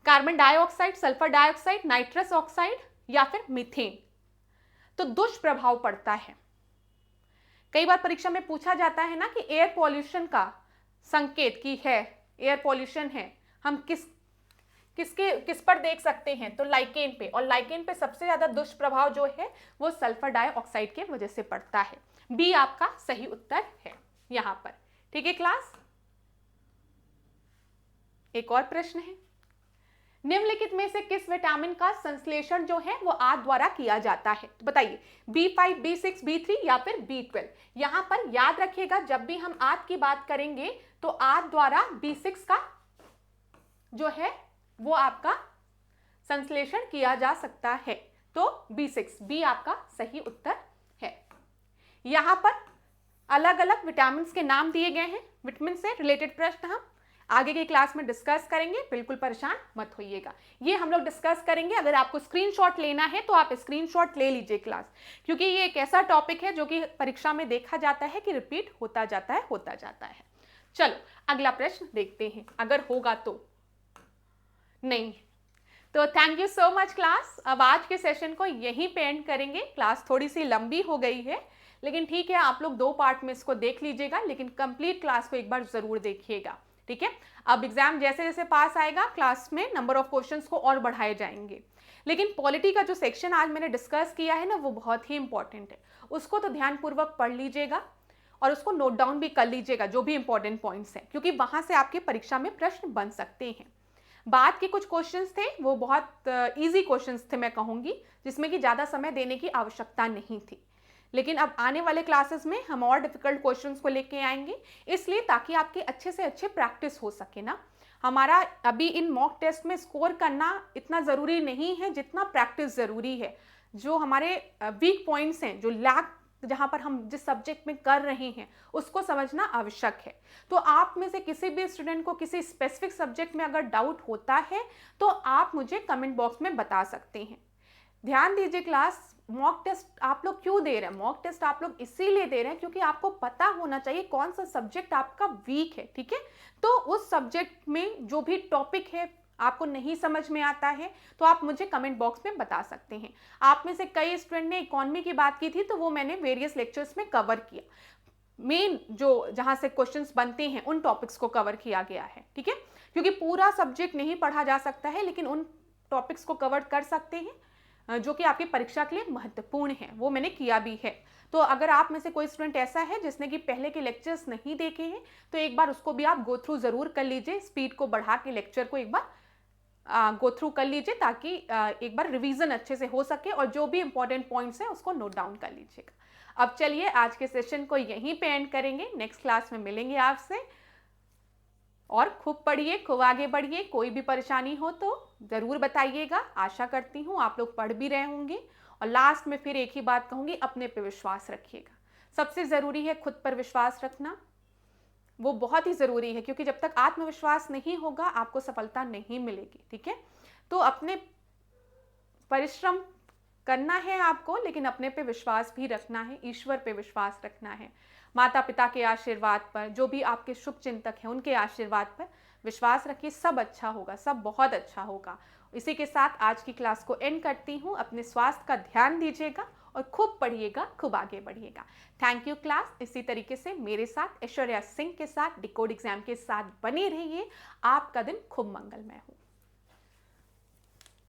Speaker 1: Carbon dioxide, sulphur dioxide, nitrous oxide या फिर मीथेन? तो दुष्प्रभाव पड़ता है। कई बार परीक्षा में पूछा जाता है ना कि एयर पॉल्यूशन का संकेत की है, एयर पॉल्यूशन है, हम किस पर देख सकते हैं? तो लाइकेन पे, और लाइकेन पे सबसे ज्यादा दुष्प्रभाव जो है वो सल्फर डाइऑक्साइड के वजह से पड़ता है। बी आपका सही उत्तर है यहां पर, ठीक है क्लास। एक और प्रश्न है, निम्नलिखित में से किस विटामिन का संश्लेषण जो है वो आंत द्वारा किया जाता है? तो बताइए B5, B6, B3 या फिर B12? यहां पर याद रखिएगा जब भी हम आंत की बात करेंगे तो आंत द्वारा B6 का जो है वो आपका संश्लेषण किया जा सकता है। तो B6, बी आपका सही उत्तर है। यहां पर अलग अलग विटामिन के नाम दिए गए हैं, विटामिन से रिलेटेड प्रश्न हम आगे की क्लास में डिस्कस करेंगे, बिल्कुल परेशान मत होइएगा। ये हम लोग डिस्कस करेंगे। अगर आपको स्क्रीनशॉट लेना है तो आप स्क्रीनशॉट ले लीजिए क्लास, क्योंकि ये एक ऐसा टॉपिक है जो कि परीक्षा में देखा जाता है कि रिपीट होता जाता है। चलो अगला प्रश्न देखते हैं, अगर होगा तो। नहीं तो thank you so much class. अब आज के सेशन को यहीं पे एंड करेंगे। क्लास थोड़ी सी लंबी हो गई है, लेकिन ठीक है, आप लोग 2 पार्ट में इसको देख लीजिएगा, लेकिन कंप्लीट क्लास को एक बार जरूर देखिएगा, ठीक है। अब एग्जाम जैसे जैसे पास आएगा क्लास में नंबर ऑफ क्वेश्चंस को और बढ़ाए जाएंगे, लेकिन पॉलिटी का जो सेक्शन आज मैंने डिस्कस किया है ना वो बहुत ही इंपॉर्टेंट है। उसको तो ध्यानपूर्वक पढ़ लीजिएगा और उसको नोट डाउन भी कर लीजिएगा जो भी इंपॉर्टेंट पॉइंट्स हैं, क्योंकि वहां से आपकी परीक्षा में प्रश्न बन सकते हैं। बाद के कुछ क्वेश्चंस थे वो बहुत इजी क्वेश्चंस थे मैं कहूँगी, जिसमें कि ज़्यादा समय देने की आवश्यकता नहीं थी। लेकिन अब आने वाले क्लासेस में हम और डिफिकल्ट क्वेश्चंस को लेके आएंगे, इसलिए ताकि आपकी अच्छे से अच्छे प्रैक्टिस हो सके ना। हमारा अभी इन मॉक टेस्ट में स्कोर करना इतना ज़रूरी नहीं है जितना प्रैक्टिस ज़रूरी है। जो हमारे वीक पॉइंट्स हैं, जो लैक जहाँ पर हम जिस सब्जेक्ट में कर रहे हैं उसको समझना आवश्यक है। तो आप में से किसी भी स्टूडेंट को किसी स्पेसिफिक सब्जेक्ट में अगर डाउट होता है तो आप मुझे कमेंट बॉक्स में बता सकते हैं। ध्यान दीजिए क्लास, मॉक टेस्ट आप लोग क्यों दे रहे हैं? मॉक टेस्ट आप लोग इसीलिए दे रहे हैं क्योंकि आपको पता होना चाहिए कौन सा सब्जेक्ट आपका वीक है, ठीक है। तो उस सब्जेक्ट में जो भी टॉपिक है आपको नहीं समझ में आता है तो आप मुझे कमेंट बॉक्स में बता सकते हैं। आप में से कई स्टूडेंट ने इकोनॉमी की बात की थी तो वो मैंने वेरियस लेक्चर्स में कवर किया। मेन जो जहां से क्वेश्चंस बनते हैं उन टॉपिक्स को कवर किया गया है, ठीक है, क्योंकि पूरा सब्जेक्ट नहीं पढ़ा जा सकता है, लेकिन उन टॉपिक्स को कवर कर सकते हैं जो कि आपकी परीक्षा के लिए महत्वपूर्ण है, वो मैंने किया भी है। तो अगर आप में से कोई स्टूडेंट ऐसा है जिसने कि पहले के लेक्चर्स नहीं देखे हैं तो एक बार उसको भी आप गो थ्रू जरूर कर लीजिए, स्पीड को बढ़ा के लेक्चर को एक बार गो थ्रू कर लीजिए ताकि एक बार रिवीजन अच्छे से हो सके और जो भी इंपॉर्टेंट पॉइंट्स हैं उसको नोट डाउन कर लीजिएगा। अब चलिए आज के सेशन को यहीं पे एंड करेंगे, नेक्स्ट क्लास में मिलेंगे आपसे। और खूब पढ़िए, खूब आगे बढ़िए। कोई भी परेशानी हो तो ज़रूर बताइएगा, आशा करती हूँ आप लोग पढ़ भी रहे होंगे। और लास्ट में फिर एक ही बात कहूँगी, अपने पे विश्वास रखिएगा। सबसे ज़रूरी है खुद पर विश्वास रखना, वो बहुत ही ज़रूरी है, क्योंकि जब तक आत्मविश्वास नहीं होगा आपको सफलता नहीं मिलेगी, ठीक है। तो अपने परिश्रम करना है आपको, लेकिन अपने पे विश्वास भी रखना है, ईश्वर पे विश्वास रखना है, माता पिता के आशीर्वाद पर, जो भी आपके शुभ चिंतक हैं उनके आशीर्वाद पर विश्वास रखिए। सब अच्छा होगा, सब बहुत अच्छा होगा। इसी के साथ आज की क्लास को एंड करती हूँ। अपने स्वास्थ्य का ध्यान दीजिएगा और खूब पढ़िएगा, खूब आगे बढ़िएगा। Thank you class. इसी तरीके से मेरे साथ ऐश्वर्या सिंह के साथ डिकोड एग्जाम के साथ बने रहिए। आपका दिन खूब मंगलमय हो।